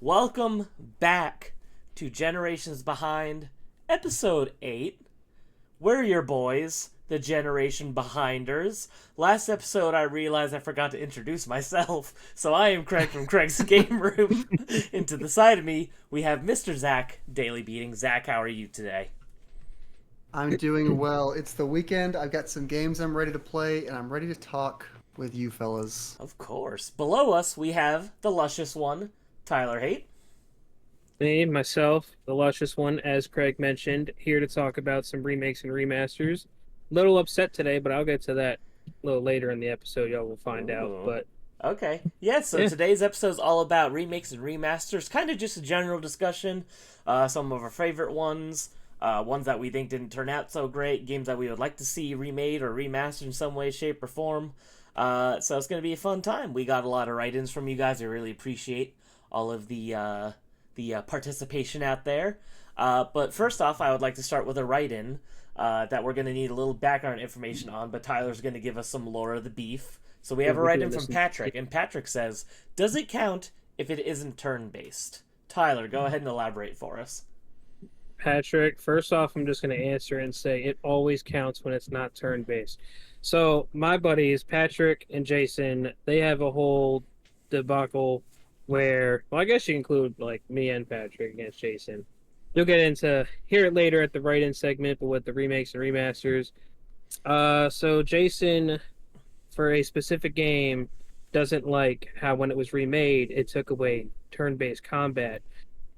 Welcome back to Generations Behind, Episode 8. We're your boys, the Generation Behinders. Last episode, I realized I forgot to introduce myself, so I am Craig from Craig's Game Room. And to the side of me, we have Mr. Zach, Daily Beating. Zach, how are you today? I'm doing well. It's the weekend. I've got some games I'm ready to play, and I'm ready to talk with you fellas. Of course. Below us, we have the luscious one, Tyler Haight. Me, myself, the luscious one, as Craig mentioned, here to talk about some remakes and remasters. Little upset today, but I'll get to that a little later in the episode. Y'all will find out. But Okay. Yeah, so today's episode is all about remakes and remasters. Kind of just a general discussion. Some of our favorite ones. Ones that we think didn't turn out so great. Games that we would like to see remade or remastered in some way, shape, or form. So it's going to be a fun time. We got a lot of write-ins from you guys. I really appreciate all of the participation out there. But first off, I would like to start with a write-in that we're going to need a little background information on, but Tyler's going to give us some lore of the beef. So we have a write-in from Patrick, and Patrick says, does it count if it isn't turn-based? Tyler, go ahead and elaborate for us. Patrick, first off, I'm just going to answer and say it always counts when it's not turn-based. So my buddies, Patrick and Jason, they have a whole debacle where, well, I guess you include like me and Patrick against Jason. You'll get into hear it later at the write-in segment, but with the remakes and remasters. So Jason, for a specific game, doesn't like how when it was remade, it took away turn-based combat.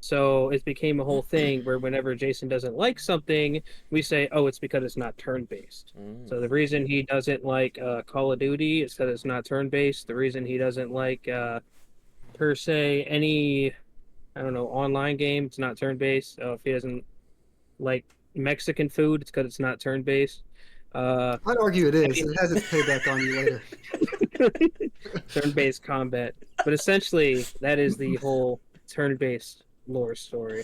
So it became a whole thing where whenever Jason doesn't like something, we say, oh, it's because it's not turn-based. So the reason he doesn't like Call of Duty is because it's not turn-based. The reason he doesn't like, per se, any, I don't know, online game, it's not turn-based. If he doesn't like Mexican food, it's because it's not turn-based. I'd argue it is. It has its payback on you later. Turn-based combat. But essentially, that is the whole turn-based lore story.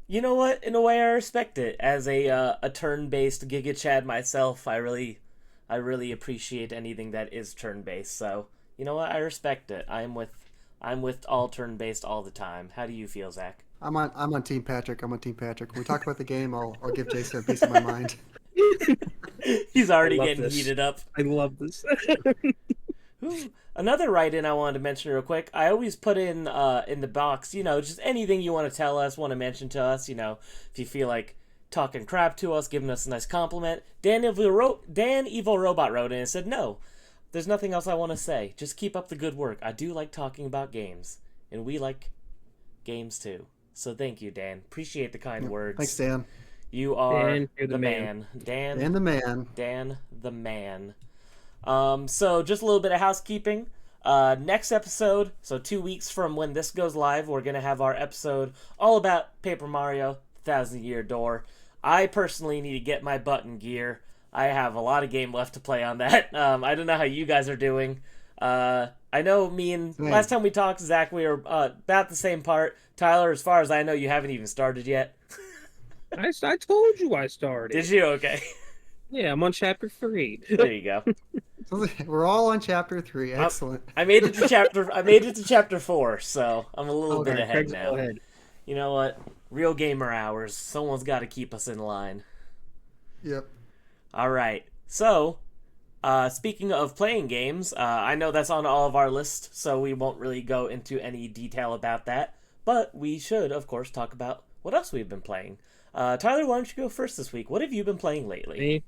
You know what? In a way, I respect it. As a turn-based Giga Chad myself, I really appreciate anything that is turn-based. So you know what? I respect it. I'm with all turn-based all the time. How do you feel, Zach? I'm on Team Patrick. I'm on Team Patrick. When we talk about the game, I'll give Jason a piece of my mind. He's already getting heated up. I love this. Another write-in I wanted to mention real quick. I always put in the box, just anything you want to tell us, want to mention to us. If you feel like talking crap to us, giving us a nice compliment. Dan Evil Robot wrote in and said, "No, there's nothing else I want to say. Just keep up the good work. I do like talking about games, and we like games too. So thank you, Dan. Appreciate the kind words. Thanks, Dan. You are Dan, you're the man. Dan the man. Dan the man." So just a little bit of housekeeping. Next episode, so 2 weeks from when this goes live, we're going to have our episode all about Paper Mario, Thousand Year Door. I personally need to get my button gear. I have a lot of game left to play on that. I don't know how you guys are doing. I know me and last time we talked, Zach, we were about the same part. Tyler, as far as I know, you haven't even started yet. I told you I started. Did you? Okay. Yeah, I'm on chapter 3. There you go. We're all on chapter 3. Excellent. I made it to chapter 4, so I'm a little bit ahead Craig's now. ahead. You know what? Real gamer hours. Someone's got to keep us in line. Yep. All right. So, speaking of playing games, I know that's on all of our lists, so we won't really go into any detail about that. But we should, of course, talk about what else we've been playing. Tyler, why don't you go first this week? What have you been playing lately? Me?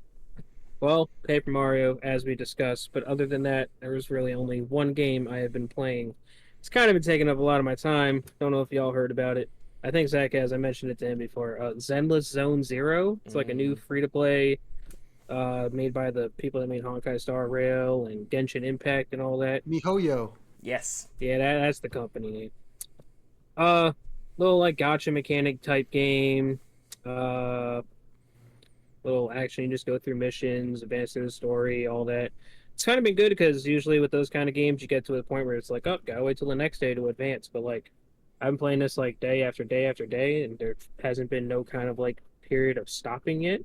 Well, Paper Mario, as we discussed, but other than that, there was really only one game I have been playing. It's kind of been taking up a lot of my time. Don't know if y'all heard about it. I think Zach has. I mentioned it to him before. Zenless Zone Zero. It's like a new free-to-play made by the people that made Honkai Star Rail and Genshin Impact and all that. MiHoYo. Yes. Yeah, that's the company name. Little like gacha mechanic type game. Little action, you just go through missions, advance through the story, all that. It's kind of been good because usually with those kind of games, you get to a point where it's like, oh, gotta wait till the next day to advance. But like, I've been playing this like day after day after day, and there hasn't been no kind of like period of stopping yet.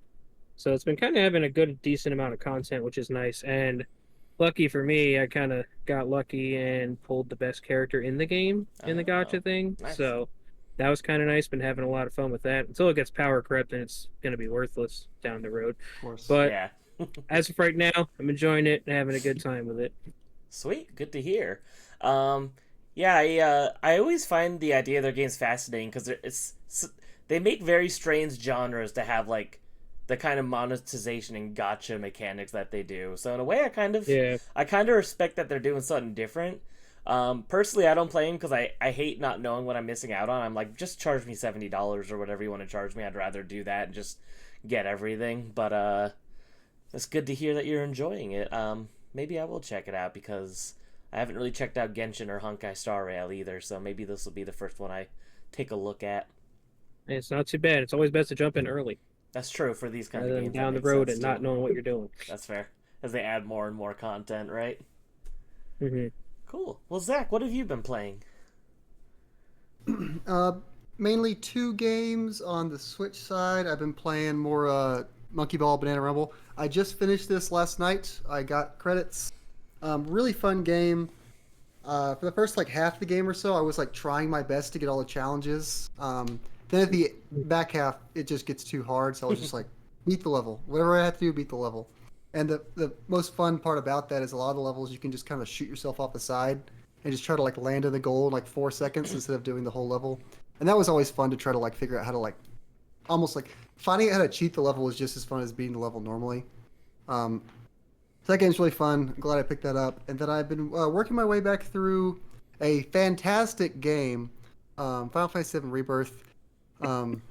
So it's been kind of having a good, decent amount of content, which is nice. And lucky for me, I kind of got lucky and pulled the best character in the game in the Oh, gotcha thing. nice. So that was kind of nice. Been having a lot of fun with that until it gets power crept and it's going to be worthless down the road. Of course. But Yeah. as of right now, I'm enjoying it and having a good time with it. Sweet. Good to hear. Um, yeah, I always find the idea of their games fascinating because they make very strange genres to have like the kind of monetization and gotcha mechanics that they do. So in a way, Yeah. I kind of respect that they're doing something different. Personally, I don't play them because I hate not knowing what I'm missing out on. I'm like, just charge me $70 or whatever you want to charge me. I'd rather do that and just get everything. But it's good to hear that you're enjoying it. Maybe I will check it out because I haven't really checked out Genshin or Honkai Star Rail either. So maybe this will be the first one I take a look at. And it's not too bad. It's always best to jump in early That's true for these kind rather of than games. That down the makes road sense and not too. knowing what you're doing. That's fair as they add more and more content, right? Hmm. Cool. Well, Zach, what have you been playing? Uh, mainly two games on the Switch side. I've been playing more Monkey Ball Banana Rumble. I just finished this last night. I got credits. Really fun game. For the first like half the game or so, I was like trying my best to get all the challenges. Then at the back half, it just gets too hard. So I was just like, beat the level. Whatever I have to do, beat the level. And the most fun part about that is a lot of the levels you can just kind of shoot yourself off the side and just try to like land in the goal in like 4 seconds instead of doing the whole level. And that was always fun to try to like figure out how to like almost like finding out how to cheat the level was just as fun as beating the level normally. Um, so that game's really fun. I'm glad I picked that up. And then I've been working my way back through a fantastic game, Final Fantasy VII Rebirth. Um,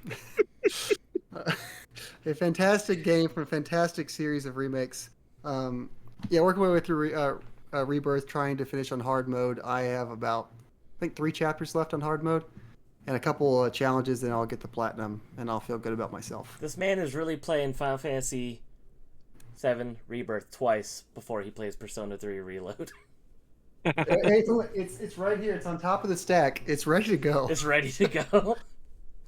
a fantastic game from a fantastic series of remakes. Yeah, working my way through Rebirth, trying to finish on hard mode. I have about, I think, 3 chapters left on hard mode, and a couple challenges, then I'll get the platinum, and I'll feel good about myself. This man is really playing Final Fantasy VII Rebirth twice before he plays Persona 3 Reload. It's right here. It's on top of the stack. It's ready to go. It's ready to go.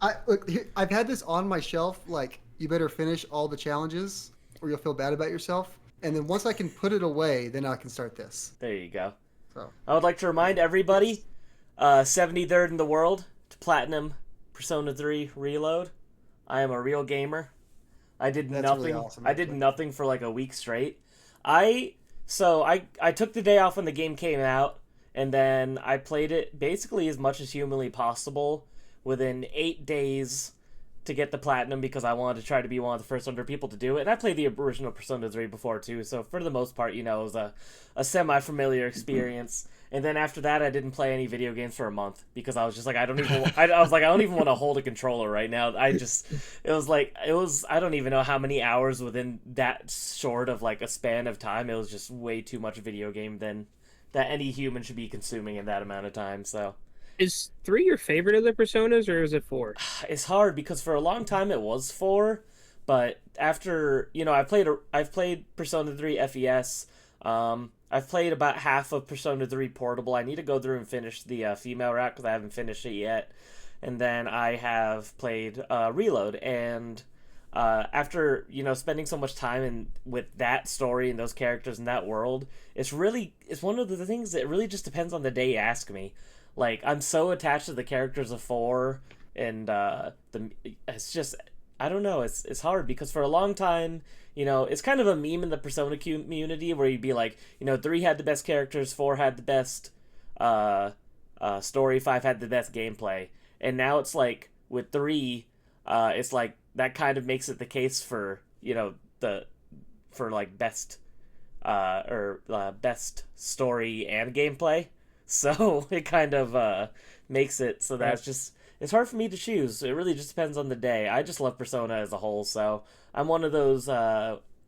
I've had this on my shelf. Like, you better finish all the challenges, or you'll feel bad about yourself. And then once I can put it away, then I can start this. There you go. So I would like to remind everybody, 73rd in the world to platinum Persona 3 Reload. I am a real gamer. I did That's nothing. really awesome, I did actually. nothing for like a week straight. I took the day off when the game came out, and then I played it basically as much as humanly possible within 8 days to get the platinum because I wanted to try to be one of the first 100 people to do it. And I played the original Persona 3 before too, so for the most part, it was a semi-familiar experience. And then after that, I didn't play any video games for a month because I was just like, I don't even. I was like, I don't even want to hold a controller right now. I don't even know how many hours within that short of like a span of time. It was just way too much video game than that any human should be consuming in that amount of time. So Is 3 your favorite of the Personas or is it 4? it's hard because for a long time it was 4, but after I've played Persona 3 FES. I've played about half of Persona 3 Portable. I need to go through and finish the female route because I haven't finished it yet. And then I have played Reload, and after spending so much time with that story and those characters and that world, it's one of the things that really just depends on the day you ask me. Like, I'm so attached to the characters of 4, and it's just, I don't know, it's hard because for a long time, it's kind of a meme in the Persona community where you'd be like, 3 had the best characters, 4 had the best story, 5 had the best gameplay, and now it's like with 3, it's like that kind of makes it the case for like best best story and gameplay. So it kind of makes it so that it's hard for me to choose. It really just depends on the day. I just love Persona as a whole, so I'm one of those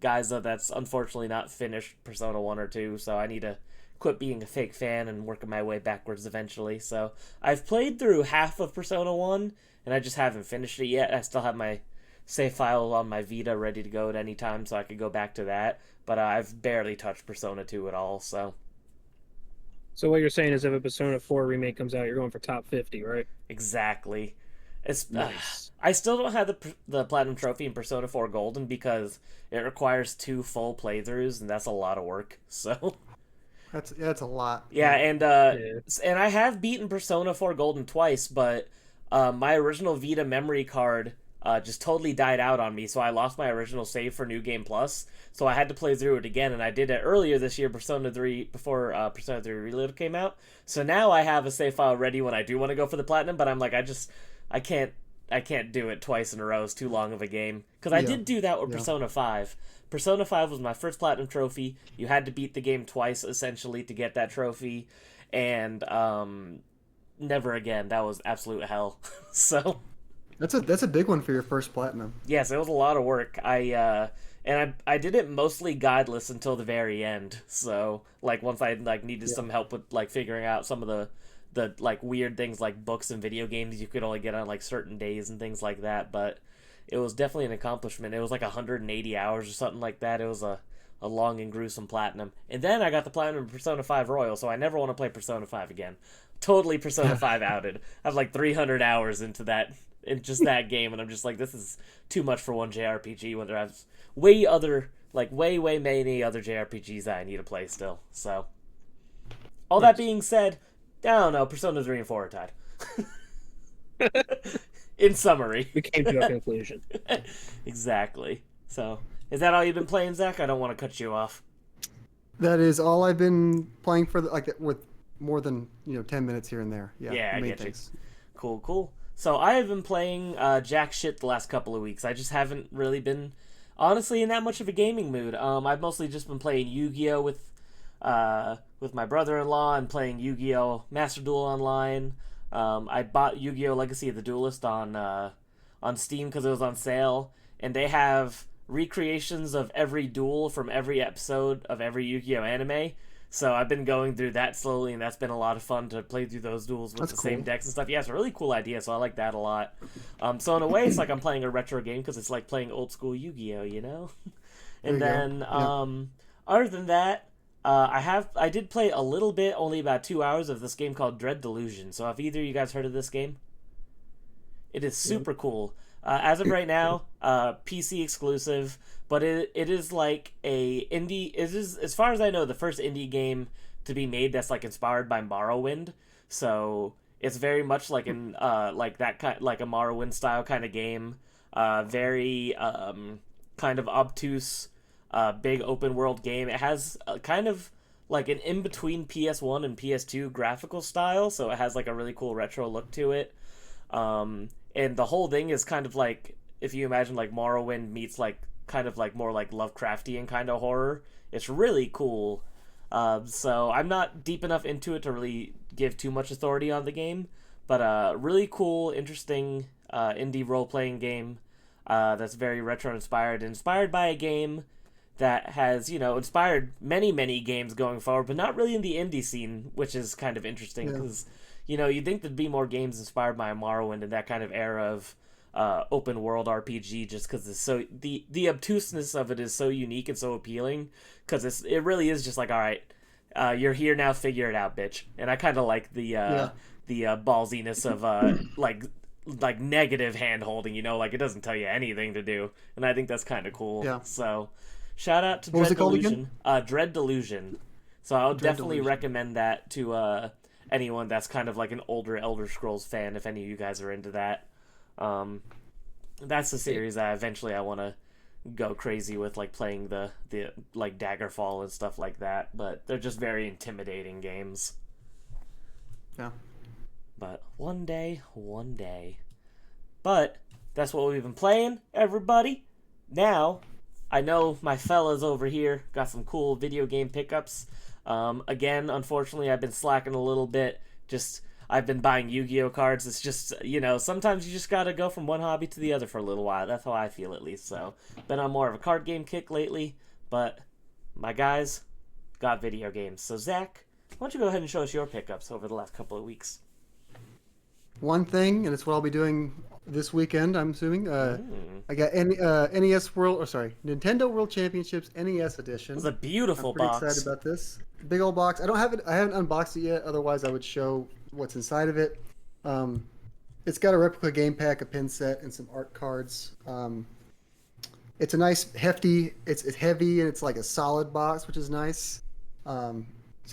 guys that's unfortunately not finished Persona 1 or 2, so I need to quit being a fake fan and working my way backwards eventually. So I've played through half of Persona 1, and I just haven't finished it yet. I still have my save file on my Vita ready to go at any time, so I could go back to that, but I've barely touched Persona 2 at all, so... So what you're saying is if a Persona 4 remake comes out, you're going for top 50, right? Exactly. It's Nice. I still don't have the platinum trophy in Persona 4 Golden because it requires 2 full playthroughs, and that's a lot of work. So That's a lot. yeah, Yeah. Yeah. and I have beaten Persona 4 Golden twice, but my original Vita memory card just totally died out on me, so I lost my original save for New Game Plus. So I had to play through it again, and I did it earlier this year, Persona 3 before Persona 3 Reloaded came out. So now I have a save file ready when I do want to go for the platinum, but I'm like, I can't I can't do it twice in a row. It's too long of a game. Because I Yeah. did do that with Yeah. Persona 5. Persona 5 was my first platinum trophy. You had to beat the game twice, essentially, to get that trophy. And never again. That was absolute hell. So, That's a big one for your first platinum. yes, it was a lot of work. I did it mostly guideless until the very end. So, like, once I like needed Yeah. some help with like figuring out some of the like weird things like books and video games you could only get on like certain days and things like that. But it was definitely an accomplishment. It was like 180 hours or something like that. It was a long and gruesome platinum. And then I got the platinum in Persona 5 Royal, so I never want to play Persona 5 again. Totally Persona 5 outed. I have like 300 hours into that in just that game, and I'm just like, this is too much for one JRPG when there are way many other JRPGs that I need to play still. So all that being said, I don't know, Persona 3 and 4 are tied. In summary. We came to a conclusion. Exactly. So, is that all you've been playing, Zach? I don't want to cut you off. That is all I've been playing for with more than 10 minutes here and there. Yeah, Yeah, I main get you. things. Cool. So I have been playing jack shit the last couple of weeks. I just haven't really been, honestly, in that much of a gaming mood. I've mostly just been playing Yu-Gi-Oh with my brother-in-law and playing Yu-Gi-Oh Master Duel Online. I bought Yu-Gi-Oh Legacy of the Duelist on Steam because it was on sale, and they have recreations of every duel from every episode of every Yu-Gi-Oh anime. So I've been going through that slowly, and that's been a lot of fun to play through those duels with That's the same cool. decks and stuff. Yeah, it's a really cool idea, so I like that a lot. So in a way, it's like I'm playing a retro game because it's like playing old school Yu-Gi-Oh, you know? And There you then, go. Yeah. other than that, I did play a little bit, only about 2 hours of this game called Dread Delusion. So have either of you guys heard of this game? It is super cool. As of right now, PC exclusive, but it is like a indie. It is, as far as I know, the first indie game to be made that's like inspired by Morrowind. So it's very much like an like that kind, like a Morrowind style kind of game. Very kind of obtuse, big open world game. It has kind of like an in between PS1 and PS2 graphical style, so it has like a really cool retro look to it. And the whole thing is kind of like, if you imagine like Morrowind meets like kind of like more like Lovecraftian kind of horror. It's really cool. So I'm not deep enough into it to really give too much authority on the game, but really cool, interesting indie role playing game that's very retro inspired by a game that has inspired many games going forward, but not really in the indie scene, which is kind of interesting Yeah. because you'd think there'd be more games inspired by Morrowind in that kind of era of open world RPG, just because it's so the obtuseness of it is so unique and so appealing, because it really is just like, all right, you're here now, figure it out, bitch. And I kind of like the ballsiness of like negative hand holding, like it doesn't tell you anything to do, and I think that's kind of cool. Yeah. So shout out to What was Dread it called Delusion. Dread Delusion. So I would Dread definitely Delusion. recommend that to anyone that's kind of like an older Elder Scrolls fan, if any of you guys are into that. That's the series that eventually I want to go crazy with, like playing the like Daggerfall and stuff like that, but they're just very intimidating games. Yeah. But one day. But that's what we've been playing, everybody. Now, I know my fellas over here got some cool video game pickups. Again, unfortunately, I've been slacking a little bit. I've been buying Yu-Gi-Oh cards. It's just, sometimes you just gotta go from one hobby to the other for a little while. That's how I feel, at least. So, been on more of a card game kick lately, but my guys got video games. So, Zach, why don't you go ahead and show us your pickups over the last couple of weeks? One thing, and it's what I'll be doing this weekend, I'm assuming. I got NES Nintendo World Championships NES Edition. It's a beautiful I'm pretty box. excited about this. Big old box. I don't have it. I haven't unboxed it yet. Otherwise, I would show what's inside of it. It's got a replica game pack, a pin set, and some art cards. It's a nice hefty. It's heavy and it's like a solid box, which is nice. So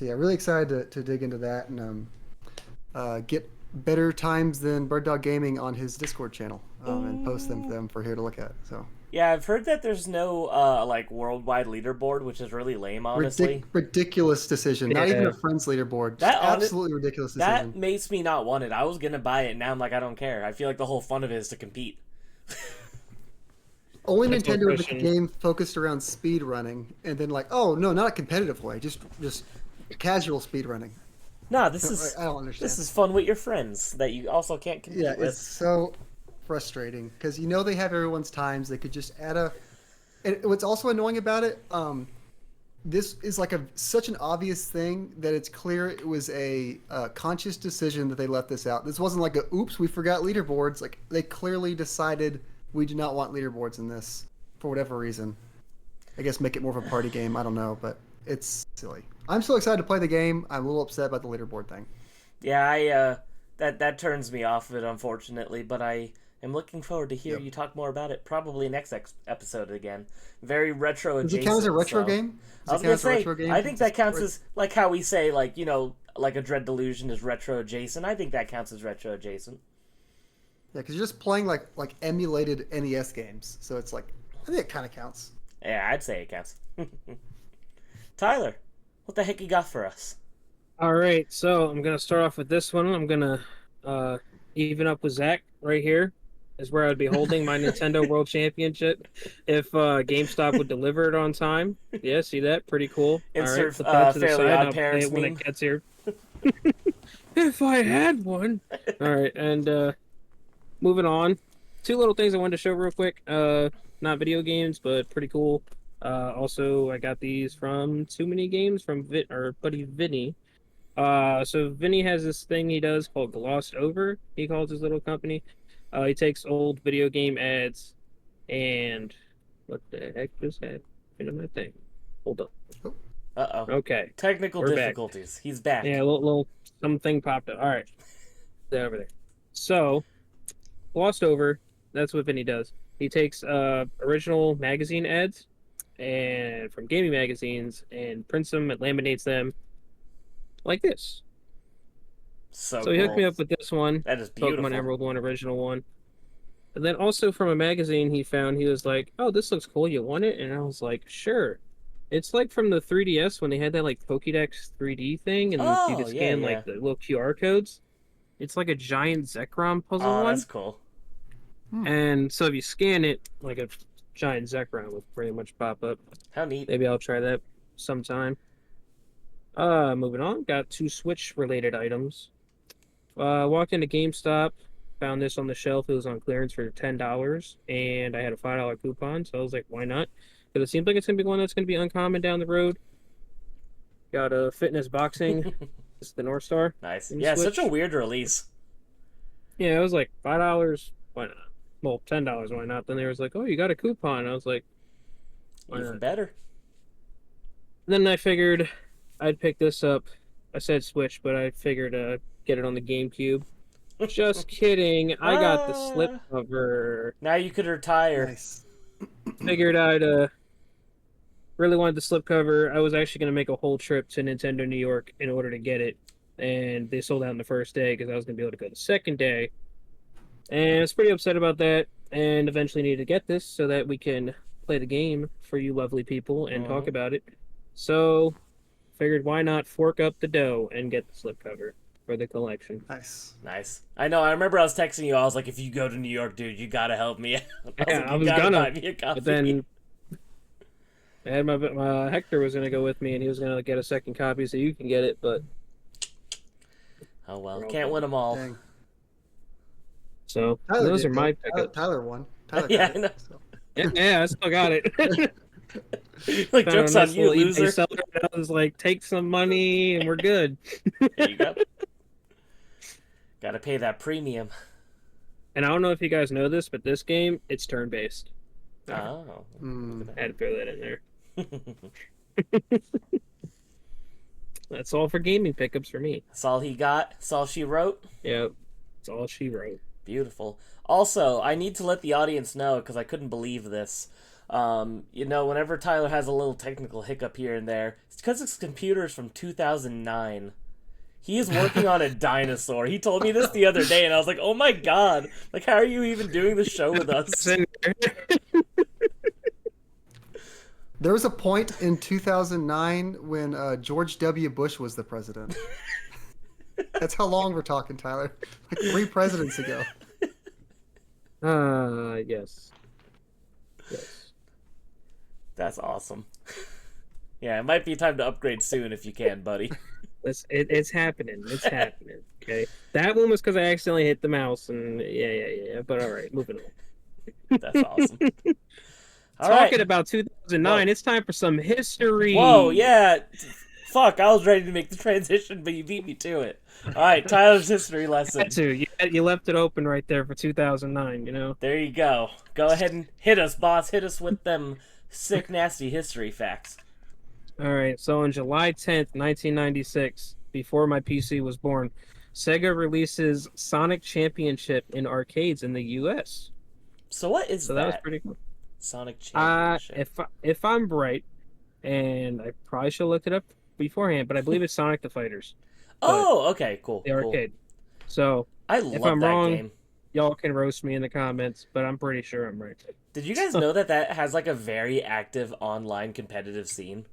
yeah, really excited to dig into that and get better times than Bird Dog Gaming on his Discord channel and post them for here to look at. So Yeah, I've heard that there's no like worldwide leaderboard, which is really lame, honestly. Ridiculous decision. Not even Yeah. a friends leaderboard. That Just absolutely ridiculous decision. That makes me not want it. I was gonna buy it, now I'm like, I don't care. I feel like the whole fun of it is to compete. Only That's no Nintendo would make a question. game focused around speed running, and then like, oh no, not a competitive way, just casual speed running. Nah, this is I don't understand. this is fun with your friends that you also can't compete Yeah, with. it's so frustrating because you know they have everyone's times. They could just add a. And what's also annoying about it, this is like such an obvious thing that it's clear it was a conscious decision that they left this out. This wasn't like a oops, we forgot leaderboards. Like they clearly decided we do not want leaderboards in this for whatever reason. I guess make it more of a party game. I don't know, but it's silly. I'm still excited to play the game. I'm a little upset about the leaderboard thing. Yeah, I that turns me off of it, unfortunately, but I am looking forward to hear Yep. you talk more about it probably next episode again. Very retro Does adjacent. it count as a retro so- game? I was gonna say, I think that counts as like how we say like like a Dread Delusion is retro adjacent. I think that counts as retro adjacent. Yeah, because you're just playing like emulated NES games, so it's like I think it kind of counts. Yeah, I'd say it counts. Tyler, what the heck you got for us? All right, so I'm gonna start off with this one. I'm gonna even up with Zach right here. Is where I'd be holding my Nintendo World Championship if GameStop would deliver it on time. Yeah, see that? Pretty cool. Insert, put that to the Fairly side. Odd I'll play Parents it when meme. it gets here. If I had one. All right, and moving on. Two little things I wanted to show real quick. Not video games, but pretty cool. Also, I got these from Too Many Games from our buddy Vinny. So Vinny has this thing he does called Glossed Over. He calls his little company. He takes old video game ads and what the heck just happened to my thing? Hold up. Uh-oh. Okay. Technical We're back. difficulties. He's back. Yeah, a little something popped up. All right. They're over there. So, Glossed Over, that's what Vinny does. He takes original magazine ads and from gaming magazines and prints them and laminates them like this. So he hooked me up with this one. That is beautiful. Pokemon Emerald one, original one. And then also from a magazine he found, he was like, oh, this looks cool. You want it? And I was like, sure. It's like from the 3DS when they had that like Pokédex 3D thing and you could scan like the little QR codes. It's like a giant Zekrom puzzle one. That's cool. And so if you scan it, like a giant Zekrom will pretty much pop up. How neat. Maybe I'll try that sometime. Moving on, got two Switch related items. Walked into GameStop, found this on the shelf. It was on clearance for $10, and I had a $5 coupon, so I was like, why not? Because it seems like it's gonna be one that's gonna be uncommon down the road. Got a fitness boxing. It's the North Star. Nice. in Yeah, Switch. such a weird release. Yeah, it was like $5. Why not? Well, $10. Why not? Then they was like, oh, you got a coupon. I was like, why Even not? better. Then I figured I'd pick this up. I said Switch, but I figured get it on the GameCube. Just kidding. I got the slipcover. Now you could retire. Nice. Figured I'd really wanted the slipcover. I was actually going to make a whole trip to Nintendo New York in order to get it. And they sold out on the first day because I was going to be able to go the second day. And I was pretty upset about that. And eventually needed to get this so that we can play the game for you lovely people and talk about it. So figured why not fork up the dough and get the slipcover for the collection. Nice. Nice. I know. I remember I was texting you. I was like, if you go to New York, dude, you gotta help me. I was gotta gonna, buy me a copy. but then I had my Hector was gonna go with me, and he was gonna get a second copy so you can get it. But oh well, can't win them all. Dang. so Tyler those did, are my though. pickups. Tyler won. Tyler Yeah, got I know. it, so. Yeah, I still got it. Like, Found joke's a on nice you, little eBay loser. seller, and I was like, take some money, and we're good. There you go. Gotta pay that premium. And I don't know if you guys know this, but this game, it's turn-based. Oh. I had to throw that in there. That's all for gaming pickups for me. That's all he got. That's all she wrote. Yep. That's all she wrote. Beautiful. Also, I need to let the audience know because I couldn't believe this. Whenever Tyler has a little technical hiccup here and there, it's because his computer is from 2009. He is working on a dinosaur. He told me this the other day, and I was like, "Oh my god! Like, how are you even doing the show with us?" There was a point in 2009 when George W. Bush was the president. That's how long we're talking, Tyler. Like 3 presidents ago. Yes. Yes. That's awesome. Yeah, it might be time to upgrade soon if you can, buddy. It's happening. It's happening. Okay. That one was because I accidentally hit the mouse, and yeah. But all right, moving on. That's awesome. Talking about 2009, it's time for some history. Whoa, yeah. Fuck, I was ready to make the transition, but you beat me to it. All right, Tyler's history lesson. You left it open right there for 2009, you know? There you go. Go ahead and hit us, boss. Hit us with them sick, nasty history facts. All right, so on July 10th, 1996, before my PC was born, Sega releases Sonic Championship in arcades in the U.S. So what is that? So that was pretty cool. Sonic Championship. If I'm right, and I probably should look it up beforehand, but I believe it's Sonic the Fighters. Oh, okay, cool. The arcade. So I love if I'm that wrong, game. Y'all can roast me in the comments, but I'm pretty sure I'm right. Did you guys know that has like a very active online competitive scene?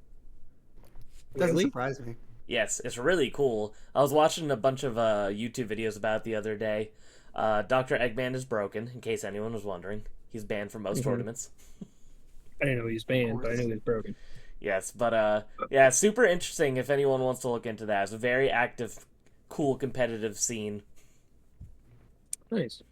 Doesn't Really? surprise me. Yes, it's really cool. I was watching a bunch of YouTube videos about it the other day. Dr. Eggman is broken, in case anyone was wondering. He's banned from most tournaments. I didn't know he was banned, but I knew he was broken. Yes, but yeah, super interesting if anyone wants to look into that. It's a very active, cool, competitive scene. Nice.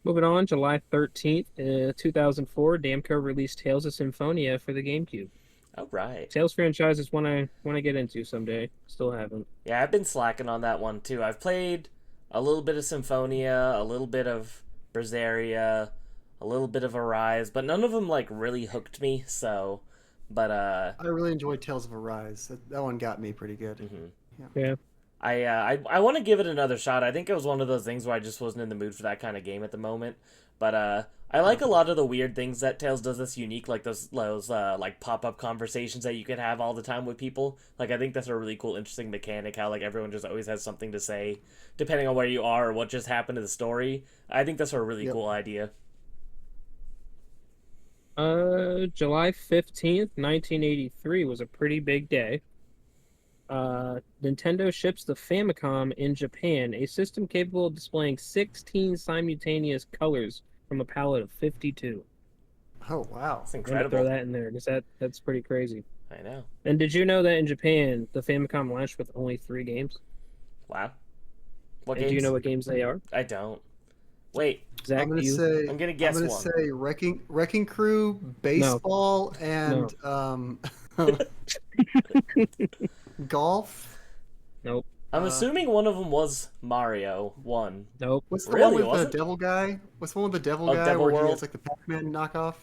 Moving on, July 13th, 2004, Namco released Tales of Symphonia for the GameCube. Oh, right. Tales franchise is one I want to get into someday. Still haven't. Yeah, I've been slacking on that one, too. I've played a little bit of Symphonia, a little bit of Berseria, a little bit of Arise, but none of them, like, really hooked me, so... But, I really enjoyed Tales of Arise. That one got me pretty good. Mm-hmm. Yeah. I want to give it another shot. I think it was one of those things where I just wasn't in the mood for that kind of game at the moment. But I like a lot of the weird things that Tales does that's unique, like those like pop-up conversations that you can have all the time with people. Like, I think that's a really cool, interesting mechanic, how like everyone just always has something to say, depending on where you are or what just happened to the story. I think that's a really cool idea. July 15th, 1983 was a pretty big day. Nintendo ships the Famicom in Japan, a system capable of displaying 16 simultaneous colors from a palette of 52. Oh, wow. That's I'm incredible. gonna throw that in there because that's pretty crazy. I know. And did you know that in Japan, the Famicom launched with only 3 games? Wow. What And games? do you know what games they are? I don't. Wait. Zach, I'm gonna you? say. I'm gonna guess I'm gonna one. say Wrecking Crew, baseball, and golf. Nope. I'm assuming one of them was Mario 1. Nope. What's the Really, one with wasn't? the devil guy? What's the one with the devil Oh, guy Devil where he World? has like the Pac-Man knockoff?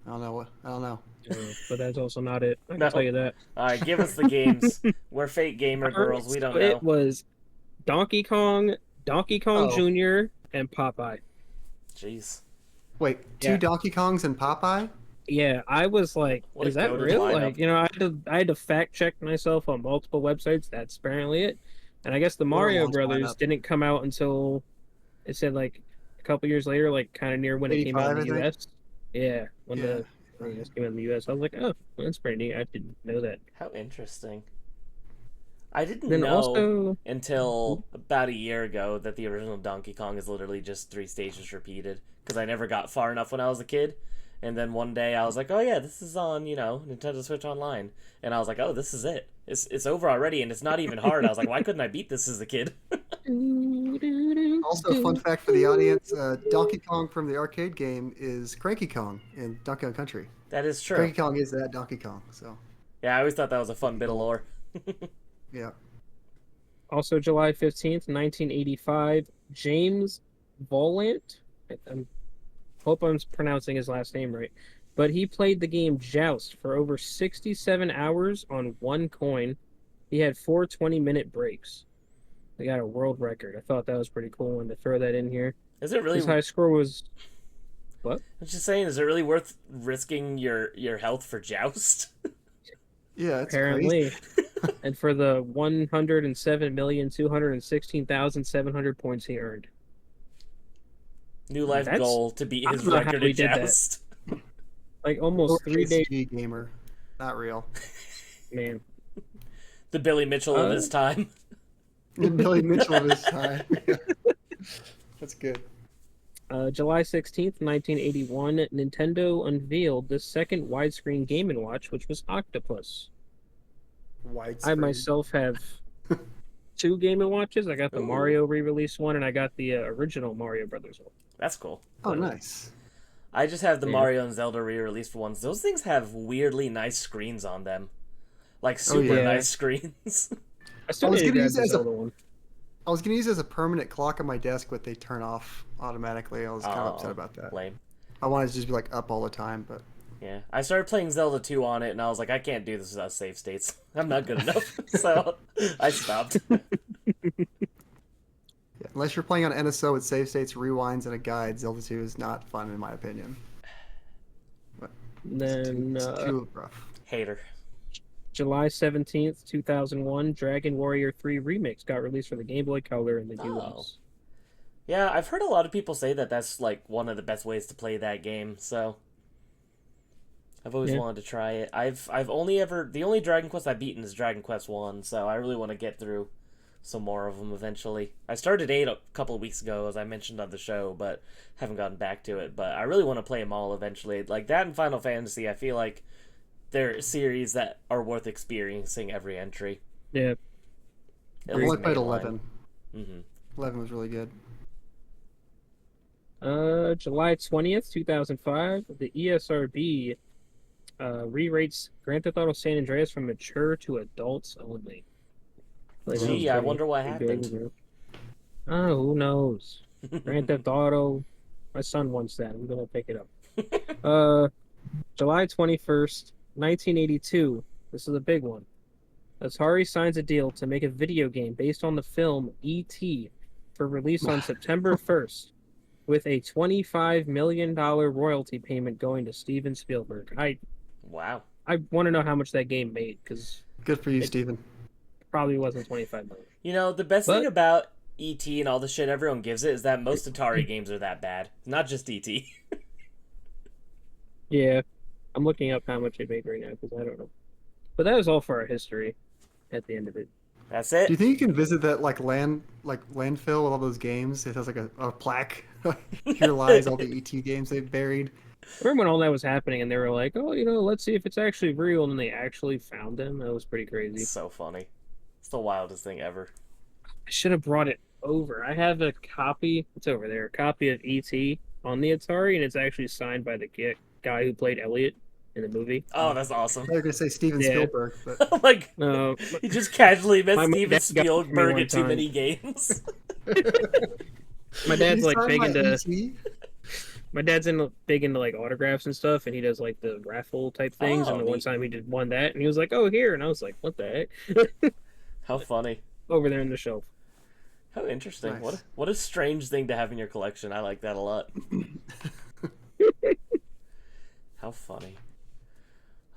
I don't know. But that's also not it. I can No. tell you that. Alright, give us the games. We're fake gamer girls. We don't know. It was Donkey Kong Jr., and Popeye. Jeez. Wait, two Yeah. Donkey Kongs and Popeye? Yeah, I was like, What a is that goated real? lineup. Like, I had to fact check myself on multiple websites. That's apparently it. And I guess the What a Mario launch Brothers lineup. didn't come out until it said like a couple years later, like kind of near when it came out in 85, the I think. US. Yeah, when Yeah. the it came out in the US, I was like, oh, well, that's pretty neat. I didn't know that. How interesting. I didn't Then know also, until about a year ago that the original Donkey Kong is literally just 3 stages repeated, because I never got far enough when I was a kid. And then one day I was like, oh yeah, this is on, Nintendo Switch Online. And I was like, oh, this is it. It's over already, and it's not even hard. I was like, why couldn't I beat this as a kid? Also, fun fact for the audience: Donkey Kong from the arcade game is Cranky Kong in Donkey Kong Country. That is true. Cranky Kong is that Donkey Kong. So Yeah, I always thought that was a fun bit of lore. yeah. Also, July 15th, 1985, James Volant. I hope I'm pronouncing his last name right. But he played the game Joust for over 67 hours on one coin. He had 4 20-minute breaks. They got a world record. I thought that was pretty cool one to throw that in here. Is it really? His high score was what? I'm just saying, is it really worth risking your health for Joust? Yeah, it's Apparently. crazy. And for the 107,216,700 points he earned. New life That's goal to beat I his don't know how record we at did that. Joust. Like almost 3 days, HG gamer, not real. man. The Billy Mitchell of his time. Billy Mitchell of his time. That's good. July 16th, 1981, Nintendo unveiled the second widescreen Game & Watch, which was Octopus. Widescreen. I myself have two Game & Watches. I got the Ooh. Mario re-release one, and I got the original Mario Brothers one. That's cool. Oh, nice. I just have the Yeah. Mario and Zelda re-released ones. Those things have weirdly nice screens on them. Like super yeah. nice screens. I still I was need to gonna grab use the it as a- Zelda one. I was gonna use it as a permanent clock on my desk, but they turn off automatically. I was kind of upset about that. Lame. I wanted to just be like up all the time, but Yeah. I started playing Zelda 2 on it, and I was like, I can't do this without save states. I'm not good enough. So I stopped. yeah, unless you're playing on NSO with save states, rewinds, and a guide, Zelda 2 is not fun in my opinion. But Then it's too rough. Hater. July 17th, 2001, Dragon Warrior 3 Remix got released for the Game Boy Color and the US. Yeah, I've heard a lot of people say that that's like one of the best ways to play that game, so I've always wanted to try it. I've only ever the only Dragon Quest I've beaten is Dragon Quest 1, so I really want to get through some more of them eventually. I started 8 a couple of weeks ago, as I mentioned on the show, but haven't gotten back to it. But I really want to play them all eventually. Like that and Final Fantasy, I feel like they're series that are worth experiencing every entry. Yeah. I've only played 11. Mm-hmm. 11 was really good. July 20th, 2005, the ESRB re-rates Grand Theft Auto San Andreas from mature to adults only. Like, Gee, I wonder what happened. Oh, who knows? Grand Theft Auto. My son wants that. I'm gonna pick it up. July 21st, 1982. This is a big one. Atari signs a deal to make a video game based on the film E.T. for release on September 1st, with a $25 million royalty payment going to Steven Spielberg. Wow. I want to know how much that game made, because Good for you, Steven. probably wasn't 25 million. You know, the best thing about E.T. and all the shit everyone gives it is that most Atari games are that bad. Not just E.T. Yeah, I'm looking up how much it made right now, because I don't know. But that is all for our history at the end of it. That's Do it. you think you can visit that landfill with all those games? It has like a plaque. Here lies all the ET games they've buried. Remember when all that was happening and they were like, oh, let's see if it's actually real, and then they actually found them? That was pretty crazy. It's so funny. It's the wildest thing ever. I should have brought it over. I have a copy, it's over there, a copy of E.T. on the Atari, and it's actually signed by the guy who played Elliot in the movie. Oh, that's awesome. I was gonna say Steven Spielberg, but Like, No, he just casually met My Steven dad got it for me Spielberg one at too time. many games. my dad's You like signed big my into ET? my dad's big into like autographs and stuff, and he does like the raffle type things. Oh, And the one neat. time he did won that, and he was like, "Oh, here," and I was like, "What the heck?" How funny. Over there in the shelf. How interesting. Nice. What a strange thing to have in your collection. I like that a lot. How funny.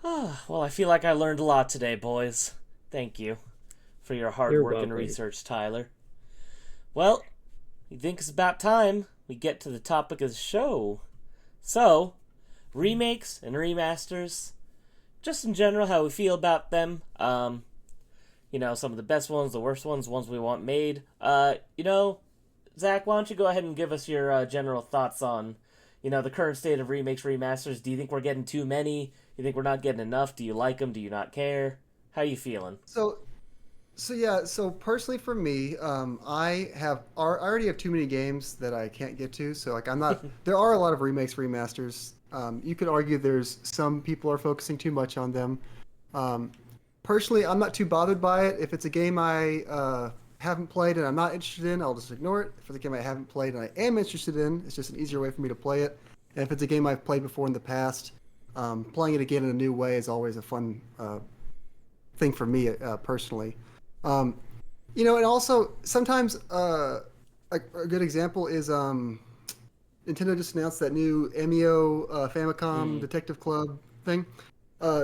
Well, I feel like I learned a lot today, boys. Thank you for your hard You're work and welcome. research, Tyler. Well, I think it's about time we get to the topic of the show. So, remakes and remasters, just in general, how we feel about them. You know, some of the best ones, the worst ones we want made. You know, Zach, why don't you go ahead and give us your general thoughts on, you know, the current state of remakes, remasters. Do you think we're getting too many? You think we're not getting enough? Do you like them? Do you not care? How you feeling? So yeah. So personally, for me, I already have too many games that I can't get to. So like, I'm not. There are a lot of remakes, remasters. You could argue there's some people are focusing too much on them. Personally, I'm not too bothered by it. If it's a game I haven't played and I'm not interested in, I'll just ignore it. If it's a game I haven't played and I am interested in, it's just an easier way for me to play it. And if it's a game I've played before in the past, playing it again in a new way is always a fun thing for me personally. And also sometimes a good example is Nintendo just announced that new Emio Famicom Mm, Detective Club thing.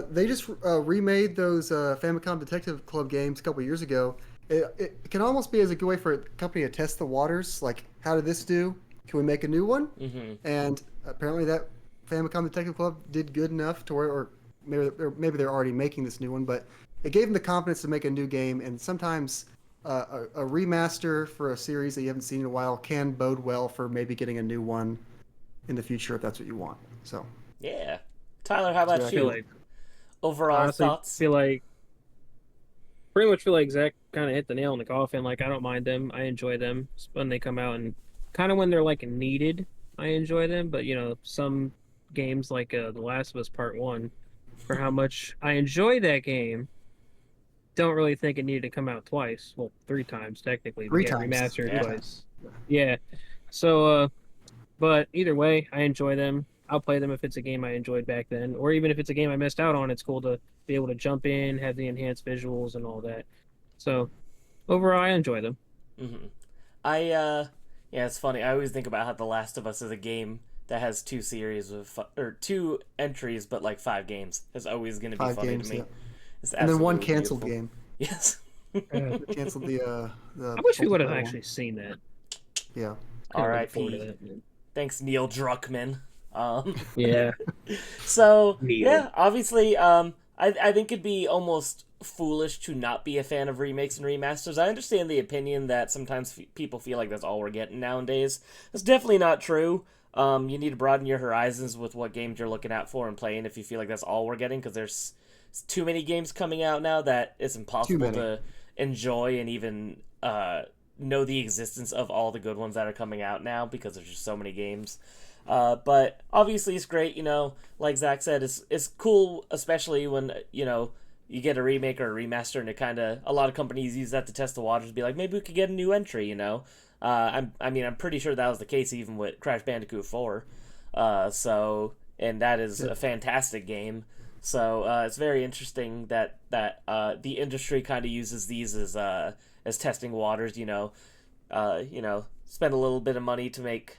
They just remade those Famicom Detective Club games a couple years ago. It can almost be as a good way for a company to test the waters. Like, how did this do? Can we make a new one? mm-hmm. And apparently, that Famicom Detective Club did good enough to where, or maybe they're already making this new one, but it gave them the confidence to make a new game. And sometimes a remaster for a series that you haven't seen in a while can bode well for maybe getting a new one in the future if that's what you want. So, Yeah. Tyler, how so about I feel you? like Overall honestly thoughts? feel like pretty much feel like Zach kind of hit the nail on the coffin. Like I don't mind them. I enjoy them when they come out, and kind of when they're like needed. I enjoy them, but some games like The Last of Us Part One, for how much I enjoy that game, don't really think it needed to come out twice. Well, three times technically to three get times, remastered three Yeah. times. twice. Yeah. So, but either way, I enjoy them. I'll play them if it's a game I enjoyed back then, or even if it's a game I missed out on. It's cool to be able to jump in, have the enhanced visuals and all that. So overall, I enjoy them. Mm-hmm. I yeah, it's funny. I always think about how The Last of Us is a game that has two series of or two entries, but like 5 games. It's always going to be Five funny to games, me. yeah. It's And then one absolutely canceled beautiful. game. Yes. Uh, They canceled the I wish we would have multiplayer one. actually seen that. Yeah. Kind of looking forward to R.I.P. that, man. Thanks, Neil Druckmann. Um, Yeah, so Neil. yeah, obviously, I think it'd be almost foolish to not be a fan of remakes and remasters. I understand the opinion that sometimes people feel like that's all we're getting nowadays. That's definitely not true. You need to broaden your horizons with what games you're looking out for and playing if you feel like that's all we're getting, because there's too many games coming out now that it's Too impossible many. to enjoy and even know the existence of all the good ones that are coming out now because there's just so many games. But obviously, it's great. Like Zach said, it's cool, especially when you get a remake or a remaster, and it kind of a lot of companies use that to test the waters. Be like, maybe we could get a new entry. I'm pretty sure that was the case even with Crash Bandicoot 4. And that is Yeah. a fantastic game. So it's very interesting that the industry kind of uses these as testing waters. Spend a little bit of money to make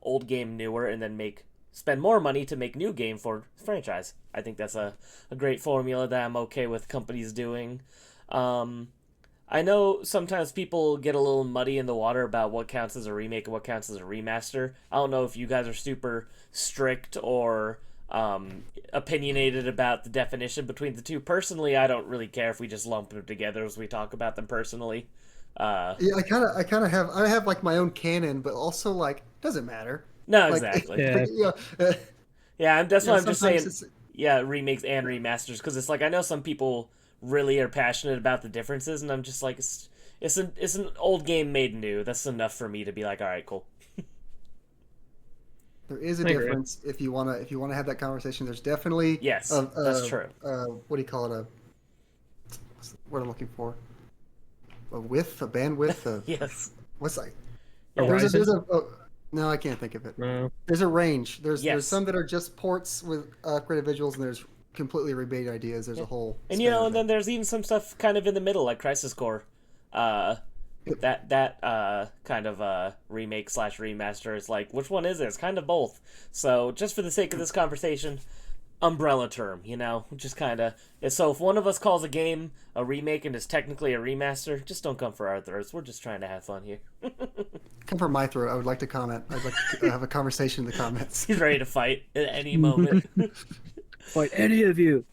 old game newer, and then spend more money to make new game for franchise. I think that's a great formula that I'm okay with companies doing. Um, I know sometimes people get a little muddy in the water about what counts as a remake and what counts as a remaster. I don't know if you guys are super strict or opinionated about the definition between the two. Personally, I don't really care if we just lump them together as we talk about them personally. Uh, Yeah, I have like my own canon, but also like doesn't matter. no, Like, exactly. Yeah, Yeah, that's why I'm just sometimes saying, it's yeah, remakes and remasters, because it's like I know some people really are passionate about the differences, and I'm just like, it's an old game made new. That's enough for me to be like, all right, cool. there is a I agree. difference if you wanna have that conversation. There's definitely Yes, that's true. what do you call it? What's the word I'm looking for? A width, a bandwidth, Yes, what's like? yeah, There's Horizon. a no, I can't think of it. No. There's a range. There's yes, some that are just ports with creative visuals, and there's completely remade ideas. There's yeah. a whole And span of and then that. there's even some stuff kind of in the middle, like Crisis Core. Uh, Yep. that kind of remake slash remaster is like, which one is it? It's kind of both. So just for the sake of this conversation, umbrella term, just kind of. So if one of us calls a game a remake and it's technically a remaster, just don't come for our throats. We're just trying to have fun here. Come from my throat. I would like to comment. I'd like to have a conversation in the comments. He's ready to fight at any moment. Fight any of you.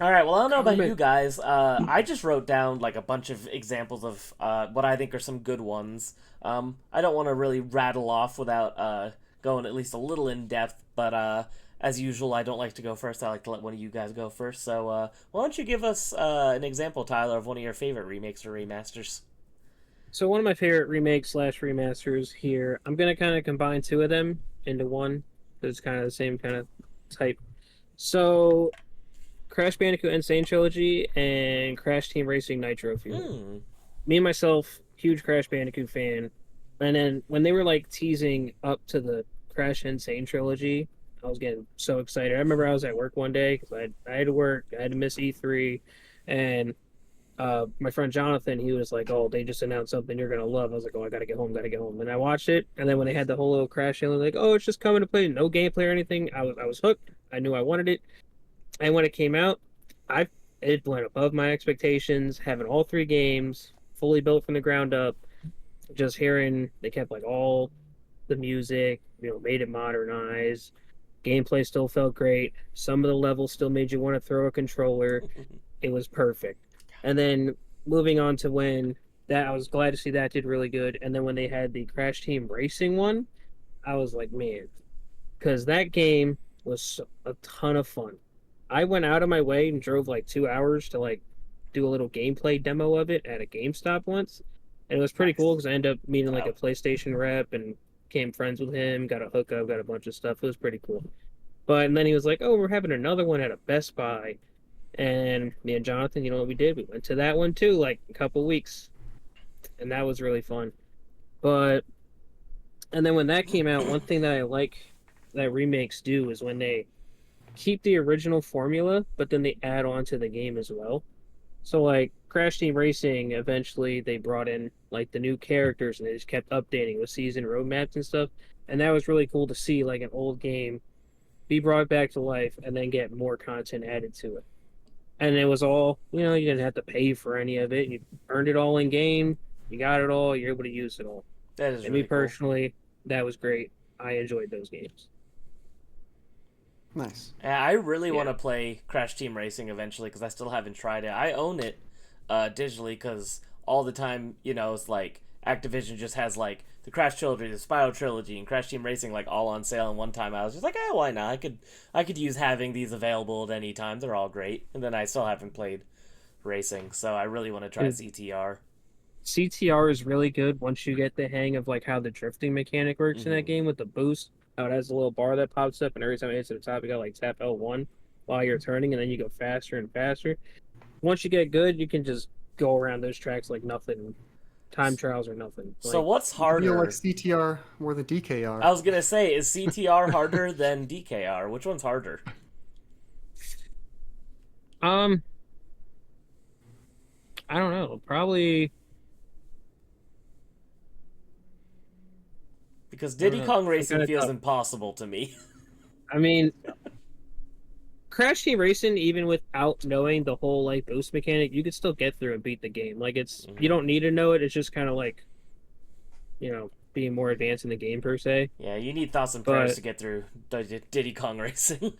All right. Well, I don't know about you Comment. guys. I just wrote down like a bunch of examples of what I think are some good ones. I don't want to really rattle off without going at least a little in depth, but as usual, I don't like to go first. I like to let one of you guys go first. So why don't you give us an example, Tyler, of one of your favorite remakes or remasters? So one of my favorite remakes slash remasters here. I'm gonna kind of combine two of them into one. It's kind of the same kind of type. So Crash Bandicoot Insane Trilogy and Crash Team Racing Nitro Fuel. Hmm. Me and myself, huge Crash Bandicoot fan. And then when they were like teasing up to the Crash Insane Trilogy, I was getting so excited. I remember I was at work one day because I had to work, I had to miss E3, and my friend Jonathan, he was like, "Oh, they just announced something you're gonna love." I was like, "Oh, I gotta get home, gotta get home." And I watched it, and then when they had the whole little crash, I was like, "Oh, it's just coming to play, no gameplay or anything." I was hooked. I knew I wanted it, and when it came out, I it went above my expectations. Having all three games fully built from the ground up, just hearing they kept like all the music, made it modernized. Gameplay still felt great. Some of the levels still made you want to throw a controller. It was perfect. And then moving on to when that, I was glad to see that did really good. And then when they had the Crash Team Racing one, I was like, man, because that game was a ton of fun. I went out of my way and drove like 2 hours to like do a little gameplay demo of it at a GameStop once, and it was pretty Nice. cool because I ended up meeting like Wow. a PlayStation rep and became friends with him. Got a hookup, got a bunch of stuff. It was pretty cool. But and then he was like, "Oh, we're having another one at a Best Buy," and me and Jonathan, you know what we did? We went to that one too, like a couple weeks, and that was really fun. But and then when that came out, one thing that I like that remakes do is when they keep the original formula, but then they add on to the game as well. So like Crash Team Racing, eventually they brought in like the new characters and they just kept updating with season roadmaps and stuff. And that was really cool to see like an old game be brought back to life and then get more content added to it. And it was all, you didn't have to pay for any of it. You earned it all in game. You got it all. You're able to use it all. That is And me really cool. personally, that was great. I enjoyed those games. Nice. Yeah, I really want Yeah. to play Crash Team Racing eventually because I still haven't tried it. I own it digitally because all the time, it's like Activision just has like the Crash Trilogy, the Spyro Trilogy, and Crash Team Racing like all on sale. And one time I was just like, why not? I could use having these available at any time. They're all great. And then I still haven't played racing, so I really want to try Yeah. CTR. CTR is really good once you get the hang of like how the drifting mechanic works in that Hmm. game with the boost. How it has a little bar that pops up, and every time it hits the top, you got like tap L1 while you're turning, and then you go faster and faster. Once you get good, you can just go around those tracks like nothing. Time trials or nothing. So Like, what's You feel like harder? CTR more than I DKR. was gonna say, is CTR harder than DKR? Which one's harder? um, I don't know. Probably, Because I don't Diddy know. Kong I'm Racing kind of feels tough. impossible to me. I mean, Crash Team Racing, even without knowing the whole like boost mechanic, you could still get through and beat the game. Like, you Hmm. don't need to know it. It's just kind of like being more advanced in the game per se. Yeah, you need thoughts and prayers But to get through Diddy Kong Racing.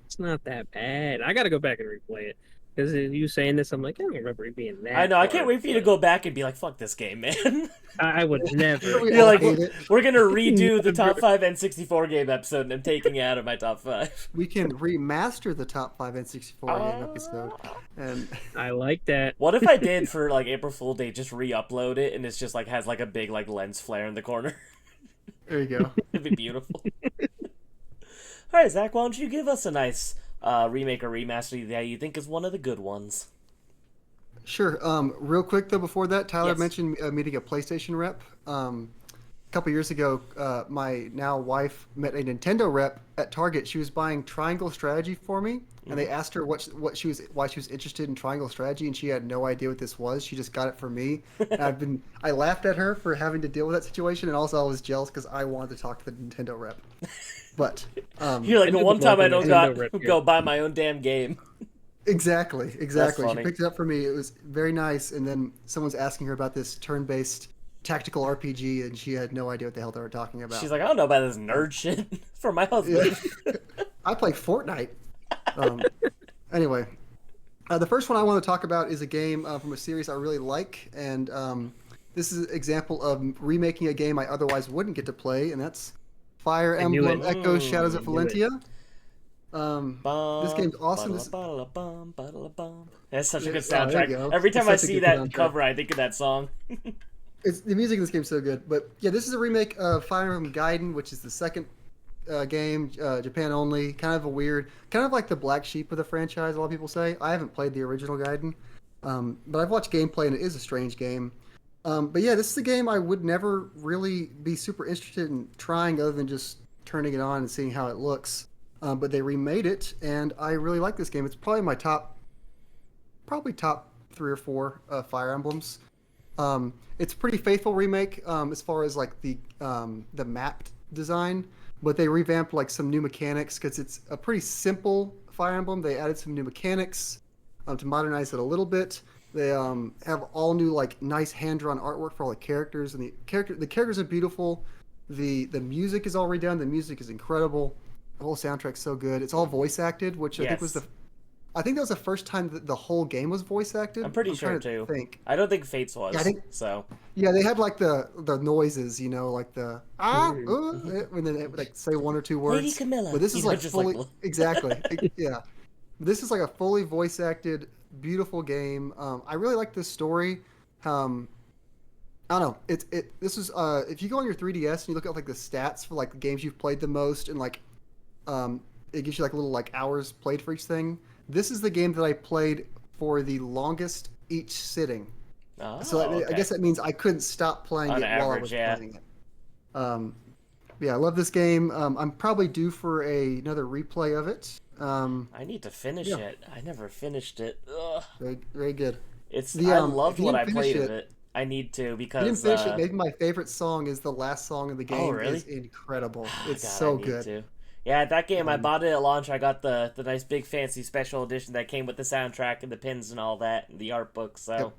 it's not that bad. I got to go back and replay it because you saying this, I'm like, I don't remember it being I that know, I can't hard. wait for you to But go back and be like, fuck this game, man. I would never. We You're all like, hate it. we're gonna redo the top Never. 5 N64 game episode, and I'm taking it out of my top 5. We can remaster the top 5 N64 game episode. Uh, And I like that. what if I did for like April Fool Day, just re-upload it, and it's just like has like a big like lens flare in the corner? there you go. It'd be beautiful. All right, Zach, why don't you give us a nice remake or remaster that you think is one of the good ones? Sure. Real quick though, before that, Tyler Yes. mentioned meeting a PlayStation rep. A couple years ago, my now wife met a Nintendo rep at Target. She was buying Triangle Strategy for me, and they asked her why she was interested in Triangle Strategy, and she had no idea what this was. She just got it for me. And I laughed at her for having to deal with that situation, and also I was jealous because I wanted to talk to the Nintendo rep. But You're like, I the did one the time I local don't Nintendo rep go here. buy my own damn game. exactly. She funny. picked it up for me. It was very nice. And then someone's asking her about this turn-based tactical RPG, and she had no idea what the hell they were talking about. She's like, I don't know about this nerd shit. For my Yeah. husband. I play Fortnite. Um, anyway, the first one I want to talk about is a game from a series I really like, and this is an example of remaking a game I otherwise wouldn't get to play, and that's Fire I knew Emblem it. Echoes Shadows of I knew it. Valentia. This Bum, game's awesome. This, ba-da-la-bum, ba-da-la-bum. That's such a good there soundtrack. you go. Every time It's I such a see good that soundtrack. cover, I think of that song. the music in this game is so good. But yeah, this is a remake of Fire Emblem Gaiden, which is the second game, Japan only. Kind of a weird, kind of like the black sheep of the franchise. A lot of people say. I haven't played the original Gaiden, but I've watched gameplay, and it is a strange game. But yeah, this is a game I would never really be super interested in trying, other than just turning it on and seeing how it looks. But they remade it, and I really like this game. It's probably my top 3 or 4 Fire Emblems. It's a pretty faithful remake as far as like the map design, but they revamped like some new mechanics because it's a pretty simple Fire Emblem. They added some new mechanics to modernize it a little bit. They have all new like nice hand drawn artwork for all the characters, and the characters are beautiful. The music is all redone. The music is incredible. The whole soundtrack's so good. It's all voice acted, which I think was I think that was the first time that the whole game was voice acted. I'm pretty sure too. I don't think Fates was. Yeah, they had like the noises, like the and then it would like say one or two words. Lady Camilla. But this is like fully exactly. Yeah. This is like a fully voice acted, beautiful game. I really like this story. I don't know. This is if you go on your 3DS and you look at like the stats for like the games you've played the most, and like it gives you like little like hours played for each thing. This is the game that I played for the longest each sitting. Oh, so I guess that means I couldn't stop playing on it average, while I was playing it. Yeah, I love this game. I'm probably due for another replay of it. I need to finish it. I never finished it. Ugh. Very, very good. I loved what I played of it. I need to because I didn't finish it. Maybe my favorite song is the last song of the game. Oh, really? It's incredible. It's God, so good. To. Yeah, that game I bought it at launch. I got the nice big fancy special edition that came with the soundtrack and the pins and all that, and the art book. So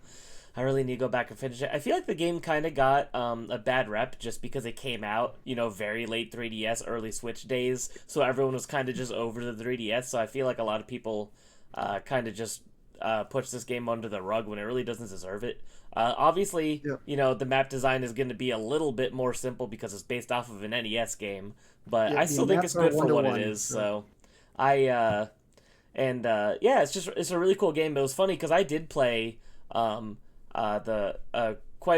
I really need to go back and finish it. I feel like the game kind of got a bad rep just because it came out, very late 3DS, early Switch days. So everyone was kind of just over the 3DS. So I feel like a lot of people kind of just push this game under the rug when it really doesn't deserve it. Obviously, the map design is going to be a little bit more simple because it's based off of an NES game, but I still think it's good for what it is. So it's a really cool game. It was funny because I did play quite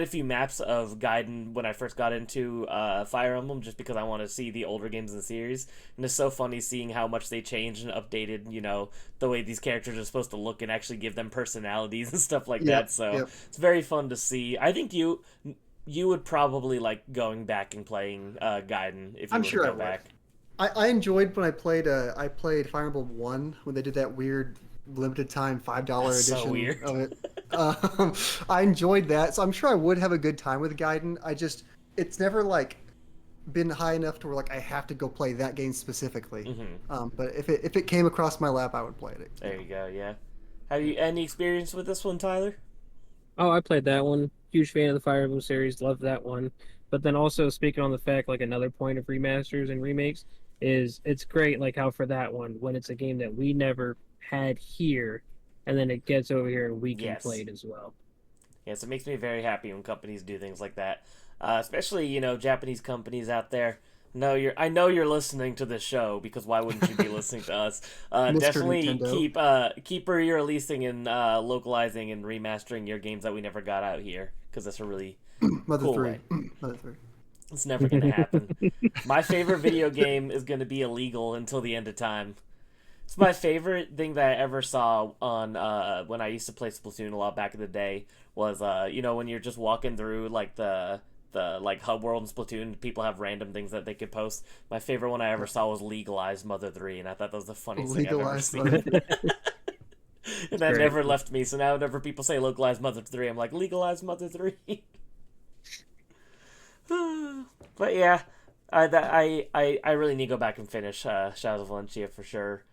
a few maps of Gaiden when I first got into Fire Emblem, just because I want to see the older games in the series. And it's so funny seeing how much they changed and updated, the way these characters are supposed to look and actually give them personalities and stuff like that. So it's very fun to see. I think you would probably like going back and playing Gaiden if you were to go back. I enjoyed when I played Fire Emblem 1 when they did that weird limited time $5 edition of it. I enjoyed that, so I'm sure I would have a good time with Gaiden. It's never like been high enough to where like I have to go play that game specifically. Mm-hmm. But if it came across my lap, I would play it. There you go. Yeah. Have you any experience with this one, Tyler? Oh, I played that one. Huge fan of the Fire Emblem series. Loved that one. But then also speaking on the fact, like another point of remasters and remakes is it's great, like how for that one, when it's a game that we never had here, and then it gets over here and we can play it as well. Yes, it makes me very happy when companies do things like that, especially Japanese companies out there. I know you're listening to this show, because why wouldn't you be listening to us? Definitely Nintendo. keep releasing and localizing and remastering your games that we never got out here, because that's a really cool way. Mother 3. It's never gonna happen. My favorite video game is gonna be illegal until the end of time. It's my favorite thing that I ever saw on when I used to play Splatoon a lot back in the day was when you're just walking through like the like hub world in Splatoon, people have random things that they could post. My favorite one I ever saw was Legalized Mother 3, and I thought that was the funniest thing I've ever seen. And that never left me, so now whenever people say Localized Mother 3, I'm like, Legalized Mother 3. But yeah, I really need to go back and finish Shadows of Valencia for sure.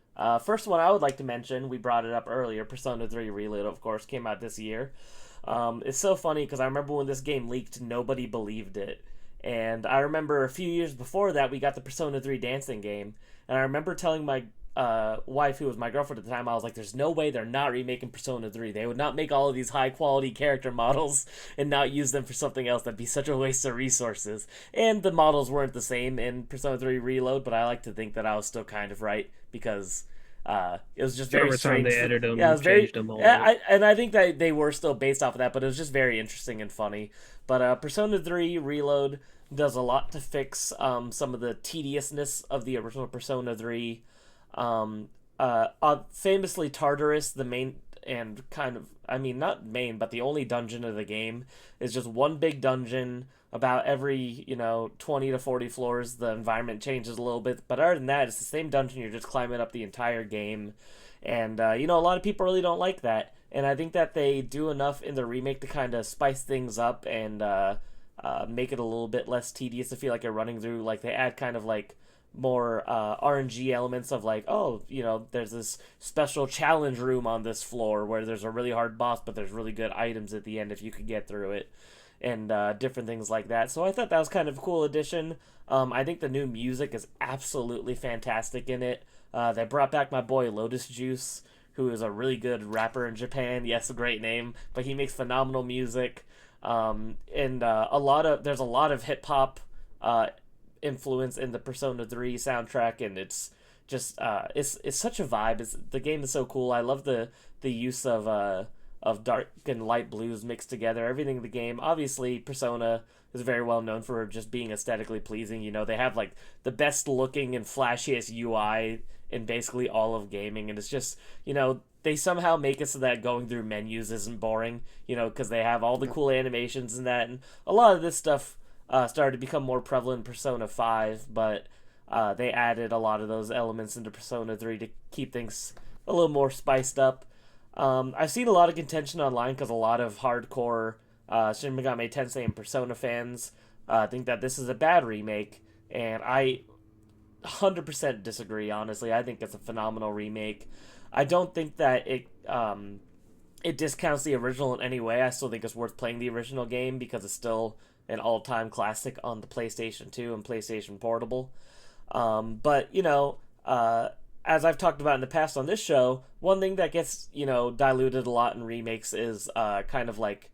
First one I would like to mention, we brought it up earlier, Persona 3 Reload, of course, came out this year. It's so funny because I remember when this game leaked, nobody believed it. And I remember a few years before that, we got the Persona 3 dancing game. And I remember telling my wife, who was my girlfriend at the time, I was like, there's no way they're not remaking Persona 3. They would not make all of these high-quality character models and not use them for something else. That'd be such a waste of resources. And the models weren't the same in Persona 3 Reload, but I like to think that I was still kind of right, because it was just very strange. They edited them, yeah, it was changed them all. And I think that they were still based off of that, but it was just very interesting and funny. But Persona 3 Reload does a lot to fix some of the tediousness of the original Persona 3. Famously, Tartarus, the main and not main, but the only dungeon of the game, is just one big dungeon. About every 20 to 40 floors, the environment changes a little bit, but other than that, it's the same dungeon. You're just climbing up the entire game, and a lot of people really don't like that. and I think that they do enough in the remake to kind of spice things up and make it a little bit less tedious to feel like you're running through. Like they add kind of like more RNG elements of like, oh, there's this special challenge room on this floor where there's a really hard boss, but there's really good items at the end if you could get through it, and different things like that. So I thought that was kind of a cool addition. I think the new music is absolutely fantastic in it. They brought back my boy Lotus Juice, who is a really good rapper in Japan. Yes, a great name, but he makes phenomenal music. And there's a lot of hip hop influence in the Persona 3 soundtrack, and it's just it's such a vibe. The game is so cool. I love the use of dark and light blues mixed together. Everything in the game. Obviously, Persona is very well known for just being aesthetically pleasing. They have like the best looking and flashiest UI in basically all of gaming, and it's just they somehow make it so that going through menus isn't boring, because they have all the cool animations and that, and a lot of this stuff started to become more prevalent in Persona 5, but they added a lot of those elements into Persona 3 to keep things a little more spiced up. I've seen a lot of contention online because a lot of hardcore Shin Megami Tensei and Persona fans think that this is a bad remake, and I 100% disagree, honestly. I think it's a phenomenal remake. I don't think that it discounts the original in any way. I still think it's worth playing the original game because it's still an all-time classic on the PlayStation 2 and PlayStation Portable. But as I've talked about in the past on this show, one thing that gets diluted a lot in remakes is kind of like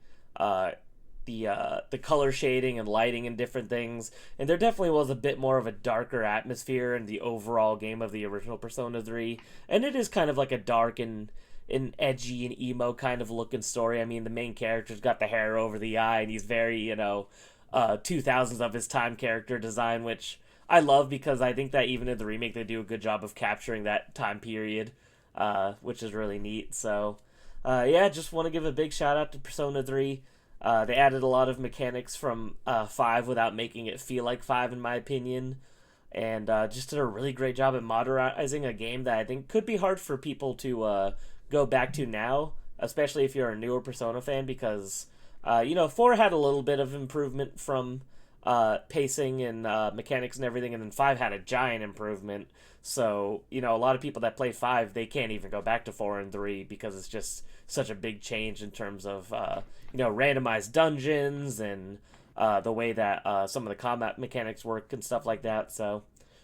the color shading and lighting and different things, and there definitely was a bit more of a darker atmosphere in the overall game of the original Persona 3, and it is kind of like a dark and edgy and emo kind of looking story. I mean, the main character's got the hair over the eye, and he's very 2000s of his time character design, which I love because I think that even in the remake they do a good job of capturing that time period, which is really neat. So just want to give a big shout out to Persona 3. They added a lot of mechanics from 5 without making it feel like 5, in my opinion. And just did a really great job at modernizing a game that I think could be hard for people to go back to now, especially if you're a newer Persona fan, because 4 had a little bit of improvement from pacing and mechanics and everything, and then 5 had a giant improvement. So, a lot of people that play 5, they can't even go back to 4 and 3 because it's just such a big change in terms of randomized dungeons and the way that some of the combat mechanics work and stuff like that. So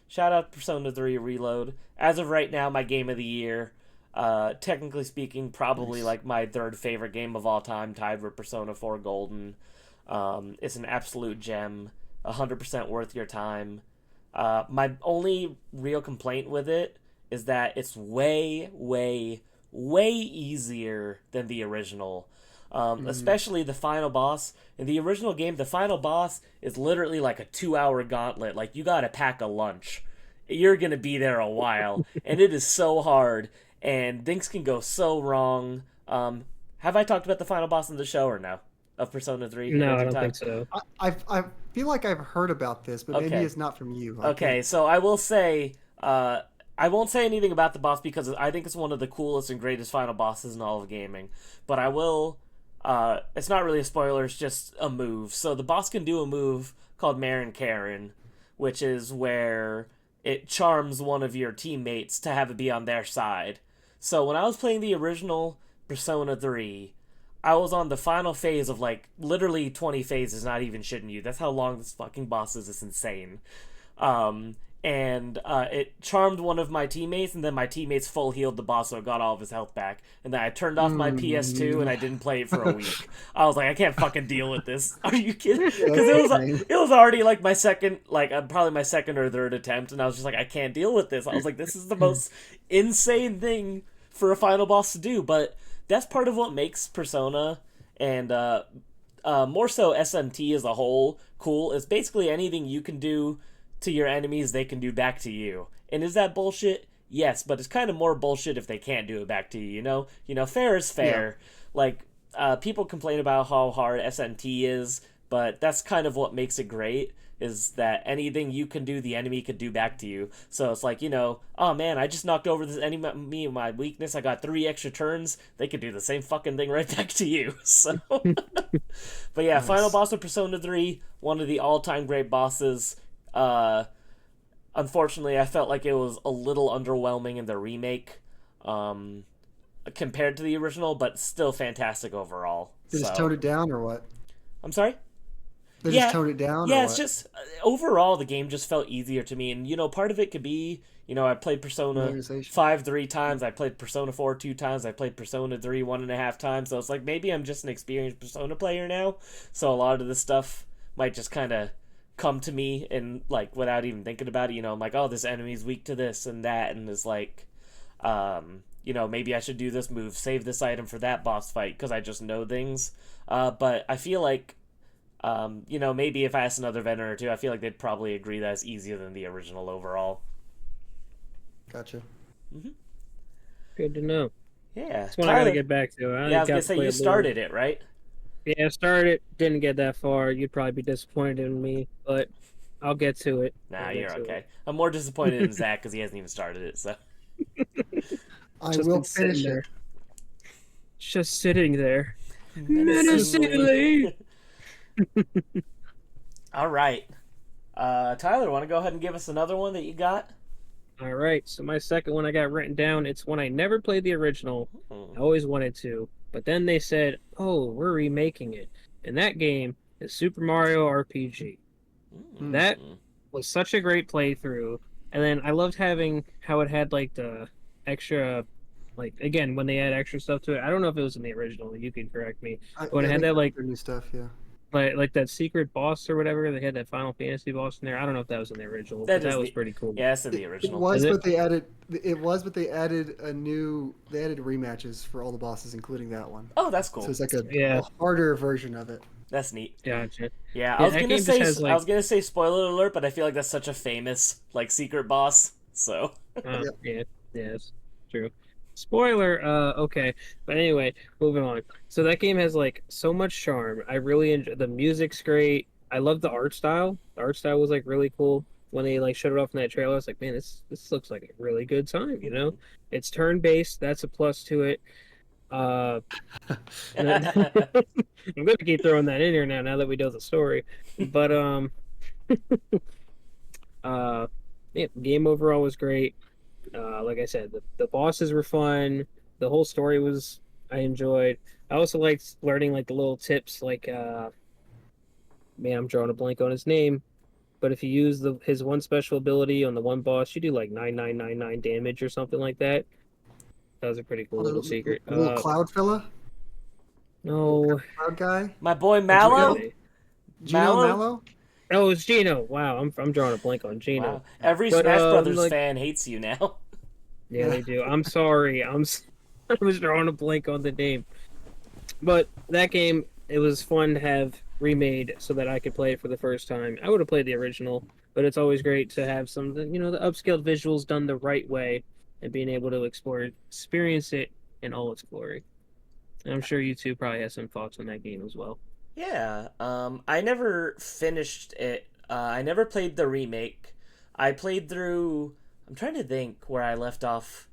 shout out Persona 3 Reload. As of right now, my game of the year. Technically speaking, probably like my third favorite game of all time, tied with Persona 4 Golden. It's an absolute gem, 100% worth your time. My only real complaint with it is that it's way, way, way easier than the original. Especially the final boss. In the original game, the final boss is literally like a 2-hour gauntlet. Like, you gotta pack a lunch. You're gonna be there a while. And it is so hard. And things can go so wrong. Have I talked about the final boss in the show or no? Of Persona 3? No, I don't think so. I feel like I've heard about this, but maybe it's not from you. Okay, so I will say... I won't say anything about the boss because I think it's one of the coolest and greatest final bosses in all of gaming. But I will... it's not really a spoiler, it's just a move. So the boss can do a move called Marin Karen, which is where it charms one of your teammates to have it be on their side. So when I was playing the original Persona 3, I was on the final phase of like literally 20 phases, not even shitting you. That's how long this fucking boss is. It's insane. And it charmed one of my teammates, and then my teammates full healed the boss, so it got all of his health back. And then I turned off my PS2, and I didn't play it for a week. I was like, I can't fucking deal with this. Are you kidding? Because it was already like my second, probably my second or third attempt, and I was just like, I can't deal with this. I was like, this is the most insane thing for a final boss to do. But that's part of what makes Persona and more so SMT as a whole cool. Is basically anything you can do to your enemies, they can do back to you. And is that bullshit? Yes, but it's kind of more bullshit if they can't do it back to you, fair is fair. Yeah. Like, people complain about how hard SMT is, but that's kind of what makes it great. is that anything you can do, the enemy could do back to you. So it's like, oh man, I just knocked over this enemy, my weakness. I got 3 extra turns. They could do the same fucking thing right back to you. So, but yeah, Nice. final boss of Persona 3, one of the all-time great bosses. Unfortunately, I felt like it was a little underwhelming in the remake. Compared to the original, but still fantastic overall. They just toned it down or what? I'm sorry? They Yeah. just toned it down Yeah, or it's what? just overall the game just felt easier to me, and part of it could be I played Persona Familiarization. 5 3 times, I played Persona 4 2 times, I played Persona 3 1.5 times, so it's like maybe I'm just an experienced Persona player now, so a lot of this stuff might just kind of come to me and like without even thinking about it. I'm like, oh, this enemy's weak to this and that, and it's like, maybe I should do this move, save this item for that boss fight because I just know things. But I feel like, maybe if I asked another vendor or two, I feel like they'd probably agree that it's easier than the original overall. Gotcha. Good to know. Yeah. That's one I gotta get back to. I was gonna say you started it, right? Yeah, I started. Didn't get that far. You'd probably be disappointed in me, but I'll get to it. Nah, you're okay. I'm more disappointed in Zach because he hasn't even started it. So I will finish it. Just sitting there. Menacingly. All right. Tyler, want to go ahead and give us another one that you got? All right. So my second one I got written down. It's one I never played the original. I always wanted to, but then they said, "Oh, we're remaking it," and that game is Super Mario RPG. That was such a great playthrough, and then I loved having how it had like the extra, like again when they add extra stuff to it. I don't know if it was in the original. You can correct me. When it had that like new stuff, yeah. Like that secret boss or whatever, they had that Final Fantasy boss in there. I don't know if that was in the original, but that was pretty cool. Yeah, it's in the original. It was, but they added. It was, but they added a new. They added rematches for all the bosses, including that one. Oh, that's cool. So it's like a harder version of it. That's neat. Gotcha. Yeah, I was gonna say spoiler alert, but I feel like that's such a famous like secret boss. So. Yeah, it's true. Spoiler, okay. But anyway, moving on. So that game has like so much charm. I really enjoy the music's great. I love the art style. The art style was like really cool. When they like showed it off in that trailer, I was like, man, this looks like a really good time, It's turn based, that's a plus to it. I'm gonna keep throwing that in here now that we know the story. But game overall was great. Like I said, the bosses were fun. The whole story I enjoyed. I also liked learning like the little tips, like man, I'm drawing a blank on his name. But if you use his one special ability on the one boss, you do like 9999 damage or something like that. That was a pretty cool little secret. Little cloud fella? No. Cloud guy? My boy Mallow? Mallow? Oh, it's Gino. Wow, I'm drawing a blank on Gino. Wow. Every Smash Brothers fan hates you now. Yeah, they do. I'm sorry. I was drawing a blank on the name. But that game, it was fun to have remade so that I could play it for the first time. I would have played the original, but it's always great to have some, the upscaled visuals done the right way and being able to experience it in all its glory. And I'm sure you two probably have some thoughts on that game as well. Yeah, I never finished it. I never played the remake. I played through. I'm trying to think where I left off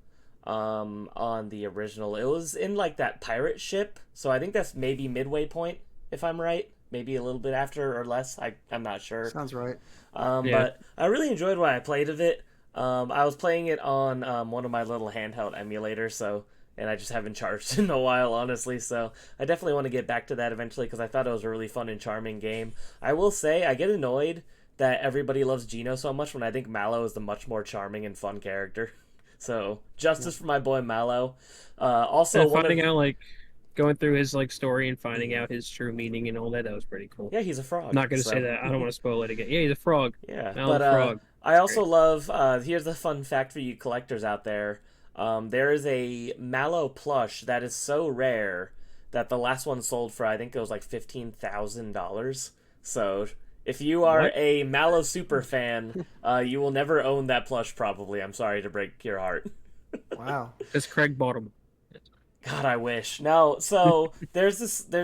on the original. It was in like that pirate ship, so I think that's maybe midway point, if I'm right. Maybe a little bit after or less. I'm not sure. Sounds right. But I really enjoyed what I played of it. I was playing it on one of my little handheld emulators, and I just haven't charged in a while, honestly, so I definitely want to get back to that eventually because I thought it was a really fun and charming game. I will say, I get annoyed that everybody loves Gino so much when I think Mallow is the much more charming and fun character. So, justice for my boy Mallow. Also, finding out, like, going through his, like, story and finding out his true meaning and all that was pretty cool. Yeah, he's a frog. I'm not going to say that. I don't want to spoil it again. Yeah, he's a frog. Yeah, Mallow the frog. I also love, here's a fun fact for you collectors out there. There is a Mallow plush that is so rare that the last one sold for, I think it was like $15,000. So if you are a Mallow super fan, you will never own that plush probably. I'm sorry to break your heart. Wow. It's Craig Bottom. God, I wish. No, so there's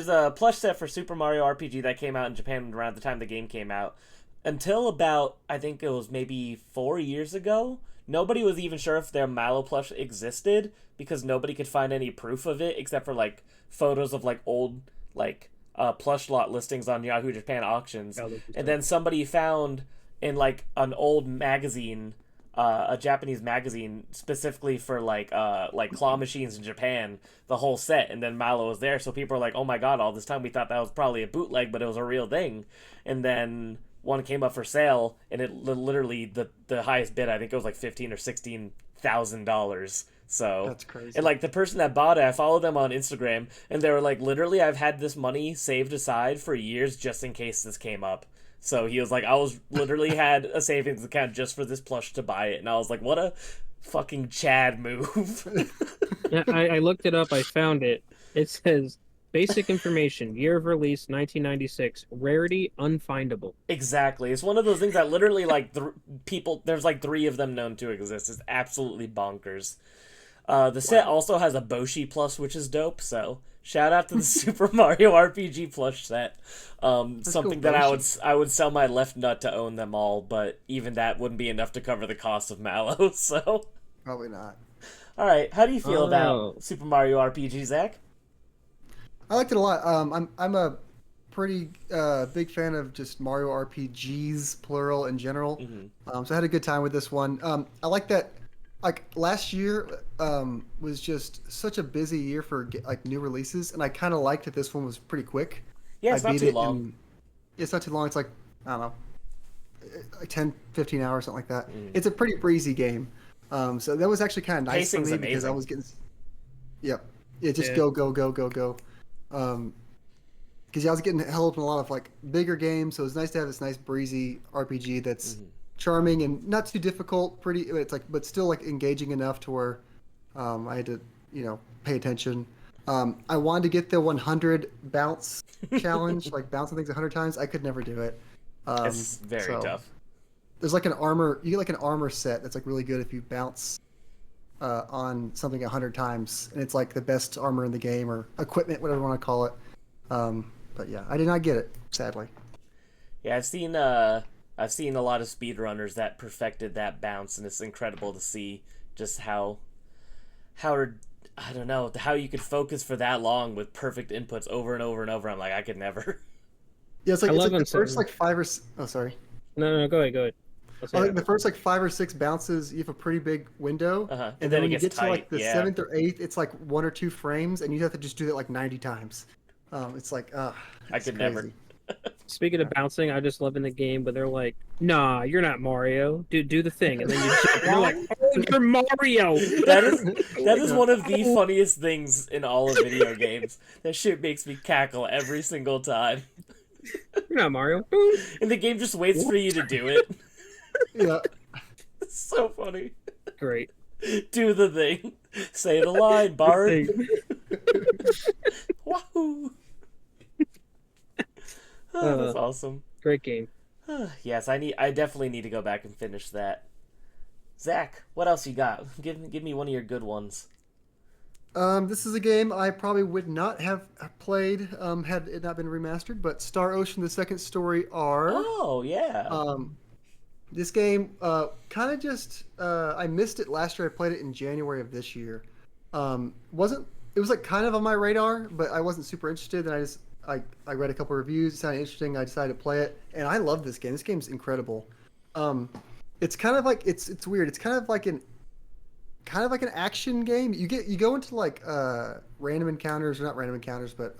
a plush set for Super Mario RPG that came out in Japan around the time the game came out. until about, I think it was maybe 4 years ago, nobody was even sure if their Mallow plush existed because nobody could find any proof of it except for like photos of like old like plush lot listings on Yahoo Japan auctions. And then somebody found in like an old magazine, a Japanese magazine specifically for like claw machines in Japan, the whole set, and then Mallow was there. So people are like, "Oh my god! All this time we thought that was probably a bootleg, but it was a real thing." And then one came up for sale, and it literally the highest bid, I think it was like $15,000 or $16,000. So That's crazy. and like the person that bought it, I followed them on Instagram, and they were like, literally, I've had this money saved aside for years just in case this came up. So he was like, I was literally had a savings account just for this plush to buy it, and I was like, what a fucking Chad move. Yeah, I looked it up. I found it. It says basic information: year of release 1996, rarity unfindable. Exactly. It's one of those things that literally like people. There's like three of them known to exist. It's absolutely bonkers. The set also has a Boshi plus, which is dope. So shout out to the Super Mario RPG plush set. Something cool, that Boshi. I would sell my left nut to own them all, but even that wouldn't be enough to cover the cost of Mallow. So, Probably not. all right, how do you feel Oh. about Super Mario RPG, Zach? I liked it a lot. I'm a pretty big fan of just Mario RPGs plural in general. So I had a good time with this one. I like that. Like last year was just such a busy year for like new releases, and I kind of liked that this one was pretty quick. Yeah, it's I not beat too it long. it's not too long. It's like, I don't know, like 10, 15 hours, something like that. It's a pretty breezy game. So that was actually kind of nice Pacing's for me because I amazing. was getting, yep, yeah, just Yeah. go, go, go, go, go. Because I was getting held up in a lot of like bigger games, so it was nice to have this nice breezy RPG that's charming and not too difficult. Pretty, it's like, but still like engaging enough to where I had to, pay attention. I wanted to get the 100 bounce challenge, like bouncing things 100 times. I could never do it. It's very so tough. There's like an armor. You get like an armor set that's like really good if you bounce on something 100 times, and it's like the best armor in the game or equipment, whatever you want to call it. But yeah, I did not get it, sadly. Yeah, I've seen a lot of speedrunners that perfected that bounce, and it's incredible to see just how I don't know how you could focus for that long with perfect inputs over and over and over. I'm like, I could never. Yeah, it's I like love the when first some- like five or oh sorry, No, go ahead, go ahead. Let's I hear think it. the first like 5 or 6 bounces you have a pretty big window, Uh-huh. and then when it you gets get to like tight, the yeah. 7th or 8th, it's like 1 or 2 frames, and you have to just do that like 90 times. It's like I it's could never. crazy. Speaking of bouncing, I just love in the game, but they're like, "Nah, you're not Mario. Do the thing," and then you jump, and you're like, "Oh, you're Mario." That is one of the funniest things in all of video games. That shit makes me cackle every single time. You're not Mario. And the game just waits for you to do it. Yeah, It's so funny. Great. Do the thing. Say the line, Bard. Wahoo! Oh, that's awesome. Great game. Yes, I definitely need to go back and finish that. Zach, what else you got? Give me one of your good ones. this is a game I probably would not have played had it not been remastered, but Star Ocean: The Second Story R. Oh yeah. This game kind of just I missed it last year. I played it in January of this year. Wasn't It was like kind of on my radar, but I wasn't super interested. And I read a couple reviews. It sounded interesting. I decided to play it, and I love this game. This game's incredible. It's kind of like it's weird. It's kind of like an action game. You go into like random encounters, or not random encounters, but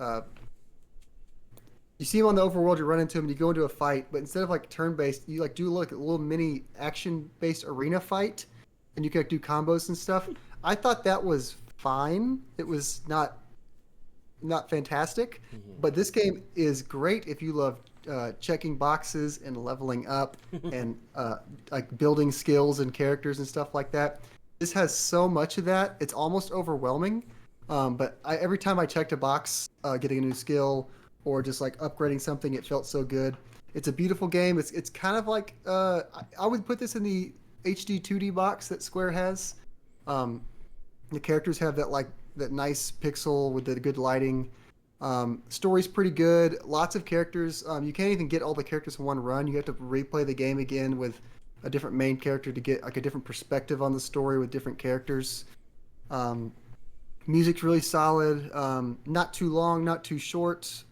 you see them on the overworld. You run into them, and you go into a fight. But instead of like turn-based, you like do like a little mini action-based arena fight, and you can like, do combos and stuff. I thought that was fine. It was not fantastic, but this game is great if you love checking boxes and leveling up and like building skills and characters and stuff like that. This has so much of that; it's almost overwhelming. But every time I checked a box, getting a new skill or just like upgrading something, it felt so good. It's a beautiful game. It's kind of like I would put this in the HD 2D box that Square has. The characters have that nice pixel with the good lighting. Story's pretty good. Lots of characters. You can't even get all the characters in one run. You have to replay the game again with a different main character to get like a different perspective on the story with different characters. Um, Music's really solid. Not too long, not too short.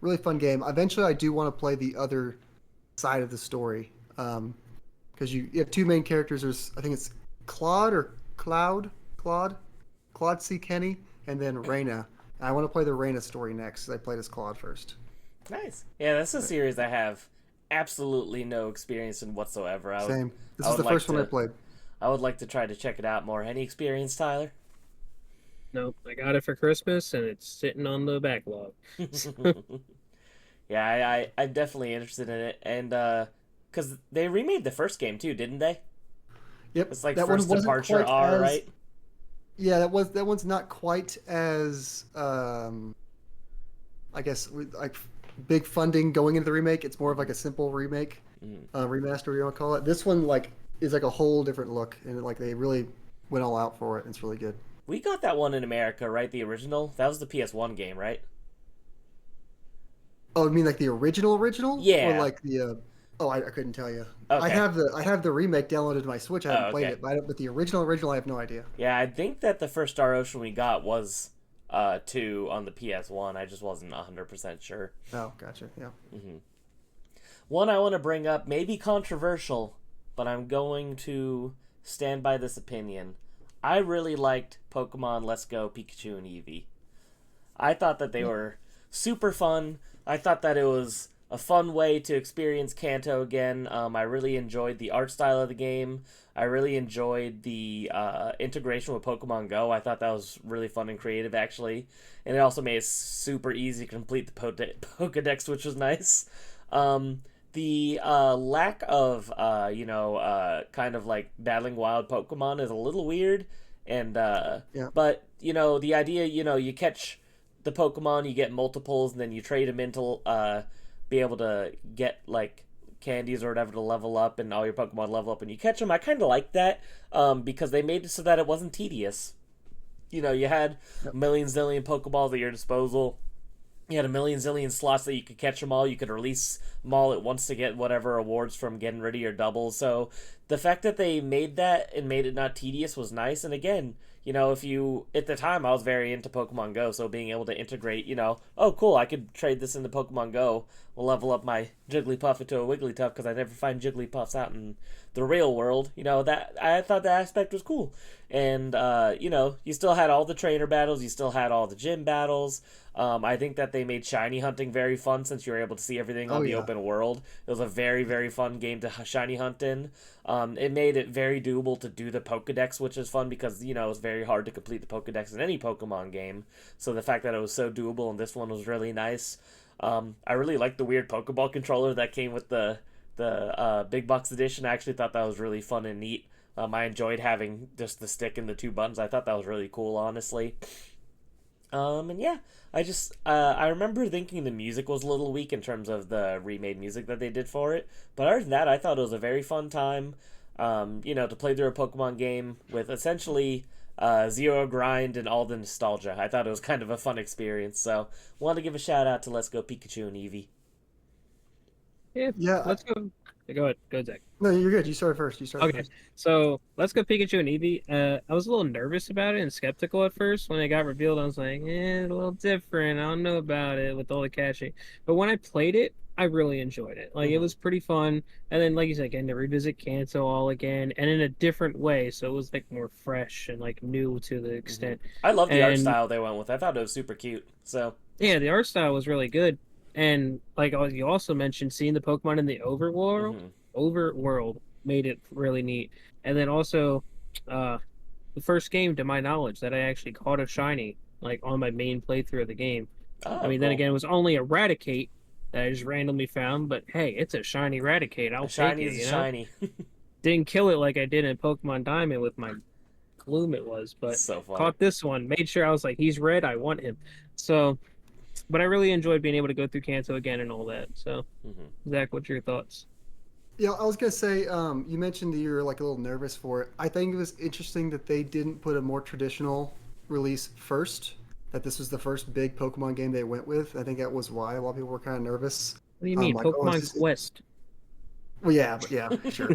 Really fun game. Eventually, I do want to play the other side of the story because you have two main characters. There's I think it's Claude or Claude C. Kenny, and then Reyna. I want to play the Reyna story next. 'Cause I played as Claude first. Nice. Yeah, that's a series I have absolutely no experience in whatsoever. Same. This I is would the like first one I to. played. I would like to try to check it out more. Any experience, Tyler? Nope, I got it for Christmas and it's sitting on the backlog. Yeah, I'm definitely interested in it, and because they remade the first game too, didn't they? Yep. It's like That one First wasn't Departure quite R, as right? yeah. That one's not quite as I guess with like big funding going into the remake. It's more of like a simple remake, remaster, you want to call it. This one like is like a whole different look, and like they really went all out for it. It's really good. We got that one in America, right? The original. That was the PS1 game, right? Oh, I mean like the original, or Yeah. like the oh, I couldn't tell you. Okay. I have the remake downloaded to my Switch. I haven't played Okay. it, but the original, I have no idea. Yeah, I think that the first Star Ocean we got was 2 on the PS1. I just wasn't 100% sure. Oh, gotcha. Yeah. One I want to bring up, maybe controversial, but I'm going to stand by this opinion. I really liked Pokemon Let's Go Pikachu and Eevee. I thought that they were super fun. I thought that it was a fun way to experience Kanto again. I really enjoyed the art style of the game. I really enjoyed the integration with Pokemon Go. I thought that was really fun and creative, actually. And it also made it super easy to complete the Pokedex, which was nice. The lack of, kind of like battling wild Pokemon is a little weird. And, Yeah. but, the idea, you catch the Pokemon, you get multiples, and then you trade them into, be able to get, like, candies or whatever to level up, and all your Pokemon level up and you catch them. I kind of like that, because they made it so that it wasn't tedious. You had a million zillion Pokeballs at your disposal. You had a million zillion slots that you could catch them all. You could release them all at once to get whatever awards from getting rid of your doubles. So the fact that they made that and made it not tedious was nice. And again, if you, at the time, I was very into Pokemon Go, so being able to integrate, oh, cool, I could trade this into Pokemon Go, will level up my Jigglypuff into a Wigglytuff, because I never find Jigglypuffs out in the real world, that, I thought that aspect was cool. And, you still had all the trainer battles, you still had all the gym battles. I think that they made shiny hunting very fun, since you were able to see everything on the open world. It was a very, very fun game to shiny hunt in. It made it very doable to do the Pokedex, which is fun because, it's very hard to complete the Pokedex in any Pokemon game. So the fact that it was so doable in this one was really nice. I really liked the weird Pokeball controller that came with the Big Box edition. I actually thought that was really fun and neat. I enjoyed having just the stick and the 2 buttons. I thought that was really cool, honestly. And yeah, I remember thinking the music was a little weak in terms of the remade music that they did for it. But other than that, I thought it was a very fun time, to play through a Pokemon game with essentially zero grind and all the nostalgia. I thought it was kind of a fun experience. So, wanted to give a shout out to Let's Go Pikachu and Eevee. Yeah, Yeah. let's go. Go ahead, Zach. No, you're good. You started first. Okay, so Let's Go Pikachu and Eevee. I was a little nervous about it and skeptical at first when it got revealed. I was like, a little different. I don't know about it with all the caching. But when I played it, I really enjoyed it. Like, it was pretty fun. And then, like you said, again, to revisit Kanto all again and in a different way. So it was like more fresh and like new to the extent. I love the art style they went with. I thought it was super cute. So yeah, the art style was really good. And like you also mentioned, seeing the Pokemon in the overworld made it really neat. And then also, the first game, to my knowledge, that I actually caught a shiny, like on my main playthrough of the game. Oh, I mean, cool. then again, it was only Eradicate that I just randomly found, but hey, it's a shiny Eradicate. I'll shiny take it. is shiny. Didn't kill it like I did in Pokemon Diamond with my Gloom, it was, but so funny. caught this one. Made sure I was like, he's red. I want him. So, but I really enjoyed being able to go through Kanto again and all that. So, Zach, what's your thoughts? Yeah, I was gonna say, you mentioned that you were like a little nervous for it. I think it was interesting that they didn't put a more traditional release first. that this was the first big Pokemon game they went with. I think that was why a lot of people were kind of nervous. What do you mean, Like, oh, is Pokemon this... Quest? Well, yeah, but yeah, sure.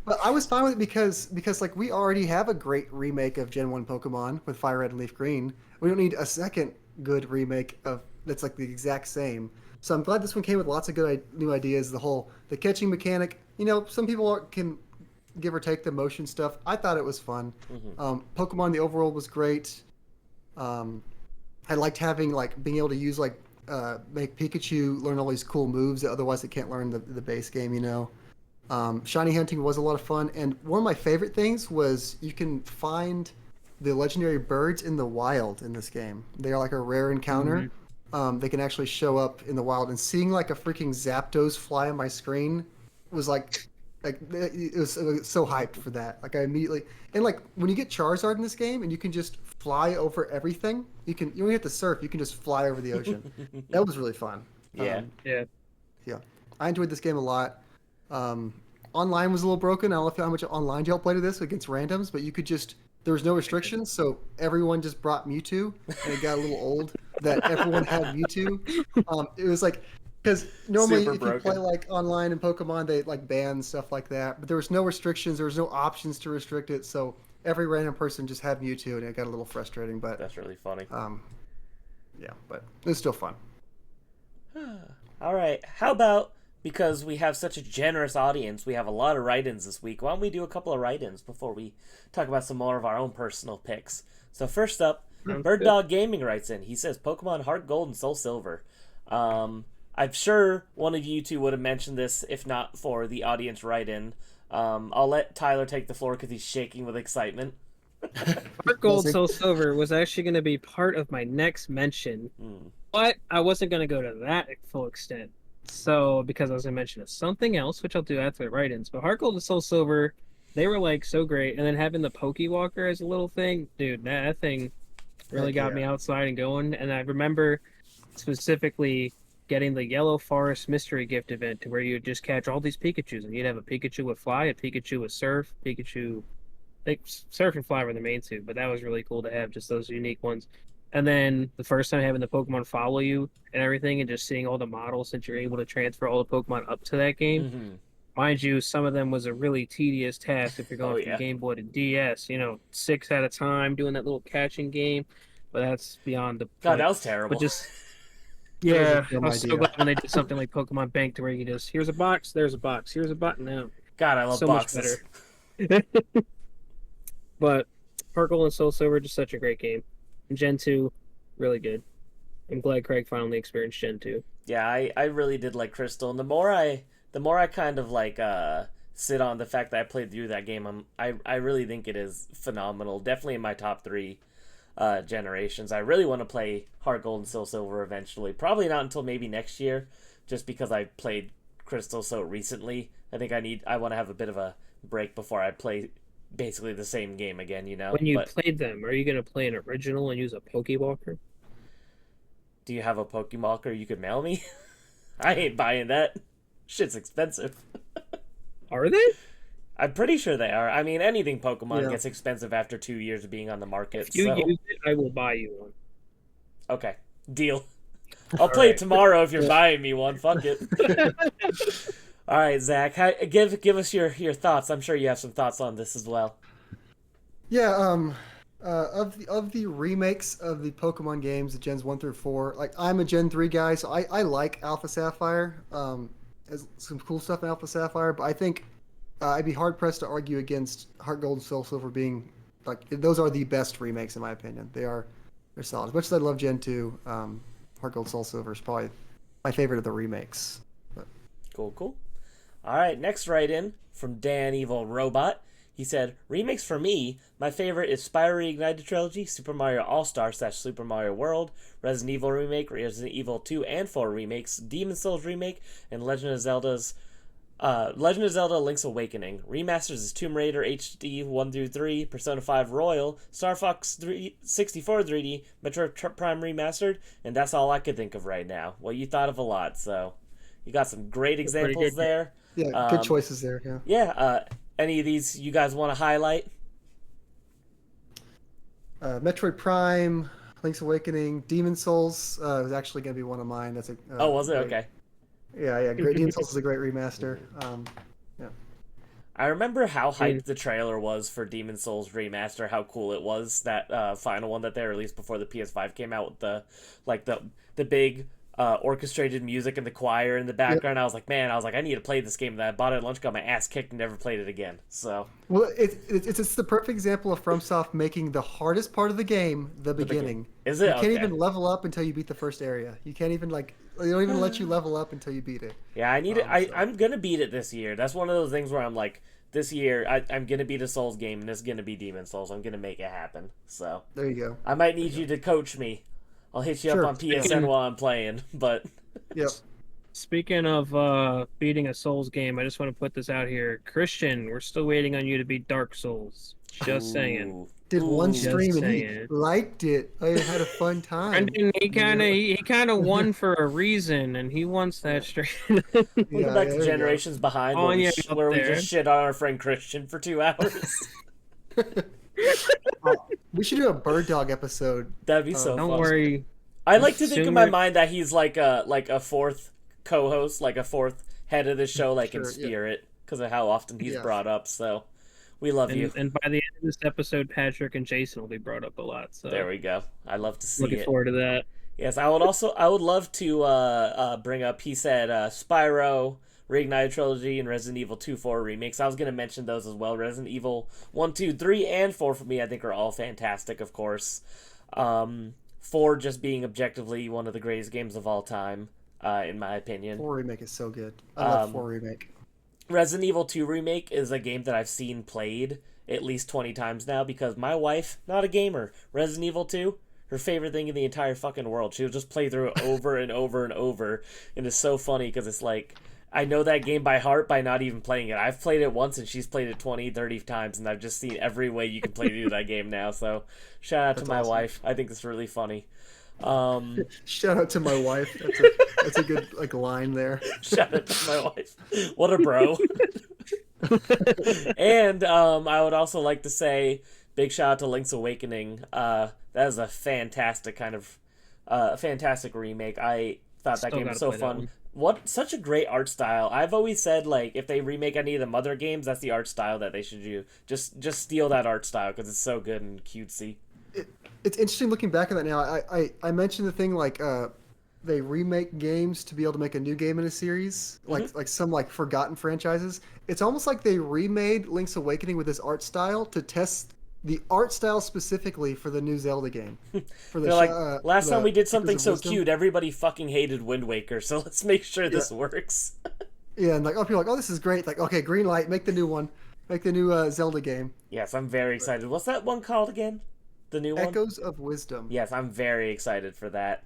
But I was fine with it because like we already have a great remake of Gen 1 Pokemon with Fire Red and Leaf Green. We don't need a second good remake of that's like the exact same. So I'm glad this one came with lots of good new ideas. The catching mechanic. Some people can give or take the motion stuff. I thought it was fun. Pokemon the overworld was great. I liked having like being able to use like make Pikachu learn all these cool moves that otherwise it can't learn the base game. Shiny hunting was a lot of fun, and one of my favorite things was you can find the legendary birds in the wild in this game. They are like a rare encounter. They can actually show up in the wild, and seeing like a freaking Zapdos fly on my screen was like it was so hyped for that. Like I immediately and like when you get Charizard in this game and you can just fly over everything, you don't have to surf. You can just fly over the ocean. That was really fun. Yeah. Yeah. I enjoyed this game a lot. Online was a little broken. I don't know how much online y'all played of this against randoms, but you could there was no restrictions, so everyone just brought Mewtwo, and it got a little old that everyone had Mewtwo. It was like, because normally if you play like online in Pokemon, they like ban stuff like that, but there was no restrictions, there was no options to restrict it, so every random person just had Mewtwo, and it got a little frustrating, but... That's really funny. Yeah, but it was still fun. All right, how about... Because we have such a generous audience, we have a lot of write-ins this week. Why don't we do a couple of write-ins before we talk about some more of our own personal picks? So first up, Bird Dog Gaming writes in. He says, Pokemon Heart Gold and Soul Silver. I'm sure one of you two would have mentioned this, if not for the audience write-in. I'll let Tyler take the floor because he's shaking with excitement. Heart Gold, Soul Silver was actually going to be part of my next mention, but I wasn't going to go to that full extent. So, because I was going to mention something else, which I'll do after the write-ins, but Heart Gold and Soul Silver, they were like so great. And then having the Pokewalker as a little thing, dude, that thing really got me outside and going. And I remember specifically getting the Yellow Forest Mystery Gift event to where you would just catch all these Pikachus, and you'd have a Pikachu with Fly, a Pikachu with Surf, Surf and Fly were the main two, but that was really cool to have just those unique ones. And then the first time having the Pokemon follow you and everything, and just seeing all the models since you're able to transfer all the Pokemon up to that game. Mind you, some of them was a really tedious task if you're going from Game Boy to DS, 6 at a time, doing that little catching game. But that's beyond the point. God, that was terrible. But just, yeah, I was so glad when they did something like Pokemon Bank to where you just, here's a box, there's a box, here's a button now. God, I love so boxes. Much better. But Heart Gold and Soul Silver, just such a great game. And Gen 2, really good. I'm glad Craig finally experienced Gen 2. Yeah, I really did like Crystal, and the more I kind of like sit on the fact that I played through that game, I really think it is phenomenal. Definitely in my top 3 generations. I really want to play Heart Gold and Soul Silver eventually. Probably not until maybe next year, just because I played Crystal so recently. I think I want to have a bit of a break before I play basically the same game again, When you played them, are you going to play an original and use a Pokewalker? Do you have a Pokewalker you could mail me? I ain't buying that. Shit's expensive. Are they? I'm pretty sure they are. I mean, anything Pokemon gets expensive after 2 years of being on the market. If you use it, I will buy you one. Okay, deal. I'll play it tomorrow if you're buying me one. Fuck it. All right, Zach, give us your thoughts. I'm sure you have some thoughts on this as well. Yeah, of the remakes of the Pokemon games, the Gens 1 through 4, like I'm a Gen 3 guy, so I like Alpha Sapphire. There's some cool stuff in Alpha Sapphire, but I think I'd be hard pressed to argue against Heart Gold and Soul Silver being like those are the best remakes in my opinion. They're solid. As much as I love Gen 2, Heart Gold Soul Silver is probably my favorite of the remakes. But... Cool. All right, next write-in from Dan Evil Robot. He said, remakes for me, my favorite is Spyro Reignited Trilogy, Super Mario All-Star / Super Mario World, Resident Evil Remake, Resident Evil 2 and 4 remakes, Demon Souls Remake, and Legend of Zelda Link's Awakening. Remasters is Tomb Raider HD 1 through 3, Persona 5 Royal, Star Fox 64 3D, Metroid Prime Remastered, and that's all I could think of right now. Well, you thought of a lot, so you got some great examples there. Yeah, good choices there, yeah. Yeah, any of these you guys want to highlight? Metroid Prime, Link's Awakening, Demon Souls was actually going to be one of mine. That's a Oh, was it? great, Okay. yeah. Great Demon Souls is a great remaster. Yeah, I remember how I mean, hyped the trailer was for Demon Souls Remaster, how cool it was, that final one that they released before the PS5 came out with the big orchestrated music and the choir in the yep. background. I was like, man, I need to play this game. And I bought it at lunch, got my ass kicked, and never played it again. So Well, it's the perfect example of FromSoft making the hardest part of the game the beginning. Is it? You can't Okay. even level up until you beat the first area. You can't even they don't even let you level up until you beat it. Yeah, I need it. I'm gonna beat it this year. That's one of those things where I'm like, this year I'm gonna beat a Souls game, and it's gonna be Demon Souls. I'm gonna make it happen. So There you go. I might need you to coach me. I'll hit you Sure. up on PSN while I'm playing, but Yep. speaking of beating a Souls game, I just want to put this out here. Christian, we're still waiting on you to beat Dark Souls. Just saying. Ooh. Did one Ooh. stream and he saying. liked it. I had a fun time. Brendan, he kind of won for a reason, and he wants that straight. We'll Yeah, go back yeah, to there you Generations Behind, Oh, where, yeah, up where we there. just shit on our friend Christian for 2 hours. We should do a Bird Dog episode. That'd be so Don't fun. worry. I like to think in my Sooner- mind that he's like a fourth co-host, like a fourth head of the show, like in Sure, yeah. spirit, because of how often he's Yeah. brought up. So we love you. And by the end of this episode, Patrick and Jason will be brought up a lot. So There we go. I love to see looking it. forward to that. Yes, I would love to bring up. He said Spyro, Reignited Trilogy, and Resident Evil 2, 4 remakes. I was gonna mention those as well. Resident Evil 1, 2, 3, and 4 for me, I think are all fantastic. Of course, 4 just being objectively one of the greatest games of all time, in my opinion. 4 remake is so good. I love Um, 4 remake. Resident Evil 2 remake is a game that I've seen played at least 20 times now because my wife, not a gamer, Resident Evil 2, her favorite thing in the entire fucking world. She'll just play through it over and over and over, and it's so funny because it's like, I know that game by heart by not even playing it. I've played it once and she's played it 20, 30 times, and I've just seen every way you can play through that game now. So shout out to my awesome. wife. I think it's really funny. Shout out to my wife. That's a good line there. Shout out to my wife. What a bro. And I would also like to say big shout out to Link's Awakening. That is a fantastic fantastic remake. I thought that Still game was gotta so play that fun. one. Such a great art style. I've always said, like, if they remake any of the Mother games, that's the art style that they should do. Just steal that art style because it's so good and cutesy. It's interesting looking back at that now. I mentioned the thing like they remake games to be able to make a new game in a series, like some forgotten franchises. It's almost like they remade Link's Awakening with this art style to test the art style specifically for the new Zelda game. For the They're like, last time we did something so Wisdom. cute, everybody fucking hated Wind Waker, so let's make sure this works. Yeah, and like people are like, oh, this is great. Like, okay, green light, make the new one, make the new Zelda game. Yes, I'm very excited. What's that one called again? The new one? Echoes of Wisdom. Yes, I'm very excited for that.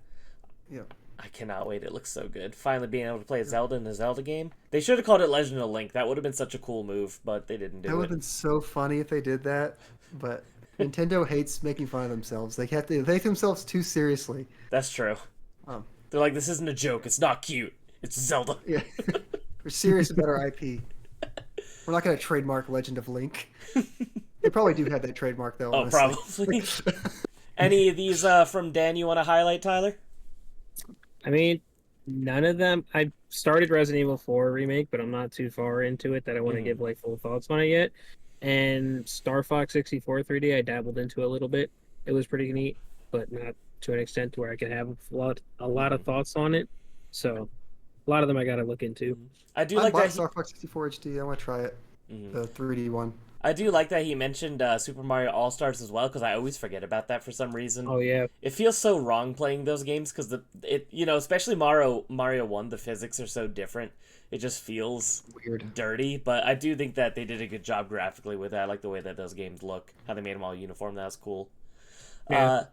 Yeah. I cannot wait. It looks so good. Finally being able to play Zelda in a Zelda game. They should have called it Legend of Link. That would have been such a cool move, but they didn't That do would it. have been so funny if they did that. But Nintendo hates making fun of themselves. They take themselves too seriously. That's true. Um, They're like, this isn't a joke. It's not cute. It's Zelda. Yeah. We're serious about our IP. We're not going to trademark Legend of Link. They probably do have that trademark, though. Oh, honestly. probably. Any of these from Dan you want to highlight, Tyler? I mean, none of them. I started Resident Evil 4 remake, but I'm not too far into it that I want to give like full thoughts on it yet. And Star Fox 64 3D, I dabbled into a little bit. It was pretty neat, but not to an extent to where I could have a lot of thoughts on it. So a lot of them I got to look into. I do I like bought that. Star Fox 64 HD. I want to try it. The 3D one. I do like that he mentioned Super Mario All Stars as well because I always forget about that for some reason. Oh yeah, It feels so wrong playing those games because especially Mario 1, the physics are so different. It just feels Weird. dirty, but I do think that they did a good job graphically with that. I like the way that those games look, how they made them all uniform. That was cool. Yeah.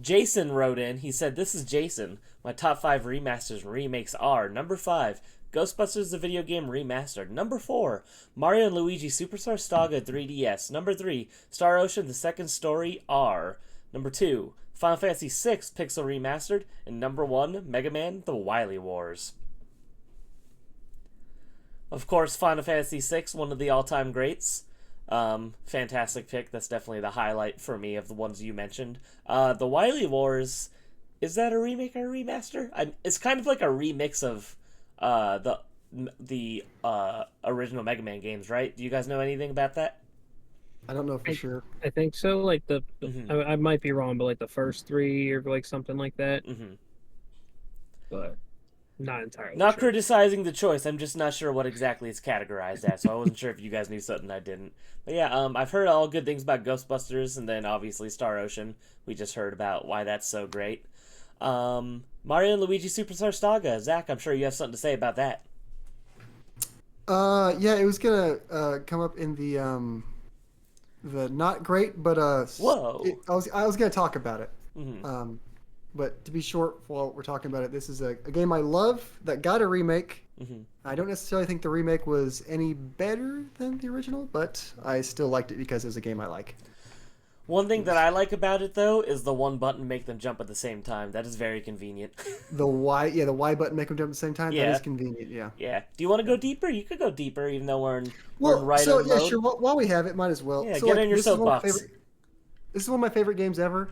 Jason wrote in. He said, "This is Jason. My top 5 remasters and remakes are number 5, Ghostbusters the video game remastered. Number 4, Mario and Luigi Superstar Saga 3DS. Number 3, Star Ocean the Second Story R. Number 2, Final Fantasy VI Pixel Remastered. And number 1, Mega Man The Wily Wars." Of course, Final Fantasy VI, one of the all-time greats. Fantastic pick. That's definitely the highlight for me of the ones you mentioned. The Wily Wars, is that a remake or a remaster? It's kind of like a remix of the original Mega Man games, right? Do you guys know anything about that? I don't know for sure. I think so. Like Mm-hmm. I might be wrong, but like the first three or like something like that. Mm-hmm. But not entirely Not sure. criticizing the choice. I'm just not sure what exactly it's categorized as, so I wasn't sure if you guys knew something I didn't. But yeah, I've heard all good things about Ghostbusters, and then obviously Star Ocean. We just heard about why that's so great. Mario and Luigi Superstar Saga. Zach, I'm sure you have something to say about that. Yeah, it was gonna come up in the not great, but Whoa. I was gonna talk about it. Mm-hmm. But to be short, while we're talking about it, this is a game I love that got a remake. Mm-hmm. I don't necessarily think the remake was any better than the original, but I still liked it because it was a game I like. One thing that I like about it, though, is the one button make them jump at the same time. That is very convenient. The Y button make them jump at the same time. Yeah. That is convenient. Yeah. Yeah. Do you want to go deeper? You could go deeper, even though we're in right so on yeah, mode. sure. While we have it, might as well. Yeah, so, get like, on your this is one of my soapbox. This is one of my favorite games ever.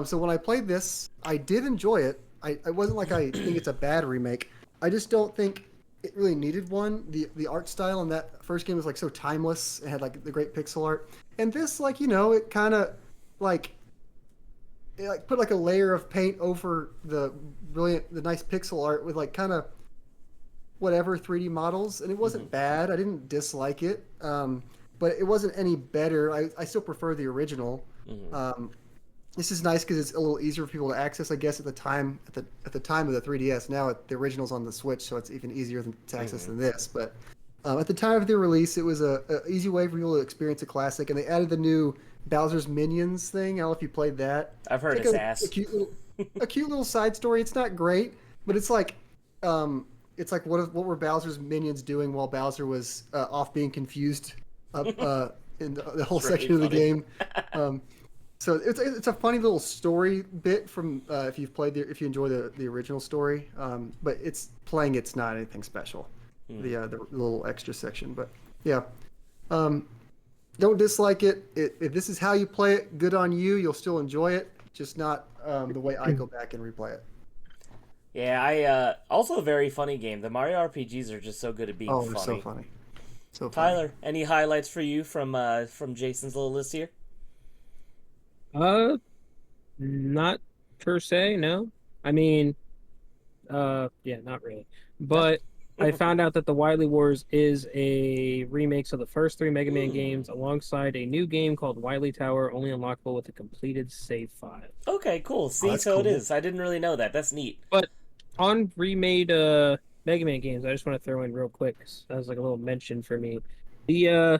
So when I played this, I did enjoy it. I wasn't like I think it's a bad remake. I just don't think it really needed one. The art style in that first game was like so timeless. It had like the great pixel art, and this it kind of like it like put like a layer of paint over the nice pixel art with like kind of whatever 3D models, and it wasn't bad. I didn't dislike it, but it wasn't any better. I still prefer the original. This is nice because it's a little easier for people to access, I guess, at the time of the 3DS. Now the original's on the Switch, so it's even easier to access than this. But at the time of the release, it was a easy way for people to experience a classic, and they added the new Bowser's Minions thing. I don't know if you played that. I've heard It's it's like ass. a cute little side story. It's not great, but it's like what were Bowser's Minions doing while Bowser was off being confused in the whole It's really section of the funny. game. So it's a funny little story bit from if if you enjoy the original story, but it's not anything special. The little extra section, but yeah, don't dislike it. If this is how you play it, good on you. You'll still enjoy it, just not the way I go back and replay it. Yeah, I also a very funny game. The Mario RPGs are just so good at being Oh, funny. they're so funny. So funny. Tyler, any highlights for you from Jason's little list here? Not per se, no. I mean, yeah, not really. But I found out that the Wily Wars is a remake of the first three Mega Man games alongside a new game called Wily Tower, only unlockable with a completed save file. Okay, cool. See, that's so it cool. is. I didn't really know that. That's neat. But on remade Mega Man games, I just want to throw in real quick. That was like a little mention for me. The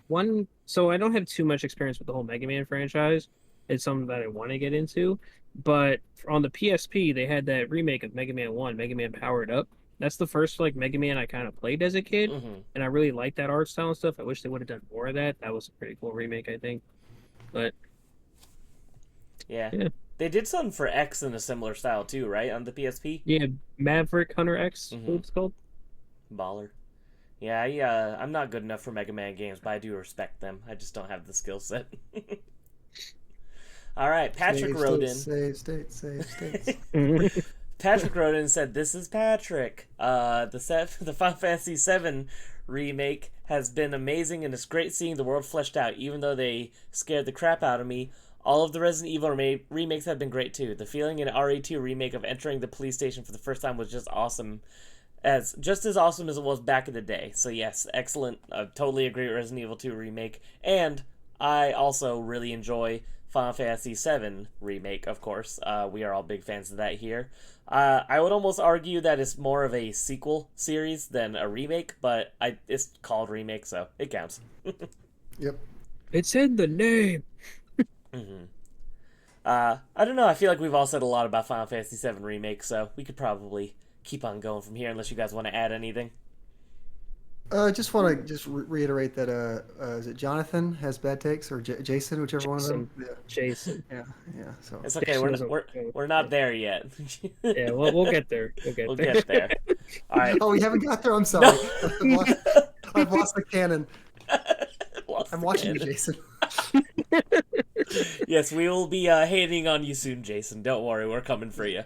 one, so I don't have too much experience with the whole Mega Man franchise. It's something that I want to get into. But on the PSP, they had that remake of Mega Man 1, Mega Man Powered Up. That's the first like Mega Man I kind of played as a kid, and I really liked that art style and stuff. I wish they would have done more of that. That was a pretty cool remake, I think. But Yeah. yeah. They did something for X in a similar style too, right? On the PSP? Yeah, Maverick Hunter X, what it's called. Baller. Yeah, I'm not good enough for Mega Man games, but I do respect them. I just don't have the skill set. All right, Patrick wrote in. Save states. Patrick wrote in and said, "This is Patrick. The Final Fantasy VII remake has been amazing, and it's great seeing the world fleshed out. Even though they scared the crap out of me, all of the Resident Evil remakes have been great too. The feeling in RE2 remake of entering the police station for the first time was just awesome." Just as awesome as it was back in the day. So yes, excellent. I totally agree with Resident Evil 2 remake. And I also really enjoy Final Fantasy VII remake, of course. We are all big fans of that here. I would almost argue that it's more of a sequel series than a remake, but it's called remake, so it counts. Yep. It's in the name. I don't know. I feel like we've all said a lot about Final Fantasy VII remake, so we could probably keep on going from here unless you guys want to add anything. Just want to reiterate that is it Jonathan has bad takes or Jason, whichever one of them. Yeah. Jason. Yeah. So It's okay. Jason We're not there yet. Yeah, we'll get there. We'll get there. All right. Oh, we haven't got there. I'm sorry. I've lost the cannon. Lost I'm watching you, man. Jason. Yes, we will be hating on you soon, Jason. Don't worry, we're coming for you.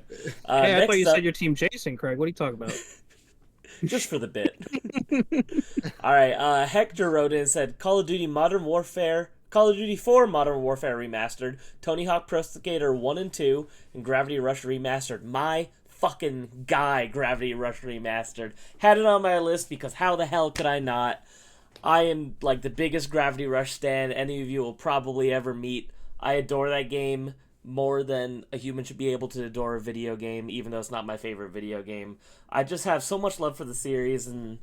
Hey, I thought Next you said up, your team Jason, Craig. What are you talking about? just for the bit. All right, Hector wrote in and said Call of Duty Modern Warfare, Call of Duty 4 Modern Warfare Remastered, Tony Hawk Pro Skater 1 and 2, and Gravity Rush Remastered. My fucking guy, Gravity Rush Remastered. Had it on my list because how the hell could I not? I am like the biggest Gravity Rush stan any of you will probably ever meet. I adore that game more than a human should be able to adore a video game, even though it's not my favorite video game. I just have so much love for the series, and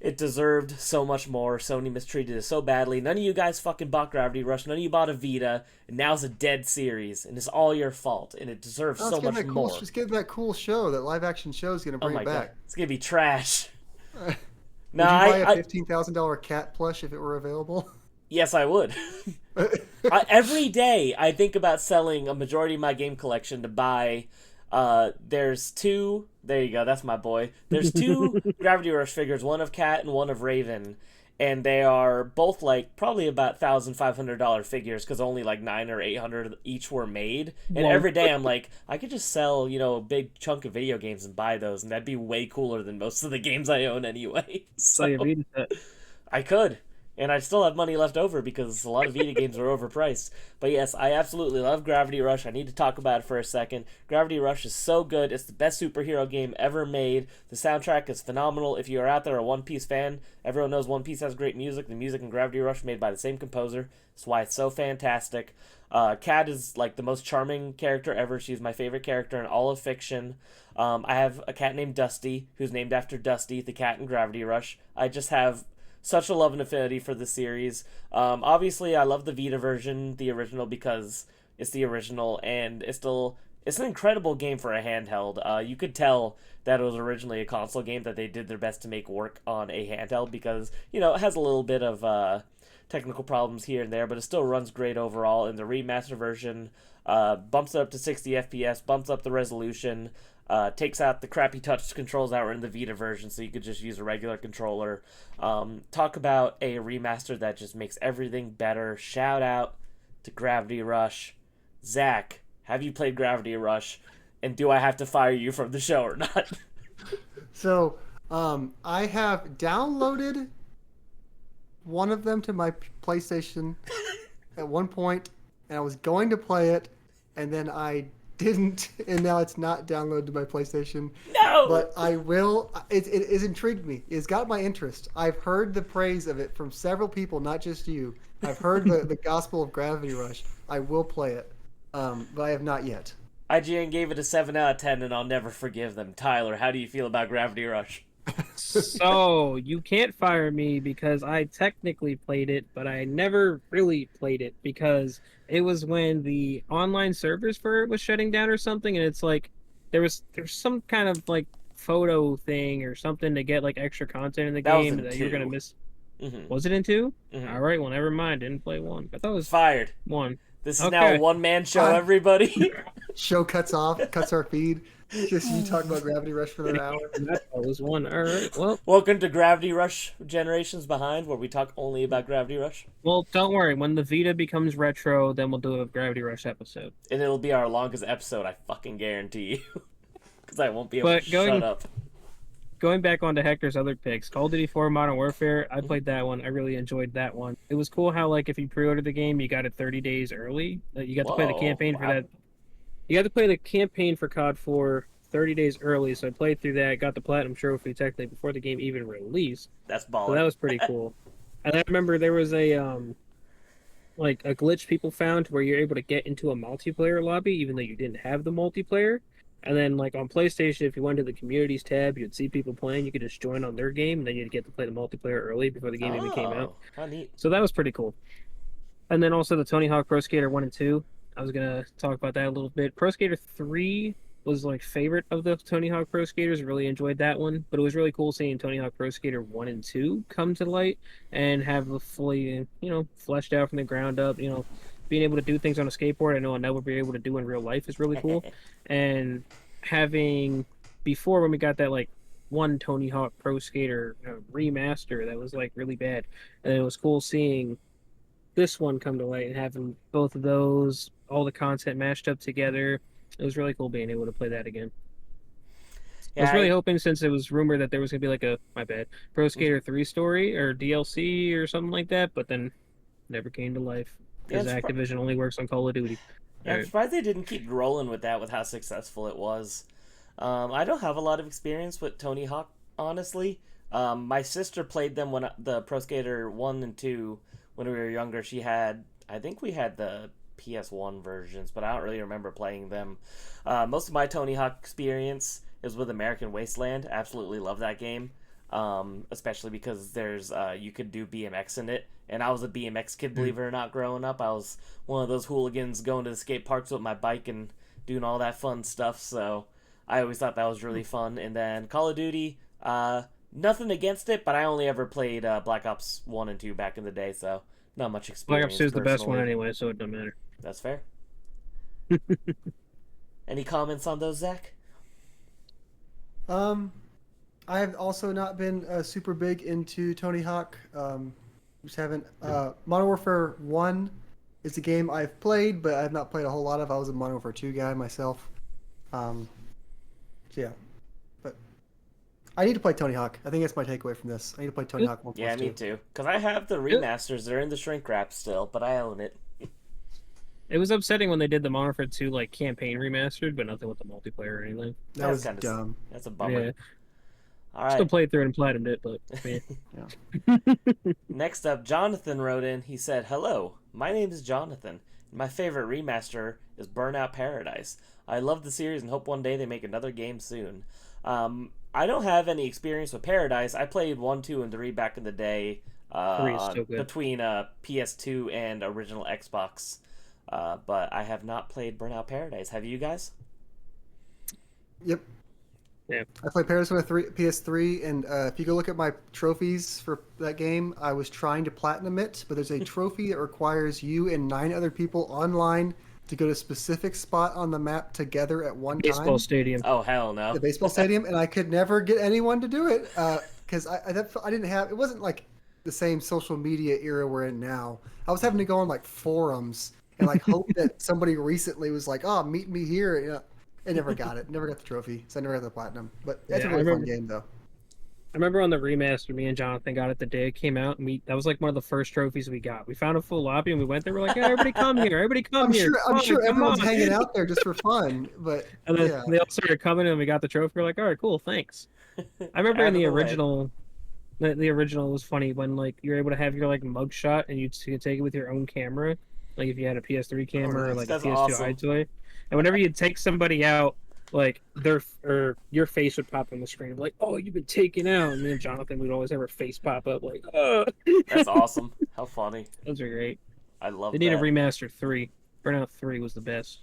it deserved so much more. Sony mistreated it so badly. None of you guys fucking bought Gravity Rush. None of you bought a Vita, and now it's a dead series, and it's all your fault, and it deserves so much more. Just give that cool show, that live action show is going to bring it back. God. It's going to be trash. Would No, you buy a $15,000 cat plush if it were available? Yes, I would. Every day, I think about selling a majority of my game collection to buy. There's two. There you go. That's my boy. There's two Gravity Rush figures, one of Cat and one of Raven, and they are both like probably about $1,500 figures because only like 900 or 800 each were made. And Whoa. every day I'm like, I could just sell a big chunk of video games and buy those, and that'd be way cooler than most of the games I own anyway. So you Vita set. I could. And I still have money left over because a lot of Vita games are overpriced. But yes, I absolutely love Gravity Rush. I need to talk about it for a second. Gravity Rush is so good. It's the best superhero game ever made. The soundtrack is phenomenal. If you are out there a One Piece fan, everyone knows One Piece has great music. The music in Gravity Rush made by the same composer. That's why it's so fantastic. Kat is like the most charming character ever. She's my favorite character in all of fiction. I have a cat named Dusty, who's named after Dusty, the cat in Gravity Rush. I just have such a love and affinity for the series. Obviously, I love the Vita version, the original, because it's the original, and it's an incredible game for a handheld. You could tell that it was originally a console game that they did their best to make work on a handheld because, it has a little bit of technical problems here and there, but it still runs great overall. And the remaster version bumps it up to 60 FPS, bumps up the resolution, takes out the crappy touch controls that were in the Vita version, so you could just use a regular controller. Talk about a remaster that just makes everything better. Shout out to Gravity Rush. Zach, have you played Gravity Rush? And do I have to fire you from the show or not? So, I have downloaded one of them to my PlayStation at one point, and I was going to play it, and then I didn't, and now it's not downloaded to my PlayStation. No! But I will. It has intrigued me. It's got my interest. I've heard the praise of it from several people, not just you. I've heard the gospel of Gravity Rush. I will play it, but I have not yet. IGN gave it a 7 out of 10, and I'll never forgive them. Tyler, how do you feel about Gravity Rush? So you can't fire me because I technically played it, but I never really played it because it was when the online servers for it was shutting down or something, and it's like there's some kind of like photo thing or something to get like extra content in the game that you're gonna miss. Mm-hmm. Was it in 2? Mm-hmm. All right, well, never mind. Didn't play 1. I thought it was Fired. 1. This is now a one-man show, everybody. Show cuts our feed. Just you talk about Gravity Rush for an hour. That was 1. All right, well. Welcome to Gravity Rush Generations Behind, where we talk only about Gravity Rush. Well, don't worry. When the Vita becomes retro, then we'll do a Gravity Rush episode. And it'll be our longest episode, I fucking guarantee you. Because I won't be able to shut up. Going back onto Hector's other picks, Call of Duty 4 Modern Warfare, I played that one. I really enjoyed that one. It was cool how, like, if you pre-ordered the game, you got it 30 days early. You got to play the campaign for that. You got to play the campaign for COD 4 30 days early, so I played through that, got the Platinum Trophy technically before the game even released. That's baller. So that was pretty cool. And I remember there was a glitch people found where you're able to get into a multiplayer lobby even though you didn't have the multiplayer. And then, like, on PlayStation, if you went to the Communities tab, you'd see people playing. You could just join on their game, and then you'd get to play the multiplayer early before the game even came out. How neat. So that was pretty cool. And then also the Tony Hawk Pro Skater 1 and 2. I was going to talk about that a little bit. Pro Skater 3 was, like, favorite of the Tony Hawk Pro Skaters. Really enjoyed that one. But it was really cool seeing Tony Hawk Pro Skater 1 and 2 come to light and have a fully, fleshed out from the ground up, being able to do things on a skateboard I know I'll never be able to do in real life is really cool. And having, before when we got that, like, one Tony Hawk Pro Skater remaster that was, like, really bad. And it was cool seeing this one come to light and having both of those, all the content mashed up together, it was really cool being able to play that again. I Yeah, was really hoping, since it was rumored that there was gonna be like a, my bad, Pro Skater 3 story or DLC or something like that, but then never came to life yeah, because Activision only works on Call of Duty. yeah, I'm surprised they didn't keep rolling with that with how successful it was. I don't have a lot of experience with Tony Hawk, honestly. My sister played them when the Pro Skater 1 and 2 when we were younger. I think we had the PS1 versions, but I don't really remember playing them. Most of my Tony Hawk experience is with American Wasteland. Absolutely love that game, especially because there's you could do BMX in it. And I was a BMX kid, believe it or not, growing up. I was one of those hooligans going to the skate parks with my bike and doing all that fun stuff. So I always thought that was really fun. And then Call of Duty, nothing against it, but I only ever played Black Ops 1 and 2 back in the day, so not much Black experience. Ops 2 is the best one personally. anyway, so it doesn't matter. That's fair. Any comments on those, Zach? I have also not been super big into Tony Hawk. Just haven't. Modern Warfare 1 is a game I've played, but I've not played a whole lot of. I was a Modern Warfare 2 guy myself. So yeah, but I need to play Tony Hawk. I think that's my takeaway from this. I need to play Tony Hawk 1+2. Yeah, me too. Because I have the remasters. They're in the shrink wrap still, but I own it. It was upsetting when they did the Modern Warfare 2 like campaign remastered, but nothing with the multiplayer or anything. That was kinda dumb. That's a bummer. Yeah. All right. Still played through it and platinumed it, but man. Next up, Jonathan wrote in. He said, "Hello, my name is Jonathan. My favorite remaster is Burnout Paradise. I love the series and hope one day they make another game soon. I don't have any experience with Paradise. I played 1, 2, and 3 back in the day 3 is so good. between PS2 and original Xbox. But I have not played Burnout Paradise. Have you guys?" Yep. Yeah. I played Paradise on a PS3, and if you go look at my trophies for that game, I was trying to platinum it, but there's a trophy that requires you and 9 other people online to go to a specific spot on the map together at one time. Baseball stadium. Oh, hell no. The baseball stadium, and I could never get anyone to do it because I didn't have. It wasn't like the same social media era we're in now. I was having to go on like forums and like hope that somebody recently was like, "Oh, meet me here." You know, I never got it. Never got the trophy, so I never got the platinum. But that's a really fun game, though. I remember on the remaster, me and Jonathan got it the day it came out, and that was like one of the first trophies we got. We found a full lobby, and we went there. We're like, "Yeah, everybody come here! Everybody come here!" I'm sure everyone's hanging out there just for fun, but and then yeah. they all started coming, and we got the trophy. We're like, "All right, cool, thanks." I remember in the original, the original was funny when like you were able to have your like mugshot, and you could take it with your own camera, like if you had a PS3 camera or like a PS2 awesome. iToy. And whenever you take somebody out, like your face would pop on the screen, like, "Oh, you've been taken out." And me and Jonathan would always have our face pop up, like, "Oh." That's awesome. How funny. Those are great. I love They need that. a remaster 3. Burnout 3 was the best.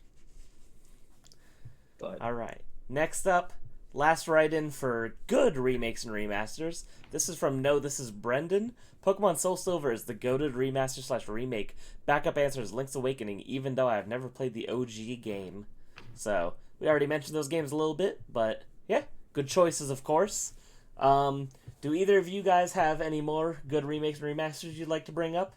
But All right. Next up, last write-in for good remakes and remasters. This is from This is Brendan. Pokemon Soul Silver is the goated remaster/remake. Backup answer is Link's Awakening, even though I have never played the OG game. So, we already mentioned those games a little bit, but yeah, good choices, of course. Do either of you guys have any more good remakes and remasters you'd like to bring up?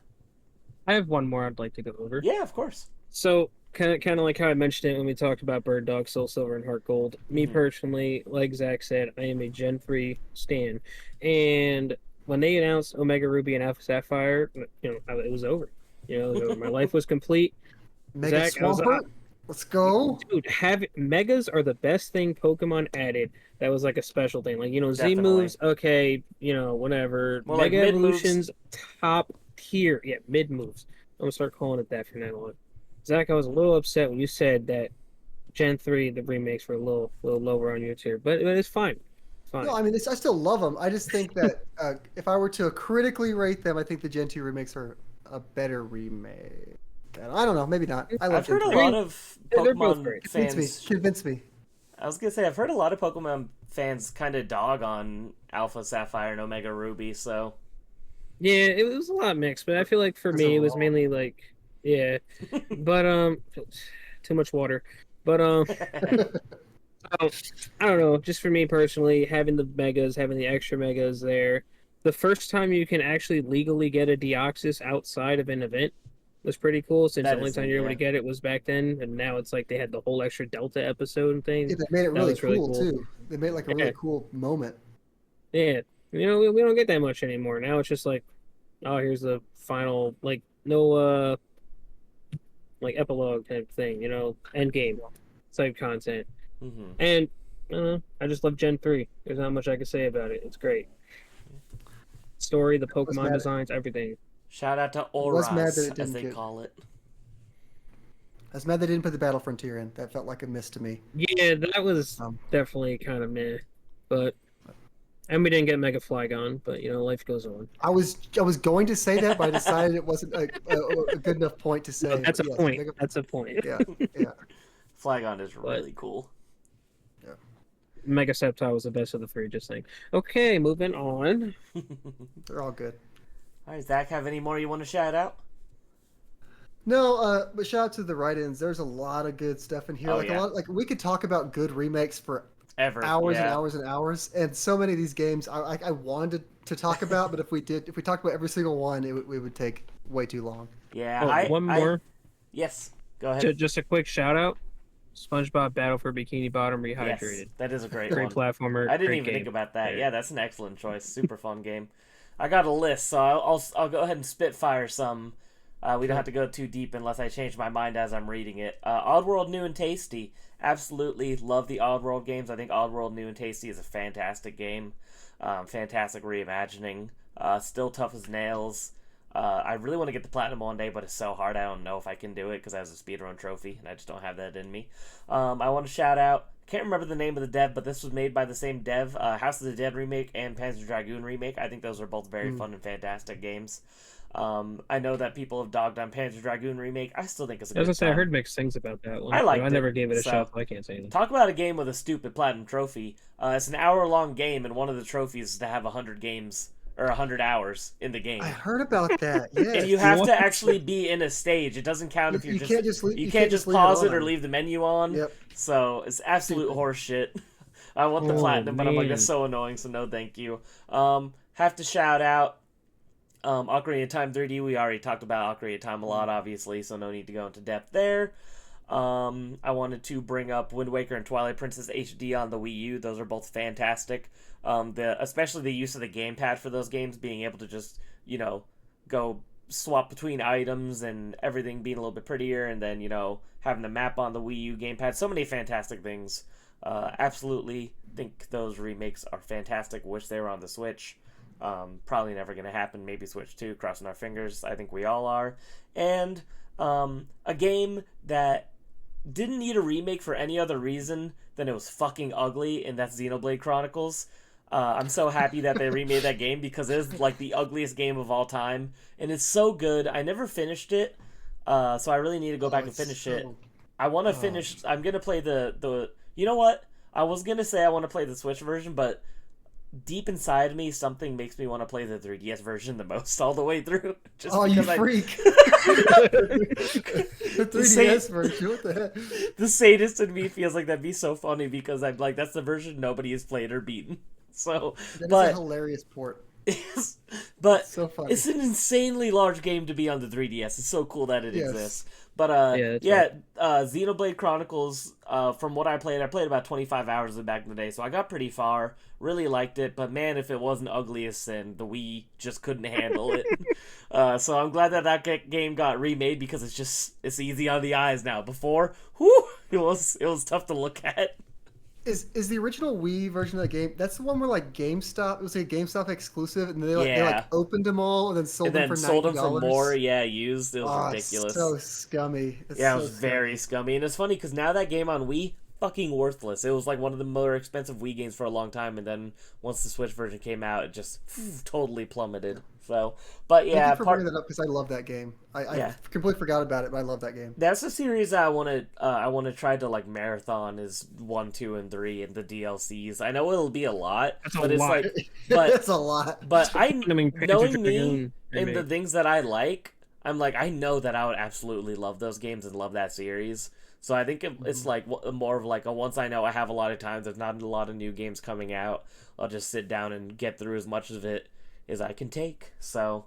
I have one more I'd like to go over. Yeah, of course. So, kind of like how I mentioned it when we talked about Bird Dog, Soul Silver, and Heart Gold. Me personally, like Zach said, I am a Gen 3 stan. And when they announced Omega Ruby and Alpha Sapphire, it was over. My life was complete. Mega Zach, I was, Swampert, let's go. Dude, Megas are the best thing Pokemon added. That was like a special thing. Like, Z Definitely. moves, okay, whatever. More like Mega mid-moves. Evolutions, top tier. Yeah, mid moves. I'm gonna start calling it that from now on. Zach, I was a little upset when you said that Gen 3, the remakes were a little lower on your tier, but it's fine. Fine. No, I mean, I still love them. I just think that if I were to critically rate them, I think the Gen 2 remakes are a better remake. I don't know, maybe not. I've heard a Gen 3. lot of They're both Pokemon great. fans. Convince me. I was gonna say I've heard a lot of Pokemon fans kind of dog on Alpha Sapphire and Omega Ruby. So Yeah, it was a lot mixed, but I feel like for me it was mainly like, yeah, but too much water. But I don't know. Just for me personally, having the megas, having the extra megas there, the first time you can actually legally get a Deoxys outside of an event was pretty cool. Since the That only is time neat, you were able yeah. to get it was back then, and now it's like they had the whole extra Delta episode and thing. Yeah, they made it That really was really cool cool. too. They made like a Yeah, really cool moment. yeah. We don't get that much anymore. Now it's just like, oh, here's the final, like no like epilogue type thing, end game type content. Hmm. And I just love Gen 3. There's not much I can say about it. It's great. Story, the I was Pokemon mad. designs, everything. Shout out to I was mad that Auras, it as didn't they get. call it. I was mad they didn't put the Battle Frontier in. That felt like a miss to me. Yeah, that was Um, definitely kind of meh. But and we didn't get Mega Flygon, but life goes on. I was going to say that, but I decided it wasn't a good enough point to say. No, that's a But yes, point. That's a point. yeah, yeah, Flygon is But really cool. yeah. Mega Sceptile was the best of the three, just saying. Okay, moving on. They're all good. All right, Zach, have any more you want to shout out? No, but shout out to the write-ins. There's a lot of good stuff in here. Oh, Like yeah. a lot, like we could talk about good remakes for Ever. hours and Yeah. hours and hours. And so many of these games I wanted to talk about, but if we talked about every single one, it would take way too long. Yeah, Oh, one more. Yes, go ahead. Just a quick shout out. SpongeBob Battle for Bikini Bottom Yes, Rehydrated. that is a great Great one. platformer. I didn't great even think game. about that. Yeah. Yeah, that's an excellent choice. Super fun game. I got a list, so I'll go ahead and spitfire some. We don't have to go too deep unless I change my mind as I'm reading it. Oddworld New and Tasty. Absolutely love the Oddworld games. I think Oddworld New and Tasty is a fantastic game. Fantastic reimagining. Still tough as nails. I really want to get the platinum one day, but it's so hard. I don't know if I can do it because I have a speedrun trophy, and I just don't have that in me. I want to shout out. Can't remember the name of the dev, but this was made by the same dev. House of the Dead remake and Panzer Dragoon remake. I think those are both very fun and fantastic games. I know that people have dogged on Panzer Dragoon remake. I still think it's a I was good gonna say I time. heard mixed things about that one. I liked I it, never gave it a so- shot, so I can't say anything. Talk about a game with a stupid platinum trophy. It's an hour-long game, and one of the trophies is to have 100 games or 100 hours in the game. I heard about that. Yeah, And you have What? to actually be in a stage. It doesn't count if you're you just can't just leave, you can't just leave pause it or on. leave the menu on. Yep. So it's absolute horse shit. I want the Oh, platinum, but I'm like, that's man. so annoying, so no thank you. Have to shout out Ocarina of Time 3D. We already talked about Ocarina of Time a lot, obviously, so no need to go into depth there. I wanted to bring up Wind Waker and Twilight Princess HD on the Wii U. Those are both fantastic. Especially the use of the gamepad for those games, being able to just, go swap between items and everything being a little bit prettier, and then, having the map on the Wii U gamepad. So many fantastic things. Absolutely think those remakes are fantastic. Wish they were on the Switch. Probably never going to happen. Maybe Switch 2, crossing our fingers. I think we all are. And a game that didn't need a remake for any other reason than it was fucking ugly, and that's Xenoblade Chronicles. I'm so happy that they remade that game because it is like the ugliest game of all time, and it's so good. I never finished it, so I really need to go back and finish it. I want to finish. I'm gonna play the. You know what? I was gonna say I want to play the Switch version, but deep inside of me, something makes me want to play the 3DS version the most all the way through. Just Oh, you because freak! The 3DS version. What the heck? The sadist in me feels like that'd be so funny because I'm like, that's the version nobody has played or beaten. So, That is a but hilarious port. but So funny. it's an insanely large game to be on the 3DS. It's so cool that it Yes. exists. But Yeah, that's Xenoblade Chronicles. From what I played about 25 hours of it back in the day, so I got pretty far. Really liked it, but man, if it wasn't ugly as sin, the Wii just couldn't handle it. So I'm glad that game got remade because it's easy on the eyes now. Before, it was tough to look at. Is the original Wii version of the game? That's the one where like GameStop. It was like a GameStop exclusive, and they opened them all and then sold them for $90. Sold them for more. Yeah, used. It was ridiculous. It's so scummy. It was very scummy, and it's funny because now that game on Wii, fucking worthless. It was like one of the more expensive Wii games for a long time, and then once the Switch version came out, it just totally plummeted. So, but yeah, Thank you for bringing that up because I love that game. I completely forgot about it, but I love that game. That's a series I want to try to like marathon is 1, 2, and 3 and the DLCs. I know it'll be a lot, That's a but it's lot. like, but That's a lot. but Panzer knowing me Dragoon and the remake. things that I like, I'm like, I know that I would absolutely love those games and love that series. So I think it's like more of like a once I know I have a lot of time, there's not a lot of new games coming out, I'll just sit down and get through as much of it as I can take. So,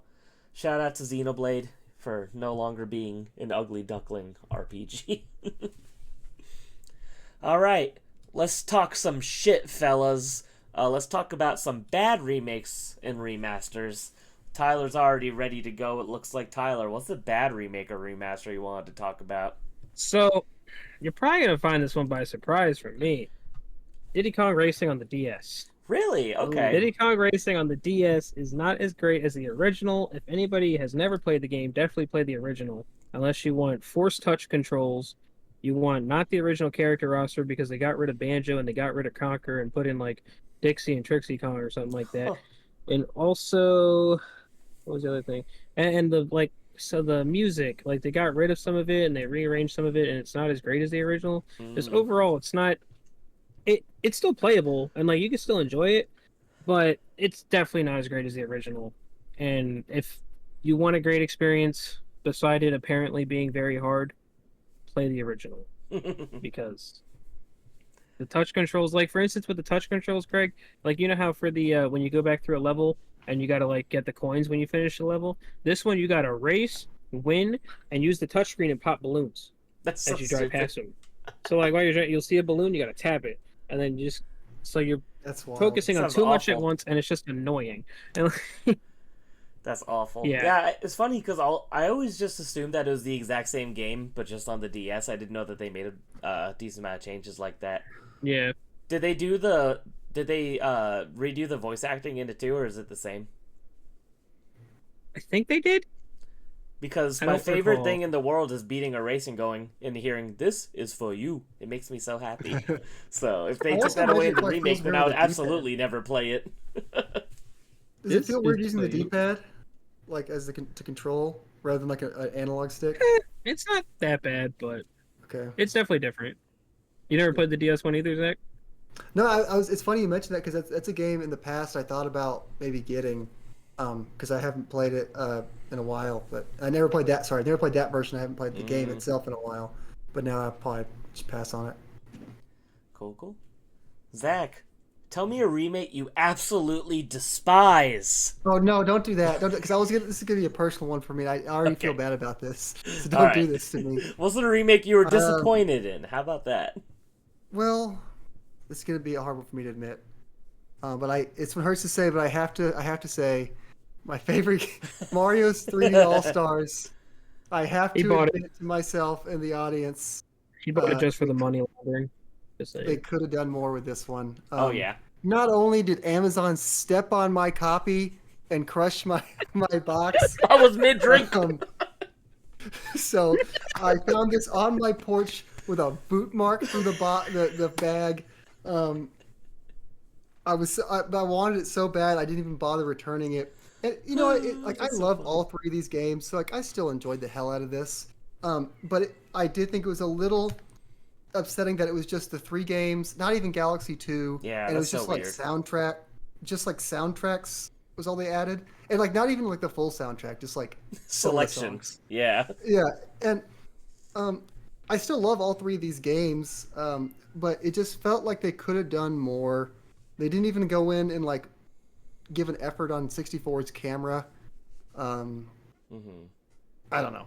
shout out to Xenoblade for no longer being an ugly duckling RPG. Alright, let's talk some shit, fellas. Let's talk about some bad remakes and remasters. Tyler's already ready to go. It looks like. Tyler, what's the bad remake or remaster you wanted to talk about? So you're probably gonna find this one by surprise from me. Diddy Kong Racing on the DS. Really? Ooh. Okay. Diddy Kong Racing on the DS is not as great as the original. If anybody has never played the game, definitely play the original. Unless you want force touch controls, you want not the original character roster because they got rid of Banjo and they got rid of Conker and put in like Dixie and Trixie Kong or something like that. Huh. And also, what was the other thing? And the like, so the music, like they got rid of some of it and they rearranged some of it, and it's not as great as the original. Just Mm. overall, it's not. It's still playable and like you can still enjoy it, but it's definitely not as great as the original. And if you want a great experience, beside it apparently being very hard, play the original because the touch controls, like for instance with the touch controls, Craig, like you know how for the when you go back through a level and you gotta like get the coins when you finish the level, this one you gotta race, win, and use the touchscreen and pop balloons That's so as you drive stupid. past them. So like while you're driving, you'll see a balloon, you gotta tap it, and then you just so you're That's wild. focusing on Sounds too much at awful. once, and it's just annoying. And That's awful. yeah, Yeah, it's funny because I always just assumed that it was the exact same game, but just on the DS. I didn't know that they made a decent amount of changes like that. yeah. Did they redo the voice acting in it too, or is it the same? I think they did. Because I my don't favorite recall. thing in the world is beating a race and going and hearing "This is for you." It makes me so happy. So if they I took also that away in imagine the it, like, remake, feels then weird I with would the D-pad. absolutely never play it. Does it This feel weird is using the for you. D-pad, like as to control rather than like an analog stick? It's not that bad, but Okay. it's definitely different. You never played the DS one either, Zach? No, I was. It's funny you mentioned that because that's a game in the past I thought about maybe getting, because I haven't played it in a while. But I never played that. Sorry, I never played that version. I haven't played the game Mm, itself in a while. But now I'll probably just pass on it. cool, cool. Zach, tell me a remake you absolutely despise. Oh no, don't do that. Don't because I was gonna. This is gonna be a personal one for me. I already feel Okay. bad about this. So All don't right. do this to me. What's the remake you were Um, disappointed in? How about that? well, this is gonna be hard one for me to admit. But it's what hurts to say, but I have to say, my favorite Mario's 3D All Stars. I have He to bought it. admit to myself and the audience, He bought it just for they the money laundering. Just they saying. could have done more with this one. Oh yeah. Not only did Amazon step on my copy and crush my my box, I was mid drink. um, so I found this on my porch with a boot mark through the bag. Um, I wanted it so bad I didn't even bother returning it. And you know, like I That's so love funny. all three of these games, so like I still enjoyed the hell out of this. But I did think it was a little upsetting that it was just the three games, not even Galaxy 2, Yeah, and it that's was just so like weird. just like soundtracks was all they added, and like not even like the full soundtrack, just like some of the Selection. songs. Yeah. Yeah, and um, I still love all three of these games, but it just felt like they could have done more. They didn't even go in and like give an effort on 64's camera. Um, hmm I don't know.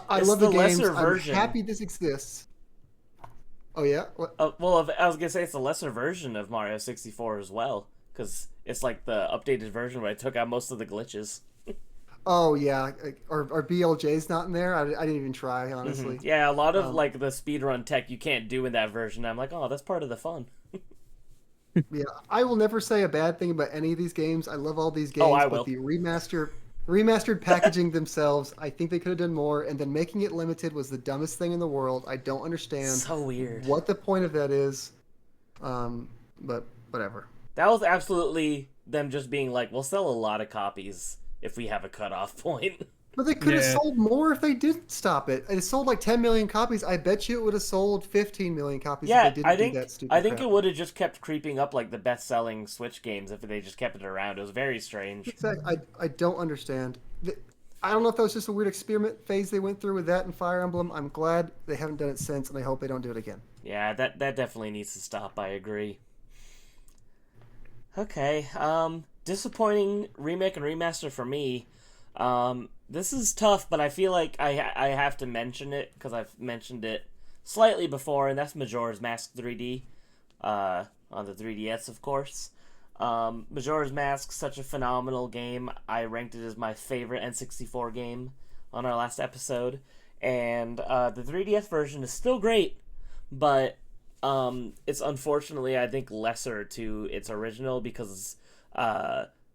I It's love the the games. lesser I'm version. happy this exists. Oh yeah, what? I was gonna say it's a lesser version of Mario 64 as well, because it's like the updated version where I took out most of the glitches. Oh yeah, or BLJ's not in there. I didn't even try honestly. Yeah, a lot of Um, like the speedrun tech you can't do in that version. I'm like, oh, that's part of the fun. Yeah, I will never say a bad thing about any of these games. I love all these Oh, games, I but will. the remastered packaging themselves, I think they could have done more. And then making it limited was the dumbest thing in the world. I don't understand So weird. what the point of that is. But whatever. That was absolutely them just being like, we'll sell a lot of copies if we have a cutoff point. But they could have Yeah. sold more if they didn't stop it. It sold like 10 million copies. I bet you it would have sold 15 million copies Yeah, if they didn't do that stupid I think crap. it would have just kept creeping up like the best-selling Switch games if they just kept it around. It was very strange. Exactly. I don't understand. I don't know if that was just a weird experiment phase they went through with that and Fire Emblem. I'm glad they haven't done it since, and I hope they don't do it again. Yeah, that definitely needs to stop. I agree. Okay, disappointing remake and remaster for me. This is tough, but I feel like I have to mention it because I've mentioned it slightly before, and that's Majora's Mask 3D, on the 3DS, of course. Majora's Mask, such a phenomenal game. I ranked it as my favorite N64 game on our last episode, and the 3DS version is still great, but it's unfortunately, I think, lesser to its original because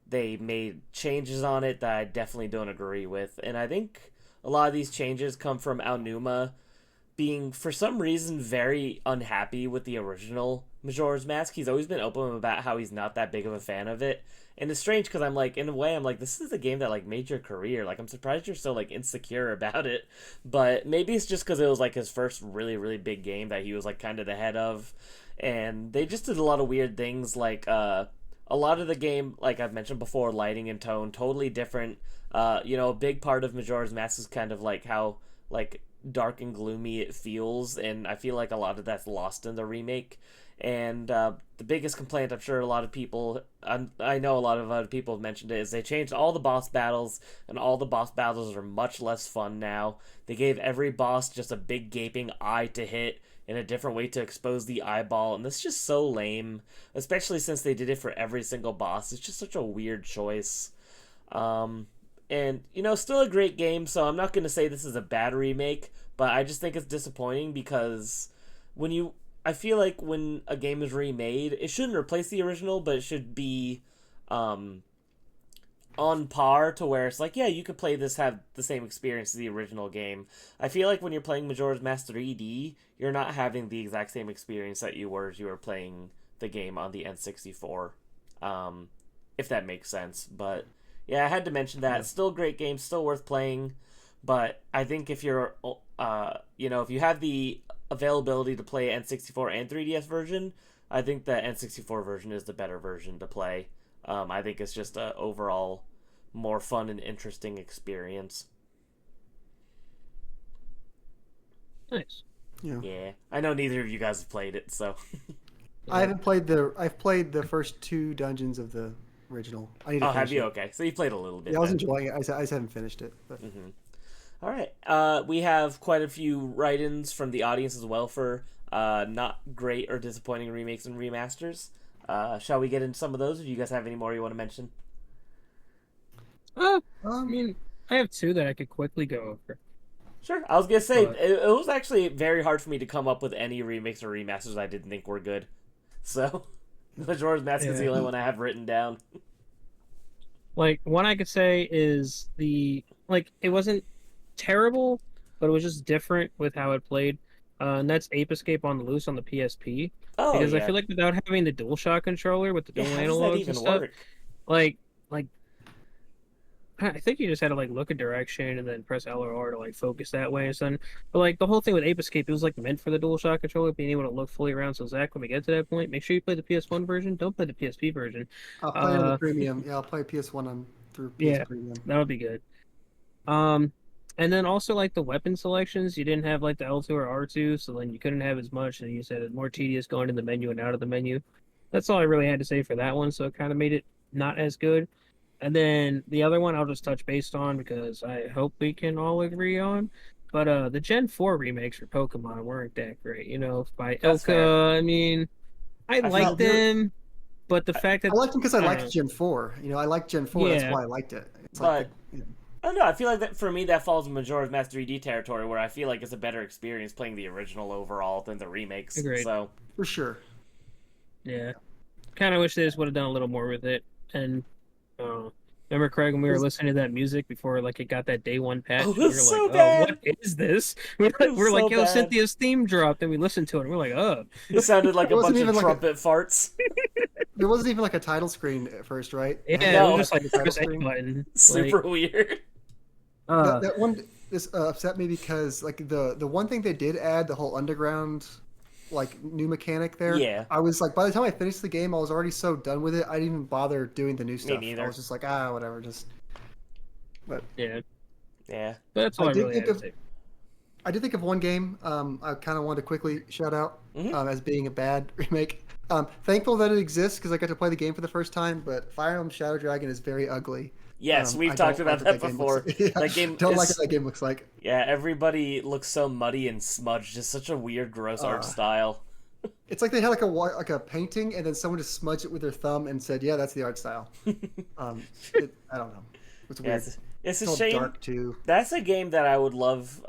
they made changes on it that I definitely don't agree with. And I think a lot of these changes come from Aonuma being, for some reason, very unhappy with the original Majora's Mask. He's always been open about how he's not that big of a fan of it. And it's strange because I'm like, in a way, I'm like, this is a game that like made your career. Like, I'm surprised you're so like insecure about it. But maybe it's just because it was like his first really, really big game that he was like kind of the head of. And they just did a lot of weird things, like a lot of the game, like I've mentioned before, lighting and tone, totally different. A big part of Majora's Mask is kind of like how like dark and gloomy it feels, and I feel like a lot of that's lost in the remake. And the biggest complaint, I'm sure a lot of people, I know a lot of other people have mentioned it, is they changed all the boss battles, and all the boss battles are much less fun now. They gave every boss just a big gaping eye to hit, and a different way to expose the eyeball, and this is just so lame, especially since they did it for every single boss. It's just such a weird choice. And, still a great game, so I'm not going to say this is a bad remake, but I just think it's disappointing because I feel like when a game is remade, it shouldn't replace the original, but it should be on par to where it's like, yeah, you could play this, have the same experience as the original game. I feel like when you're playing Majora's Mask 3D, you're not having the exact same experience that you were as you were playing the game on the N64, if that makes sense. But yeah, I had to mention that. It's still a great game, still worth playing, but I think if you're, if you have the availability to play N64 and 3DS version, I think the N64 version is the better version to play. I think it's just a overall more fun and interesting experience. Nice. Yeah. I know neither of you guys have played it, so. I've played the first two dungeons of the original. I need to have finish you? it. Okay. So you played a little bit. Yeah, I was then. enjoying it. I just haven't finished it. But. Mm-hmm. All right. We have quite a few write-ins from the audience as well for not great or disappointing remakes and remasters. Shall we get into some of those? Or do you guys have any more you want to mention? I have two that I could quickly go over. Sure. I was going to say, it was actually very hard for me to come up with any remakes or remasters I didn't think were good. So, Majora's Mask is the only one I have written down. Like, one I could say is it wasn't terrible, but it was just different with how it played. And that's Ape Escape on the Loose on the PSP. Oh, because yeah. I feel like without having the DualShock controller with the dual how does that analogs even and stuff, work? like I think you just had to like look a direction and then press L or R to like focus that way and something. But like the whole thing with Ape Escape, it was like meant for the DualShock controller, being able to look fully around. So Zach, when we get to that point, make sure you play the PS1 version. Don't play the PSP version. I'll play on the premium. Yeah, I'll play PS1 on through PS Premium. That would be good. And then also like the weapon selections, you didn't have like the L2 or R2, so then you couldn't have as much, and you said it's more tedious going in the menu and out of the menu. That's all I really had to say for that one, so it kind of made it not as good. And then the other one I'll just touch based on because I hope we can all agree on. But the Gen 4 remakes for Pokemon weren't that great, by That's Ilka. fair. I mean, I like them, but the fact that I liked them because I liked Gen 4. I liked Gen 4. Yeah. That's why I liked it. It's But I don't know. I feel like that for me that falls in Majora's Mask 3D territory, where I feel like it's a better experience playing the original overall than the remakes. Agreed. So for sure. Yeah, kind of wish they just would have done a little more with it. And remember, Craig, when we were listening to that music before, like it got that day one patch, it we were was so like, bad. "Oh, what is this?" We're like, "Yo, bad. Cynthia's theme dropped," and we listened to it, and we're like, "Oh." It sounded like a bunch of trumpet farts. There wasn't even like a title screen at first, right? Yeah, it was just like a press A button. Super weird. That one upset me because like the one thing they did add, the whole underground like new mechanic there. Yeah. I was like, by the time I finished the game, I was already so done with it. I didn't even bother doing the new stuff. neither. I was just like, whatever, just. But yeah. That's all I really had to say. I did think of one game I kind of wanted to quickly shout out as being a bad remake. Thankful that it exists because I got to play the game for the first time. But Fire Emblem Shadow Dragon is very ugly. Yes, we've I talked don't about like what that that game looks before. like. Yeah, That game don't like what is that game looks like. yeah. Everybody looks so muddy and smudged. Just such a weird, gross art Uh, style. it's like they had like a painting and then someone just smudged it with their thumb and said, "Yeah, that's the art style." I don't know. It's Yeah, weird. it's a It's all shame. dark too. That's a game that I would love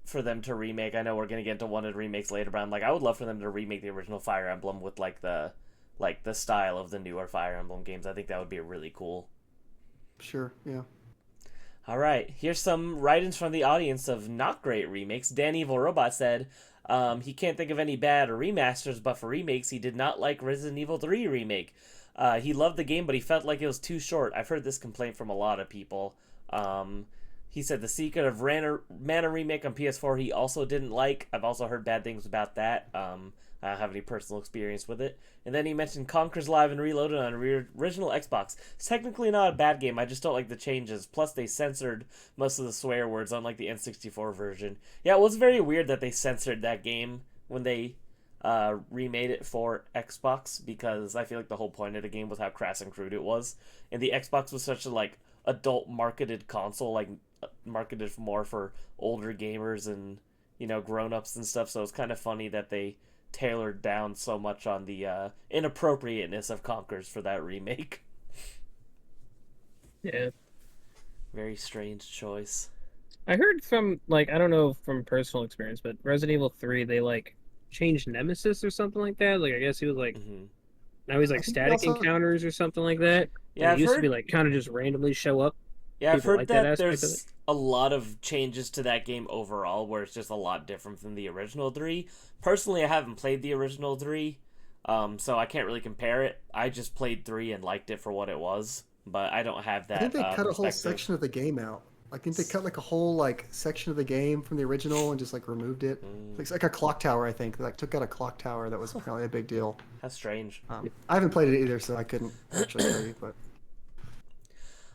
for them to remake. I know we're gonna get into one of the remakes later, but I'm like, I would love for them to remake the original Fire Emblem with like the style of the newer Fire Emblem games. I think that would be really cool. Sure. Yeah. All right, here's some write-ins from the audience of not great remakes. Dan Evil Robot said he can't think of any bad remasters, but for remakes, he did not like Resident Evil 3 remake. He loved the game, but he felt like it was too short. I've heard this complaint from a lot of people. He said the Secret of Mana remake on PS4 he also didn't like. I've also heard bad things about that. I don't have any personal experience with it. And then he mentioned Conker's Live and Reloaded on original Xbox. It's technically not a bad game. I just don't like the changes. Plus, they censored most of the swear words, unlike the N64 version. Yeah, it was very weird that they censored that game when they remade it for Xbox, because I feel like the whole point of the game was how crass and crude it was. And the Xbox was such a like adult marketed console, like marketed more for older gamers and grown-ups and stuff. So it's kind of funny that they tailored down so much on the inappropriateness of Conkers for that remake. Yeah. Very strange choice. I heard from, like, I don't know from personal experience, but Resident Evil 3, they, like, changed Nemesis or something like that. Like, I guess he was, like, now he's, I like, think they static also encounters or something like that. Yeah, And it used to be, like, kind of just randomly show up. Yeah, I've People heard like that aspect of it. there's a lot of changes to that game overall, where it's just a lot different than the original 3. Personally, I haven't played the original 3, so I can't really compare it. I just played 3 and liked it for what it was, but I don't have that I think they cut a whole perspective. section of the game out. I think they cut like a whole like section of the game from the original and just like removed it. It's like a clock tower. I think they like took out a clock tower that was apparently a big deal. That's strange. I haven't played it either, so I couldn't actually tell you. But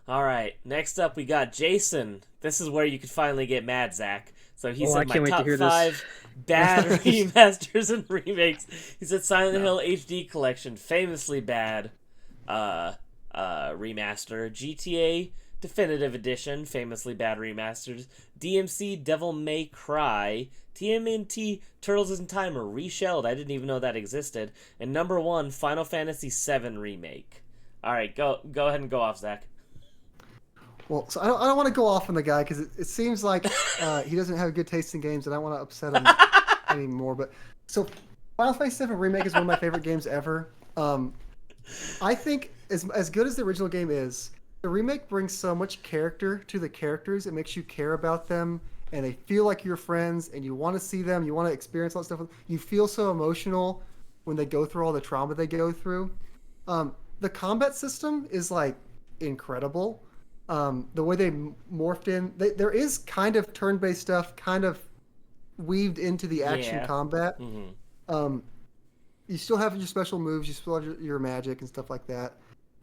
All right, next up we got Jason. This is where you could finally get mad, Zach. So he Oh, I said can't my wait to top hear this. 5 bad remasters and remakes. He said Silent Hill HD Collection, famously bad remaster. GTA Definitive Edition, famously bad remasters. DMC Devil May Cry. TMNT Turtles in Time reshelled. I didn't even know that existed. And number 1, Final Fantasy VII Remake. All right, go ahead and go off, Zach. well, so I don't want to go off on the guy because it seems like he doesn't have good taste in games, and I don't want to upset him anymore. But so Final Fantasy VII Remake is one of my favorite games ever. I think as good as the original game is, the remake brings so much character to the characters. It makes you care about them, and they feel like your friends, and you want to see them. You want to experience all that stuff. You feel so emotional when they go through all the trauma they go through. The combat system is like incredible. The way they morphed in, there is kind of turn-based stuff, kind of weaved into the action combat. You still have your special moves, you still have your magic and stuff like that.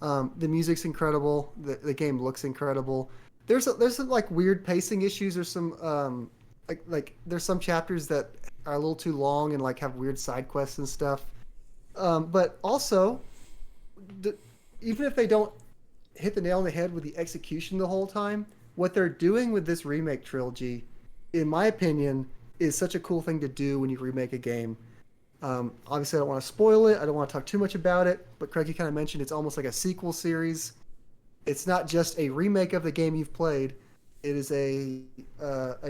The music's incredible. The game looks incredible. There's some like weird pacing issues. There's some like there's some chapters that are a little too long and like have weird side quests and stuff. But also, even if they don't hit the nail on the head with the execution the whole time, what they're doing with this remake trilogy, in my opinion, is such a cool thing to do when you remake a game. Obviously, I don't want to spoil it. I don't want to talk too much about it. But Craig, you kind of mentioned it's almost like a sequel series. It's not just a remake of the game you've played. It is a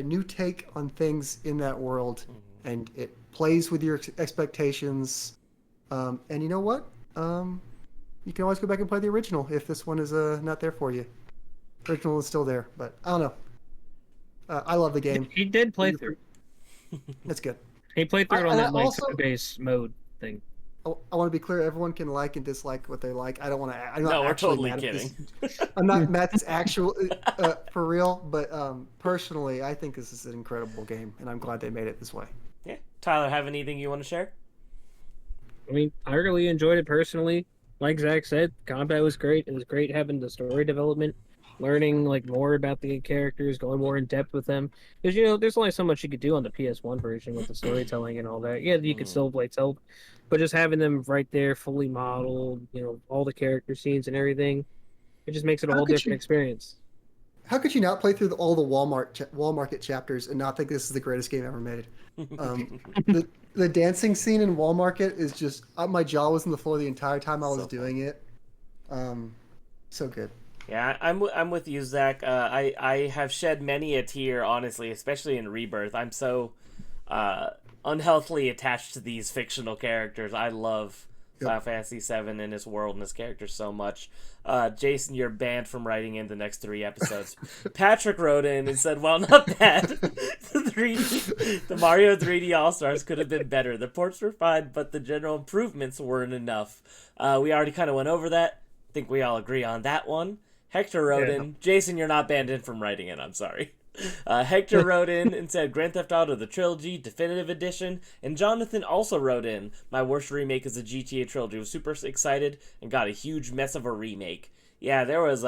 new take on things in that world, and it plays with your expectations. And you know what? You can always go back and play the original if this one is not there for you. The original is still there, but I don't know. I love the game. He did play through. That's good. He played through it on And that like also- base mode thing. I want to be clear. Everyone can like and dislike what they like. I don't want to. I'm not No, we're actually totally mad at kidding. this. I'm not mad at this actual for real. But personally, I think this is an incredible game, and I'm glad they made it this way. Yeah. Tyler, have anything you want to share? I mean, I really enjoyed it personally. Like Zach said, combat was great. It was great having the story development. learning like more about the characters, going more in depth with them. Because there's only so much you could do on the PS1 version with the storytelling and all that. Yeah, you could still play tell, but just having them right there, fully modeled, all the character scenes and everything, it just makes it a How whole could different you experience. how could you not play through all the Walmart chapters and not think this is the greatest game ever made? The dancing scene in Walmart is just my jaw was on the floor the entire time I was So doing it. So good. Yeah, I'm with you, Zach. I have shed many a tear, honestly, especially in Rebirth. I'm so unhealthily attached to these fictional characters. I love Final Fantasy VII and his world and his characters so much. Jason, you're banned from writing in the next 3 episodes. Patrick wrote in and said, "Well, not bad. The Mario 3D All Stars could have been better. The ports were fine, but the general improvements weren't enough." We already kind of went over that. I think we all agree on that one. Hector wrote in. Jason, you're not banned in from writing in. I'm sorry. Hector wrote in and said Grand Theft Auto the Trilogy Definitive Edition, and Jonathan also wrote in, "My worst remake is the GTA Trilogy. Was super excited and got a huge mess of a remake." Yeah, there was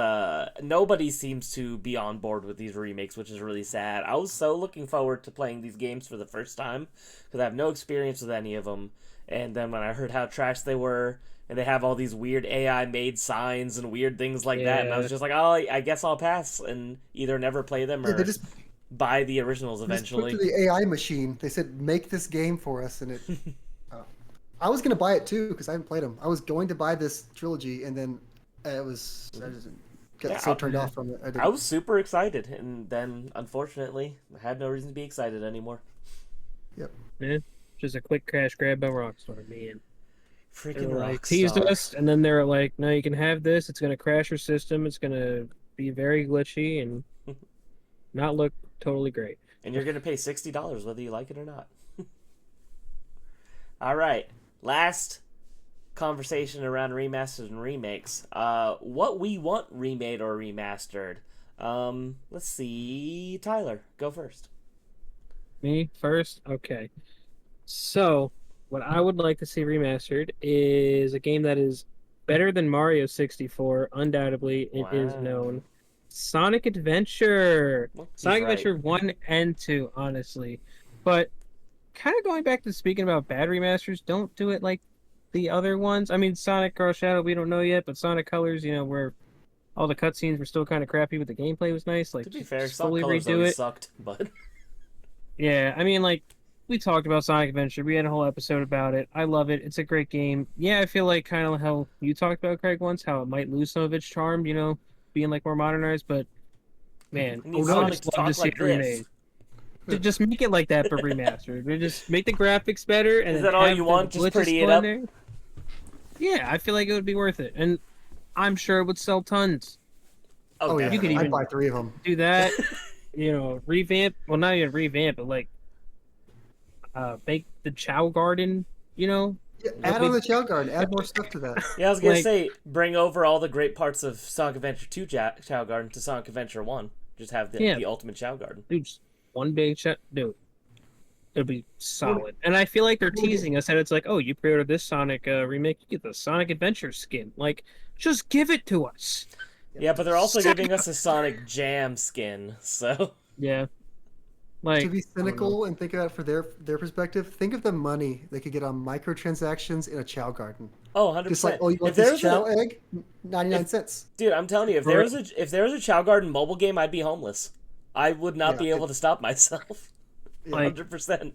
nobody seems to be on board with these remakes, which is really sad. I was so looking forward to playing these games for the first time because I have no experience with any of them, and then when I heard how trash they were, and they have all these weird AI made signs and weird things like that, and I was just like, oh, I guess I'll pass and either never play them or buy the originals eventually. Just put through the AI machine. They said, "Make this game for us," and it. I was gonna buy it too because I haven't played them. I was going to buy this trilogy, and then I just got so turned off from it. I was super excited, and then unfortunately, I had no reason to be excited anymore. Yep. Yeah, just a quick cash grab by Rockstar, man. Freaking like, teased us, and then they're like, "No, you can have this. It's going to crash your system. It's going to be very glitchy and not look totally great." And you're going to pay $60 whether you like it or not. All right, last conversation around remasters and remakes. What we want remade or remastered. Let's see. Tyler, go first. Me first? Okay. So, what I would like to see remastered is a game that is better than Mario 64. Undoubtedly, it is known. Sonic Adventure. Sonic Adventure 1 and 2, honestly. But kind of going back to speaking about bad remasters, don't do it like the other ones. I mean, Sonic Cross Shadow, we don't know yet, but Sonic Colors, where all the cutscenes were still kind of crappy, but the gameplay was nice. Like, to be fair, fully Sonic Colors redo always it. sucked, but yeah, I mean, like, we talked about Sonic Adventure. We had a whole episode about it. I love it. It's a great game. Yeah, I feel like kind of how you talked about, Craig, once, how it might lose some of its charm, being like more modernized, but man, I would love to see it remade. Just make it like that, but remastered. Just make the graphics better. And is that all you want? Just pretty it up? Yeah, I feel like it would be worth it. And I'm sure it would sell tons. Oh yeah, you could even buy 3 of them. Do that, revamp. Well, not even revamp, but like make the Chow Garden, Yeah, add on the Chow Garden. Add more stuff to that. Yeah, I was gonna say, bring over all the great parts of Sonic Adventure 2 Chow Garden to Sonic Adventure 1. Just have the ultimate Chow Garden. Dude, just one big dude. It'll be solid. And I feel like they're teasing us, and it's like, oh, you pre-order this Sonic remake, you get the Sonic Adventure skin. Like, just give it to us. Yeah, but they're also giving us a Sonic Jam skin, so... Yeah. Like, to be cynical and think about it for their perspective, think of the money they could get on microtransactions in a Chow Garden. Oh, 100%. Just like, oh, you want this Chow egg? 99 cents. Dude, I'm telling you, if there was a Chow Garden mobile game, I'd be homeless. I would not be able to stop myself. Like, 100%.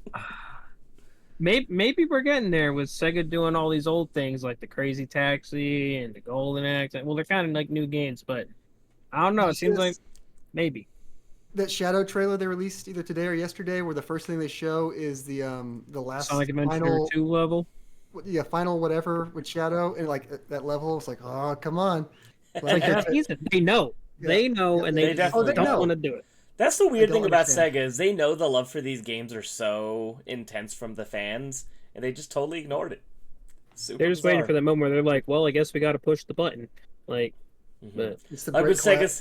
Maybe we're getting there with Sega doing all these old things like the Crazy Taxi and the Golden Axe. Well, they're kind of like new games, but I don't know. It seems like maybe. That Shadow trailer they released either today or yesterday, where the first thing they show is the last Sonic Adventure final 2 level. Yeah, final whatever with Shadow, and like that level, it's like, oh, come on. Like they know, and they don't want to do it. That's the weird thing about Sega is they know the love for these games are so intense from the fans, and they just totally ignored it. They're just waiting for the moment where they're like, well, I guess we got to push the button. Like, but it's the like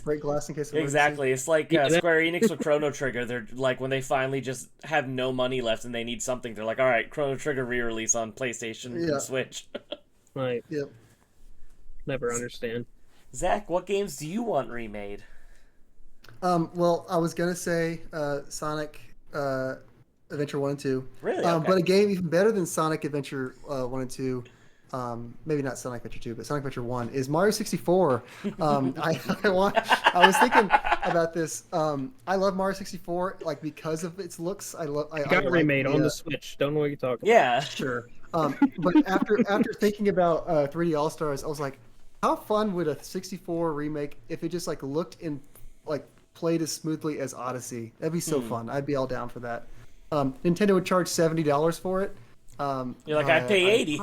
break glass in case of exactly. It's like Square Enix with Chrono Trigger. They're like when they finally just have no money left and they need something. They're like, all right, Chrono Trigger re-release on PlayStation and Switch. Like, never understand. Zach, what games do you want remade? Well, I was gonna say Sonic Adventure 1 and 2, Really? Okay. but a game even better than Sonic Adventure 1 and 2. Maybe not Sonic Adventure 2, but Sonic Adventure 1 is Mario 64. I was thinking about this. I love Mario 64 like because of its looks. It I got like remade on the the Switch. Don't know what you're talking Yeah. sure. But after thinking about 3D All Stars, I was like, how fun would a 64 remake if it just like looked and like played as smoothly as Odyssey? That'd be so fun. I'd be all down for that. Nintendo would charge $70 for it. You're like, I'd pay 80.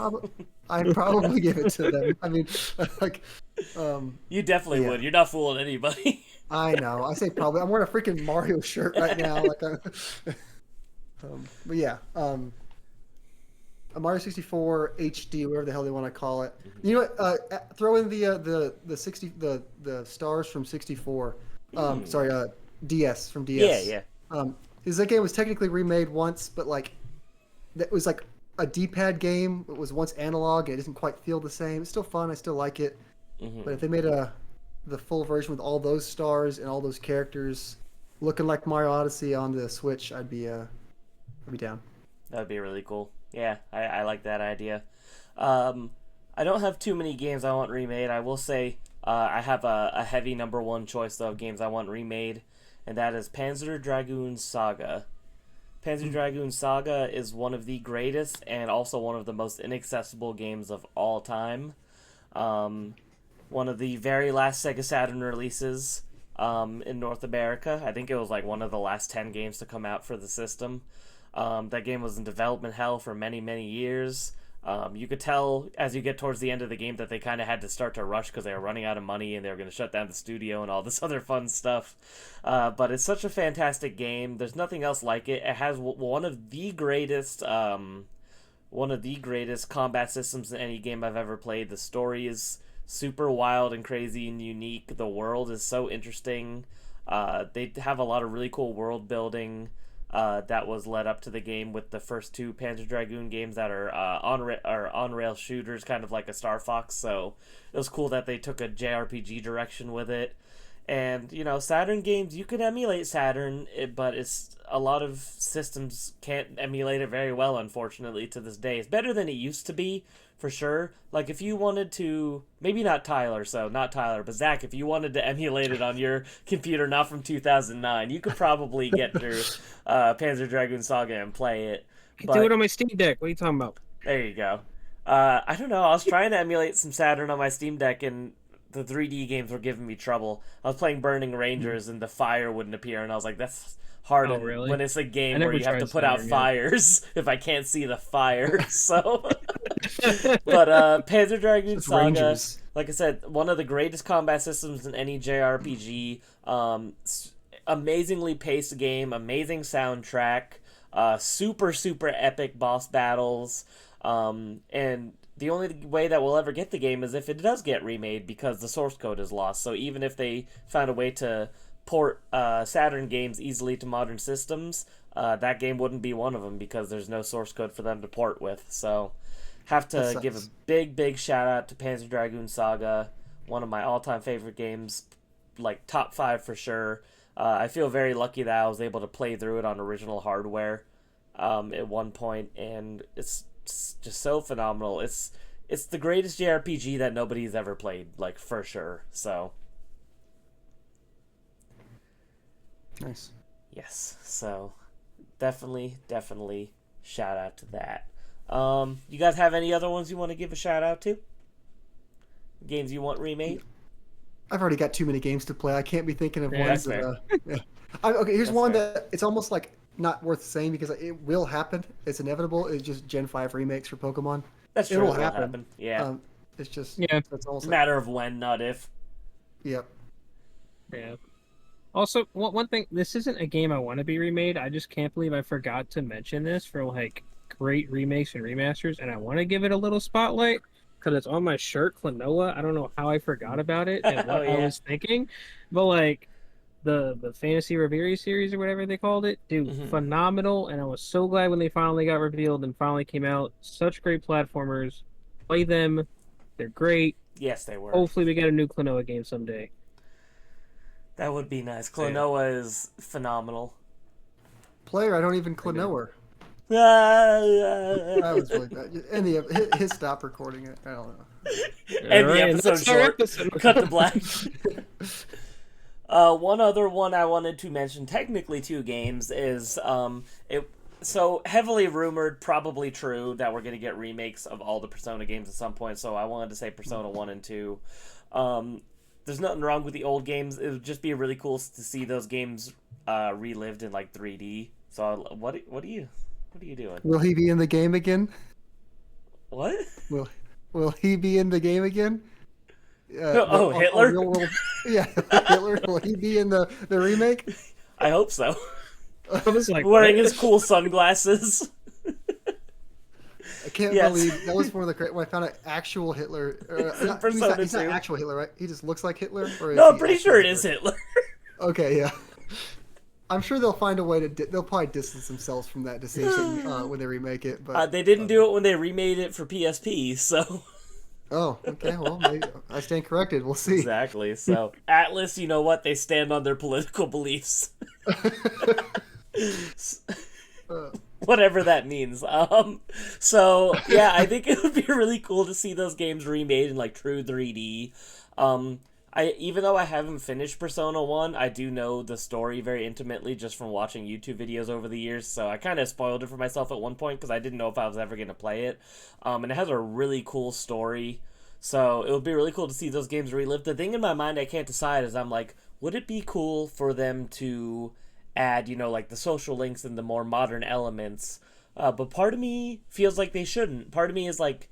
I'd probably give it to them. I mean, like, You definitely yeah. would. You're not fooling anybody. I know. I say probably. I'm wearing a freaking Mario shirt right now. Like, but yeah, a Mario 64 HD, whatever the hell they want to call it. You know what? Throw in the stars from 64. Sorry, DS from DS. Yeah, Because that game was technically remade once, but like that was like a D-pad game. It was once analog. It doesn't quite feel the same. It's still fun. I still like it. But if they made the full version with all those stars and all those characters looking like Mario Odyssey on the Switch, I'd be down. that'd be really cool. Yeah, I like that idea. I don't have too many games I want remade. I will say I have a heavy number one choice though of games I want remade, and that is Panzer Dragoon Saga. Panzer Dragoon Saga is one of the greatest and also one of the most inaccessible games of all time. One of the very last Sega Saturn releases in North America. I think it was like one of the last 10 games to come out for the system. That game was in development hell for many, many years. You could tell as you get towards the end of the game that they kind of had to start to rush because they were running out of money and they were going to shut down the studio and all this other fun stuff. But it's such a fantastic game. There's nothing else like it. It has one of the greatest combat systems in any game I've ever played. The story is super wild and crazy and unique. The world is so interesting. They have a lot of really cool world building. That was led up to the game with the first two Panzer Dragoon games that are on rail shooters, kind of like a Star Fox. So it was cool that they took a JRPG direction with it. And Saturn games, you can emulate Saturn, but it's a lot of systems can't emulate it very well, unfortunately, to this day. It's better than it used to be, for sure. Like if you wanted to, maybe not Tyler, but Zach, if you wanted to emulate it on your computer, not from 2009, you could probably get through Panzer Dragoon Saga and play it. I do it on my Steam Deck. What are you talking about? There you go. I don't know. I was trying to emulate some Saturn on my Steam Deck, and the 3D games were giving me trouble. I was playing Burning Rangers, and the fire wouldn't appear, and I was like, that's hard really? when it's a game where you have to put out fires if I can't see the fire. So, but Panzer Dragoon Saga, Rangers. like I said, one of the greatest combat systems in any JRPG. Amazingly paced game, amazing soundtrack, super super epic boss battles, and the only way that we'll ever get the game is if it does get remade because the source code is lost. So even if they found a way to port Saturn games easily to modern systems, that game wouldn't be one of them because there's no source code for them to port with. So have to give a big shout out to Panzer Dragoon Saga, one of my all-time favorite games, like top 5 for sure. I feel very lucky that I was able to play through it on original hardware at one point, and it's just so phenomenal. It's the greatest JRPG that nobody's ever played, like for sure. So Nice. yes, so definitely shout out to that. You guys have any other ones you want to give a shout out to? Games you want remade? I've already got too many games to play. I can't be thinking of Yeah, ones that's that. Okay, here's That's one fair. that it's almost like not worth saying because it will happen. It's inevitable. It's just Gen 5 remakes for Pokemon. That's It true. will It will happen. happen. Yeah. It's just Yeah. It's almost like, Matter of when, not if. yep. Yeah. Also, one thing, this isn't a game I want to be remade. I just can't believe I forgot to mention this for like great remakes and remasters, and I want to give it a little spotlight because it's on my shirt, Klonoa. I don't know how I forgot about it and what Oh, yeah. I was thinking, but like the Fantasy Reverie series or whatever they called it, dude, Mhm. phenomenal. And I was so glad when they finally got revealed and finally came out. Such great platformers. Play them. They're great. Yes, they were. Hopefully we get a new Klonoa game someday. That would be nice. Yeah. Klonoa is phenomenal. Player, I don't even know her. And That was really bad. And his stop recording it. I don't know. the Alright, episode that's our short. episode. Cut to black. One other one I wanted to mention, technically 2 games, is so heavily rumored, probably true, that we're going to get remakes of all the Persona games at some point, so I wanted to say Persona 1 and 2. There's nothing wrong with the old games. It would just be really cool to see those games relived in like 3D. So what are you doing? Will he be in the game again? What? Will he be in the game again? Hitler? Real world, yeah, Hitler. Will he be in the remake? I hope so. I was like, Wearing what? his cool sunglasses. I can't believe that was one of the great. When I found an actual Hitler. He's not 2. actual Hitler, right? He just looks like Hitler. Or No, is I'm he pretty actual sure it is Hitler. Okay, yeah. I'm sure they'll find a way to. They'll probably distance themselves from that decision when they remake it. But They didn't do it when they remade it for PSP, so. Oh, okay. Well, maybe I stand corrected. We'll see. Exactly. So Atlas, you know what? They stand on their political beliefs. Whatever that means. So yeah, I think it would be really cool to see those games remade in like true 3D. Even though I haven't finished Persona 1, I do know the story very intimately just from watching YouTube videos over the years, so I kind of spoiled it for myself at one point because I didn't know if I was ever going to play it. And it has a really cool story, so it would be really cool to see those games relived. The thing in my mind I can't decide is I'm like, would it be cool for them to add, like the social links and the more modern elements? But part of me feels like they shouldn't. Part of me is like,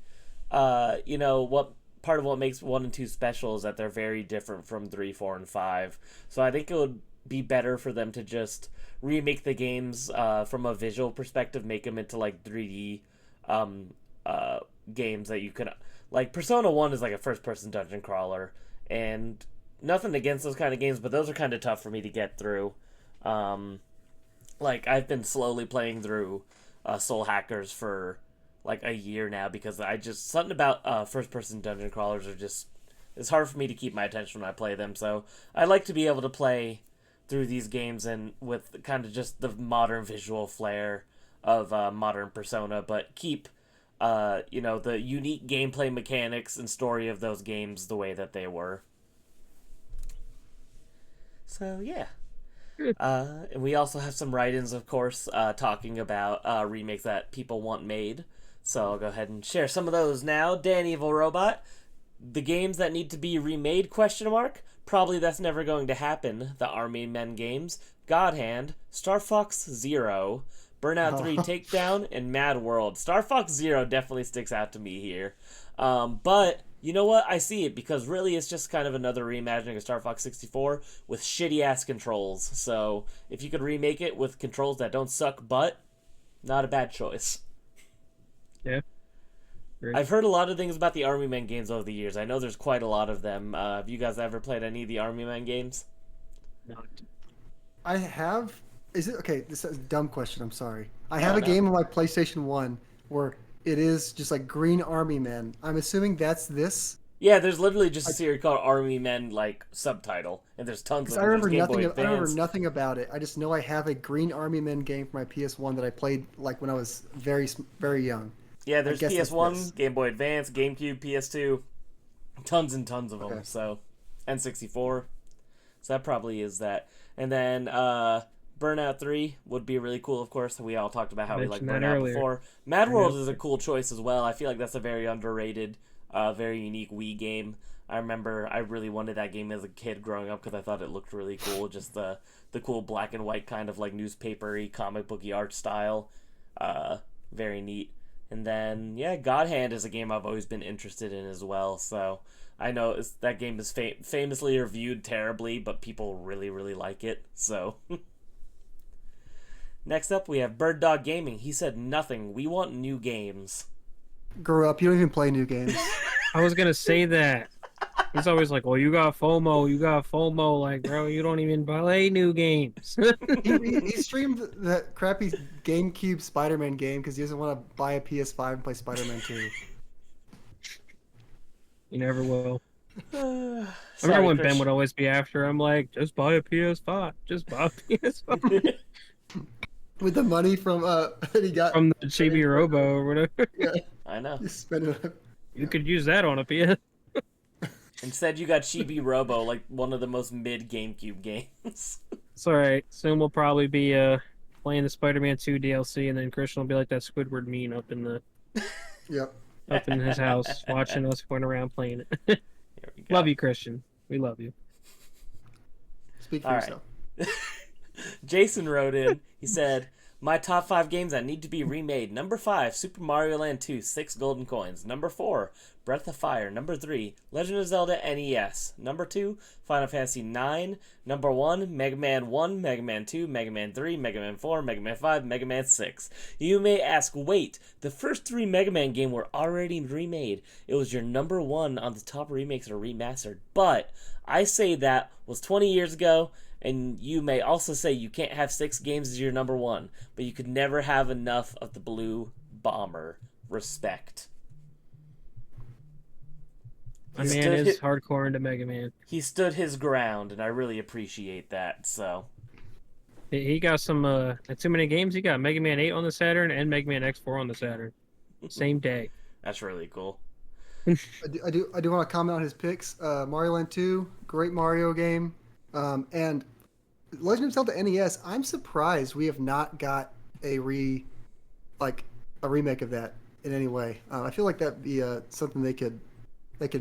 part of what makes 1 and 2 special is that they're very different from 3, 4, and 5. So I think it would be better for them to just remake the games from a visual perspective, make them into like 3D games that you could... Like, Persona 1 is like a first-person dungeon crawler, and nothing against those kind of games, but those are kind of tough for me to get through. I've been slowly playing through Soul Hackers for like a year now because something about first-person dungeon crawlers it's hard for me to keep my attention when I play them. So I like to be able to play through these games and with kind of just the modern visual flair of modern Persona, but keep the unique gameplay mechanics and story of those games the way that they were. So yeah. And we also have some write-ins, of course, talking about remakes that people want made. So I'll go ahead and share some of those now. Dan Evil Robot, the games that need to be remade, ? Probably that's never going to happen. The Army Men games, God Hand, Star Fox Zero, Burnout 3 Takedown, and Mad World. Star Fox Zero definitely sticks out to me here. But you know what? I see it because really it's just kind of another reimagining of Star Fox 64 with shitty-ass controls. So if you could remake it with controls that don't suck butt, not a bad choice. Yeah. Great. I've heard a lot of things about the Army Men games over the years. I know there's quite a lot of them. Have you guys ever played any of the Army Men games? Not. I have. Is it okay? This is a dumb question. I'm sorry. I have a game on my PlayStation 1 where it is just like Green Army Men. I'm assuming that's this. Yeah, there's literally just a series called Army Men subtitle, and there's tons of them. I remember There's Game nothing. Boy I remember Advance. nothing about it. I just know I have a Green Army Men game for my PS1 that I played like when I was very, very young. Yeah, there's guess it's PS1, this. Game Boy Advance, GameCube, PS2, tons and tons of them. Okay. So, N64. So that probably is that. And then Burnout 3 would be really cool, of course. We all talked about how we like Mentioned that Burnout earlier. before. Mad World is a cool choice as well. I feel like that's a very underrated, very unique Wii game. I remember I really wanted that game as a kid growing up because I thought it looked really cool. Just the cool black and white kind of like newspapery, comic booky art style. Very neat. And then, yeah, God Hand is a game I've always been interested in as well. So I know that game is famously reviewed terribly, but people really, really like it. So next up, we have Bird Dog Gaming. He said nothing. We want new games. Grow up. You don't even play new games. I was gonna say that. He's always like, "Well, you got FOMO. You got FOMO." Like, bro, you don't even play new games. he streamed that crappy GameCube Spider-Man game because he doesn't want to buy a PS5 and play Spider-Man 2. You never will. I remember Sorry, when Ben Chris. would always be after. I'm like, just buy a PS5. Just buy a PS5 With the money from that he got. from the Chibi Robo or whatever. Yeah, I know. you spend it. You could use that on a PS. Instead, you got Chibi Robo, like one of the most mid GameCube games. It's all right. Soon we'll probably be playing the Spider-Man 2 DLC, and then Christian will be like that Squidward meme Yep. up in his house, watching us going around playing it. Here we go. Love you, Christian. We love you. Speak for All yourself. Jason wrote in. He said, "My top 5 games that need to be remade. Number 5, Super Mario Land 2, 6 golden coins. Number 4, Breath of Fire. Number 3, Legend of Zelda NES. Number 2, Final Fantasy 9. Number 1, Mega Man 1, Mega Man 2, Mega Man 3, Mega Man 4, Mega Man 5, Mega Man 6. You may ask, wait, the first 3 Mega Man games were already remade. It was your number 1 on the top remakes or remastered. But I say that was 20 years ago, and you may also say you can't have 6 games as your number 1, but you could never have enough of the Blue Bomber. Respect." My man is hardcore into Mega Man. He stood his ground, and I really appreciate that. So He got some too many games. He got Mega Man 8 on the Saturn and Mega Man X4 on the Saturn. Same day. that's really cool. I do want to comment on his picks. Mario Land 2, great Mario game, and Legend of Zelda NES. I'm surprised we have not got a remake of that in any way. I feel like that'd be something they could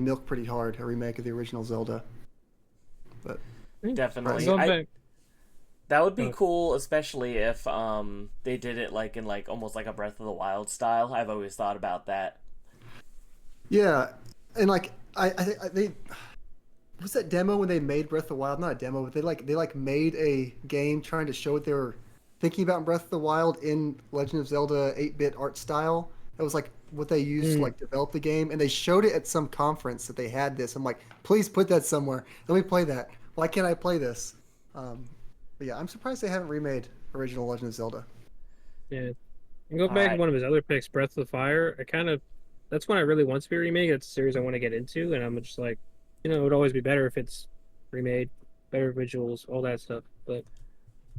milk pretty hard, a remake of the original Zelda. But Definitely, that would be cool, especially if they did it like in almost like a Breath of the Wild style. I've always thought about that. yeah, and I think they was that demo when they made Breath of the Wild? Not a demo, but they made a game trying to show what they were thinking about in Breath of the Wild in Legend of Zelda 8-bit art style. That was like what they used to develop the game, and they showed it at some conference that they had this. I'm like, please put that somewhere. Let me play that. Why can't I play this? But yeah, I'm surprised they haven't remade original Legend of Zelda. Yeah. And go back to one of his other picks, Breath of the Fire. That's one I really want to be remade. It's a series I want to get into, and I'm just like, it would always be better if it's remade, better visuals, all that stuff. But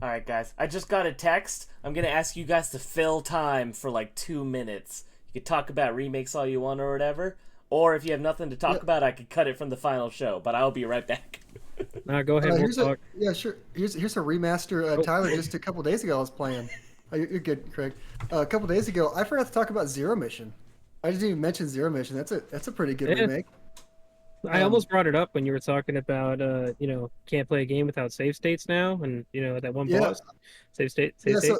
all right, guys, I just got a text. I'm gonna ask you guys to fill time for 2 minutes. You could talk about remakes all you want or whatever, or if you have nothing to talk about, I could cut it from the final show. But I'll be right back. Nah, go ahead. We'll talk. Yeah, sure. Here's a remaster. Tyler, just a couple days ago I was playing. Oh, you're good, Craig. A couple days ago, I forgot to talk about Zero Mission. I didn't even mention Zero Mission. That's a pretty good remake. I almost brought it up when you were talking about can't play a game without save states now, and that one boss save state. So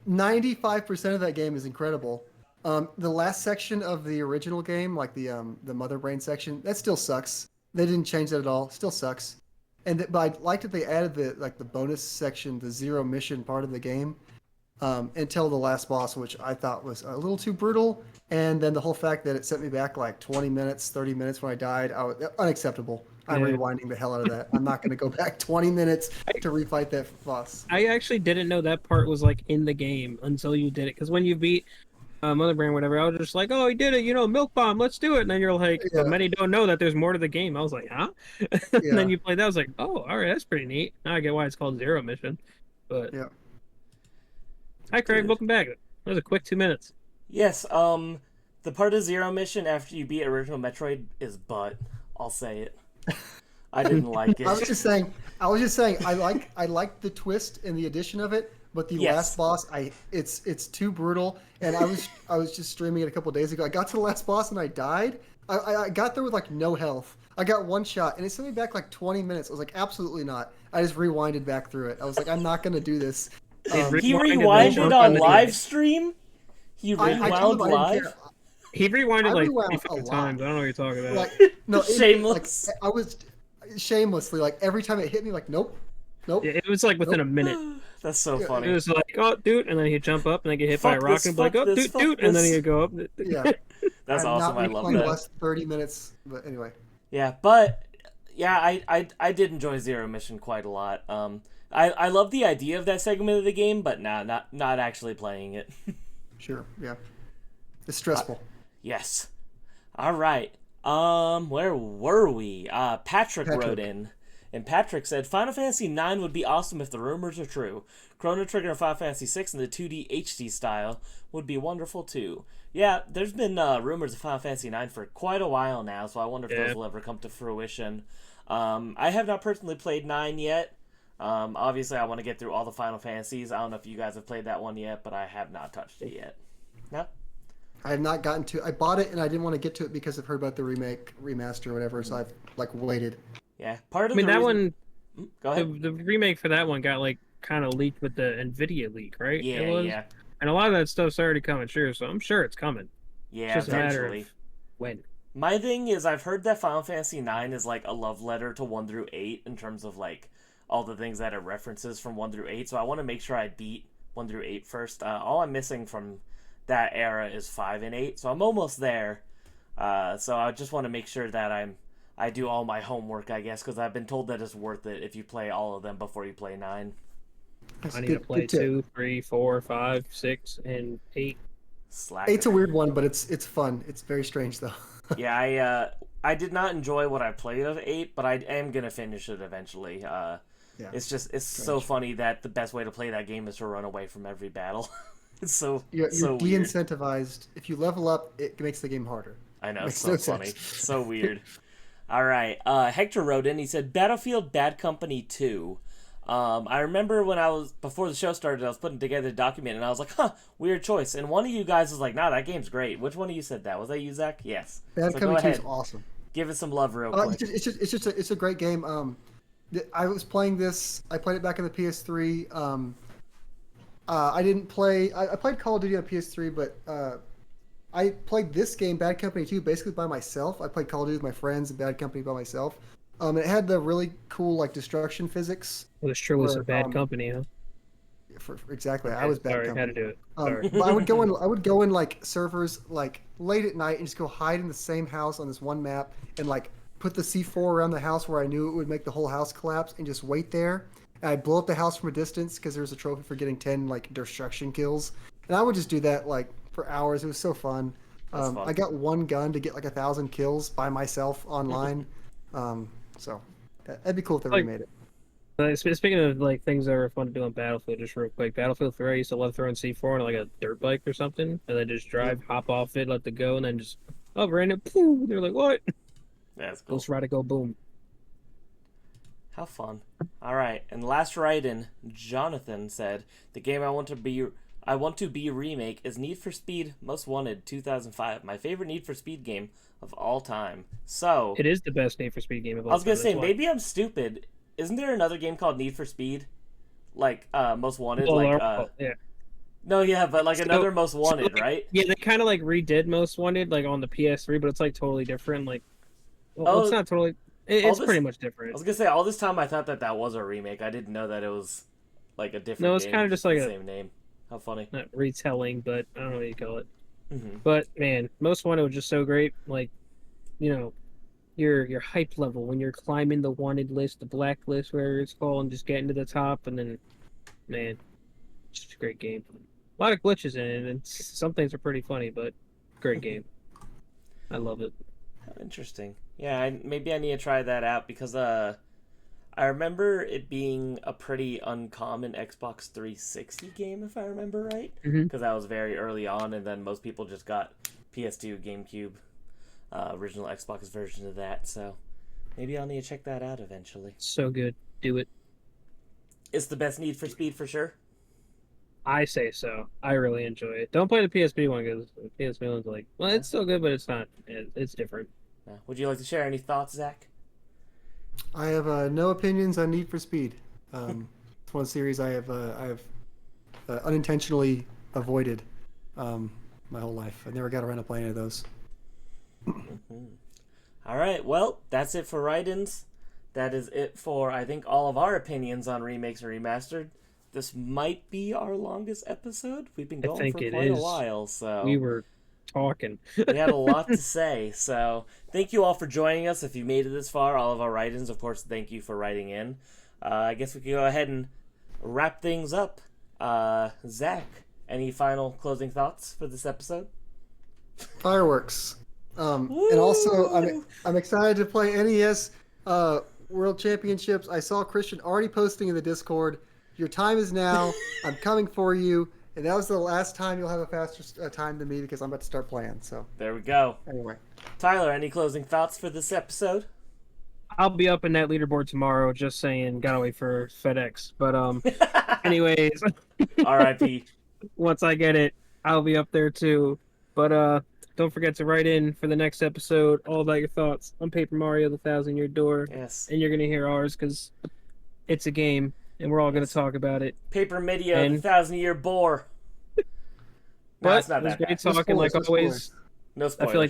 95% of that game is incredible. The last section of the original game, like the Mother Brain section, that still sucks. They didn't change that at all. Still sucks. But I liked that they added the bonus section, the Zero Mission part of the game, until the last boss, which I thought was a little too brutal. And then the whole fact that it sent me back 20 minutes, 30 minutes when I died, unacceptable. I'm rewinding the hell out of that. I'm not going to go back 20 minutes to refight that boss. I actually didn't know that part was in the game until you did it. Because when you beat Mother Brain, whatever, I was just like, oh, he did it, Milk Bomb, let's do it. And then you're like, but many don't know that there's more to the game. I was like, huh? And then you played that, I was like, oh, all right, that's pretty neat. Now I get why it's called Zero Mission. But yeah. Hi, Craig, welcome back. That was a quick 2 minutes. Yes, the part of Zero Mission after you beat original Metroid is butt. I'll say it. I didn't like it. I was just saying. I like the twist and the addition of it, but the last boss, it's too brutal. And I was just streaming it a couple of days ago. I got to the last boss and I died. I got there with no health. I got one shot and it sent me back 20 minutes. I was like, absolutely not. I just rewinded back through it. I was like, I'm not gonna do this. He rewinded on live stream. He rewound live. He rewinded 55 times. I don't know what you're talking about. No, shameless. I was shamelessly every time it hit me, nope. It was within a minute. That's so funny. It was oh, dude, and then he'd jump up and then get hit by a rock and be like, oh, dude, and then he'd go up. Yeah, that's awesome. I love that. The last 30 minutes, but anyway. Yeah, but I did enjoy Zero Mission quite a lot. I love the idea of that segment of the game, but not actually playing it. Sure, yeah. It's stressful. Yes. All right. Where were we? Patrick wrote Patrick. in, and Patrick said Final Fantasy IX would be awesome if the rumors are true. Chrono Trigger and Final Fantasy VI in the 2D HD style would be wonderful too. Yeah, there's been rumors of Final Fantasy IX for quite a while now, so I wonder if those will ever come to fruition. I have not personally played 9 yet. Obviously, I want to get through all the Final Fantasies. I don't know if you guys have played that one yet, but I have not touched it yet. No? I have not gotten to. I bought it and I didn't want to get to it because I've heard about the remaster, or whatever. So I've waited. Yeah, part I of mean, the that reason... one, Go ahead. the remake for that one got like kind of leaked with the Nvidia leak, right? Yeah, It was, yeah. and a lot of that stuff's already coming true, so I'm sure it's coming. Yeah, It's just a matter eventually. of when. My thing is, I've heard that Final Fantasy IX is like a love letter to 1 through 8 in terms of like all the things that it references from 1 through 8. So I want to make sure I beat 1 through 8 first. All I'm missing from that era is 5 and 8, so I'm almost there. So I just want to make sure that I do all my homework, I guess, because I've been told that it's worth it if you play all of them before you play 9. That's I need good, to play good tip. 2, 3, 4, 5, 6, and 8. Slacker. 8's a weird one, but it's fun. It's very strange though. Yeah, I did not enjoy what I played of 8, but I am gonna finish it eventually. Yeah. It's so funny that the best way to play that game is to run away from every battle. It's so You're so weird. de-incentivized. If you level up, it makes the game harder. I know, it's Makes so no funny. sense. So weird. All right. Hector wrote in. He said Battlefield Bad Company 2. I remember when before the show started, I was putting together a document, and I was like, "Huh, weird choice." And one of you guys was like, "Nah, that game's great." Which one of you said that? Was that you, Zach? Yes. Bad So Company go 2 is ahead. awesome. Give it some love, real quick. It's a great game. I was playing this. I played it back in the PS3. I didn't play. I played Call of Duty on PS3, but I played this game, Bad Company 2, basically by myself. I played Call of Duty with my friends and Bad Company by myself. It had the really cool destruction physics. Well, it's truly some Where, bad company, huh? Exactly, I Okay, was Bad sorry, Company. had to do it. Sorry. But I would go in servers late at night and just go hide in the same house on this one map and put the C4 around the house where I knew it would make the whole house collapse and just wait there. And I'd blow up the house from a distance because there was a trophy for getting 10 destruction kills. And I would just do that for hours. It was so fun. That's fun. I got one gun to get 1,000 kills by myself online. So that'd be cool if they remade it. Speaking of things that were fun to do on Battlefield, just real quick, Battlefield 3, I used to love throwing C4 on a dirt bike or something, and then just drive, hop off it, let it go, and then just random, poof, they're like, what? That's cool. Ghost Rider go boom. How fun. All right, and last write-in, Jonathan said, the game I want to be remake is Need for Speed Most Wanted 2005, my favorite Need for Speed game of all time. So It is the best Need for Speed game of all I was time. gonna say, that's why. maybe I'm stupid. Isn't there another game called Need for Speed? Most Wanted? Yeah. No, yeah, but another Most Wanted, So, right? Yeah, they kind of redid Most Wanted on the PS3, but it's totally different. Oh, it's not totally. It's pretty much I different. was gonna say, all this time I thought that was a remake. I didn't know that it was a different No, it's game, kind of just the a same name. How funny. not retelling, but I don't know what you call it. Mm-hmm. But man, Most Wanted was just so great. Your hype level when you're climbing the wanted list, the blacklist, where it's called, and just getting to the top, and then, man, it's just a great game. A lot of glitches in it, and some things are pretty funny, but great game. I love it. Interesting. Yeah, maybe I need to try that out because I remember it being a pretty uncommon Xbox 360 game, if I remember right, because that was very early on, and then most people just got PS2, GameCube, original Xbox version of that. So maybe I'll need to check that out eventually. So good. Do it. It's the best Need for Speed for sure. I say so. I really enjoy it. Don't play the PSP one because the PSP one's it's still good, but it's not. It's different. Would you like to share any thoughts, Zach? I have no opinions on Need for Speed. It's one series I have unintentionally avoided my whole life. I never got around to playing any of those. All right, well, that's it for write-ins. That is it for, I think, all of our opinions on Remakes and Remastered. This might be our longest episode. We've been going for quite a while, so We were talking. we had a lot to say. So thank you all for joining us. If you made it this far, all of our write-ins, of course, thank you for writing in. I guess we could go ahead and wrap things up. Zach, any final closing thoughts for this episode? Fireworks. And also, Woo! I'm excited to play NES World Championships. I saw Christian already posting in the Discord. Your time is now. I'm coming for you. And that was the last time you'll have a faster time than me because I'm about to start playing. So There we go. anyway, Tyler, any closing thoughts for this episode? I'll be up in that leaderboard tomorrow. Just saying, gotta wait for FedEx. But anyways, R.I.P. once I get it, I'll be up there too. But don't forget to write in for the next episode all about your thoughts on Paper Mario: The Thousand Year Door, Yes. and you're gonna hear ours because it's a game, and we're all gonna talk about it. Paper Media, And- the 1,000-year bore. No, But it's not it was that great bad. talking, like spoilers, no always. spoilers. No I spoilers. feel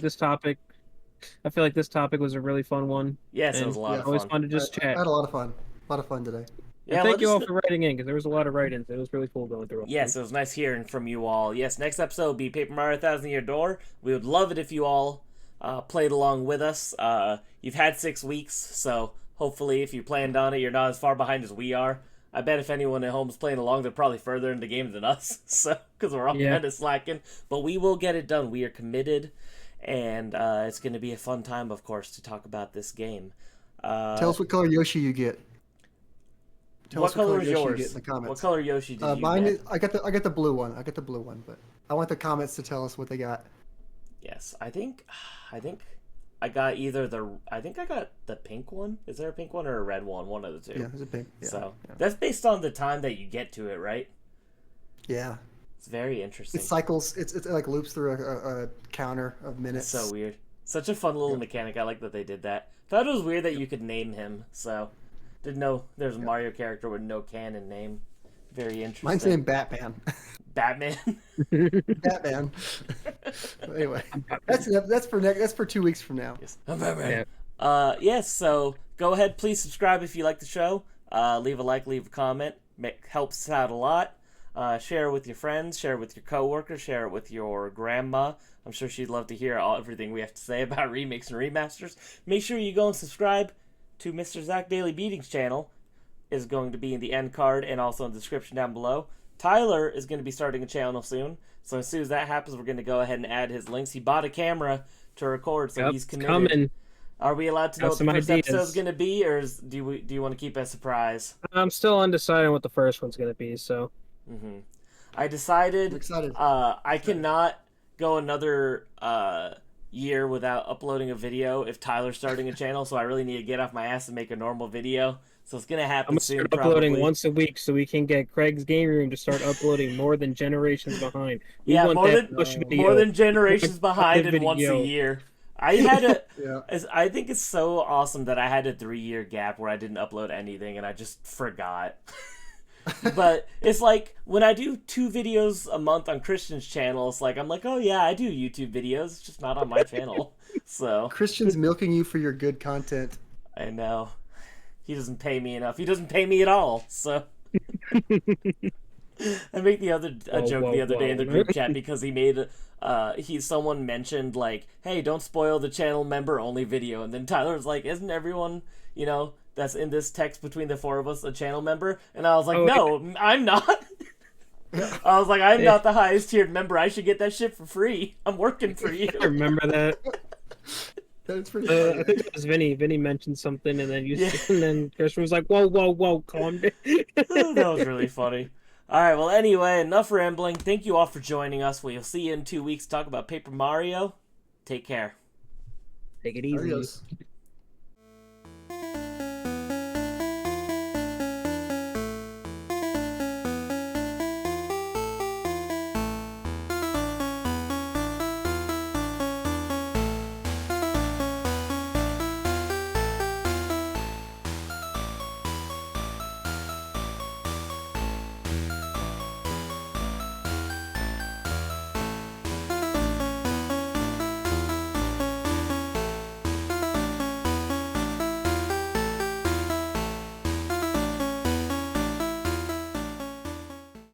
like this topic was a really fun one. Yes, it and was a lot of always fun. fun to just I chat. had a lot of fun. A lot of fun today. Yeah, And thank let you us all kn- for writing in because there was a lot of write-ins. It was really cool going through. Yes, it was nice hearing from you all. Yes, next episode will be Paper Mario 1,000-Year Door. We would love it if you all played along with us. You've had 6 weeks, so hopefully if you planned on it, you're not as far behind as we are. I bet if anyone at home is playing along, they're probably further into the game than us, so because we're all Yeah. kind of slacking. But we will get it done. We are committed, and it's going to be a fun time, of course, to talk about this game. Tell us what color Yoshi you get. Tell What us color is Yoshi you yours? get in the comments. What color Yoshi did you Mine get? is, I got the blue one. I got the blue one, but I want the comments to tell us what they got. Yes, I think I got I got the pink one. Is there a pink one or a red one? One of the two. Yeah, there's a pink. Yeah, So yeah. that's based on the time that you get to it, right? Yeah. It's very interesting. It cycles. It like loops through a counter of minutes. So weird. Such a fun little mechanic. I like that they did that. Thought it was weird that you could name him. So didn't know there's a Mario character with no canon name. Very interesting. Mine's named Batman. Batman. Batman. Anyway, that's for 2 weeks from now. Yes. I'm Batman. Yes. So go ahead, please subscribe if you like the show. Leave a like, leave a comment. Helps out a lot. Share it with your friends, share it with your coworkers, share it with your grandma. I'm sure she'd love to hear everything we have to say about remakes and remasters. Make sure you go and subscribe to Mr. Zach Daily Beatings channel. Is going to be in the end card and also in the description down below. Tyler is going to be starting a channel soon, so as soon as that happens, we're going to go ahead and add his links. He bought a camera to record, so he's committed. Coming. Are we allowed to know Got what the some first ideas. episode is going to be, or do you want to keep it a surprise? I'm still undecided on what the first one's gonna be. So I decided I'm excited. I cannot go another year without uploading a video if Tyler's starting a channel, so I really need to get off my ass and make a normal video. So it's gonna I'm happen gonna soon. start uploading probably. once a week so we can get Craig's game room to start uploading more than generations behind. We Yeah, want more that than push video. more than generations Like, behind the and once a video. year. I had a. Yeah. I think it's so awesome that I had a 3-year gap where I didn't upload anything and I just forgot. But it's like when I do 2 videos a month on Christian's channel, it's like I'm like, oh yeah, I do YouTube videos, it's just not on my channel. So Christian's milking you for your good content. I know he doesn't pay me enough. He doesn't pay me at all. So I made a joke the other day in the group chat because he made someone mentioned like, hey, don't spoil the channel member only video, and then Tyler was like, isn't everyone that's in this text between the 4 of us a channel member? And I was like, no, I'm not. I was like, I'm not the highest tiered member. I should get that shit for free. I'm working for you. I remember that. That's pretty I funny. think it was Vinny. Vinny mentioned something, and then Yeah. and then Christian was like, "Whoa, calm down." That was really funny. All right, well, anyway, enough rambling. Thank you all for joining us. We'll see you in 2 weeks to talk about Paper Mario. Take care. Take it easy. Adios.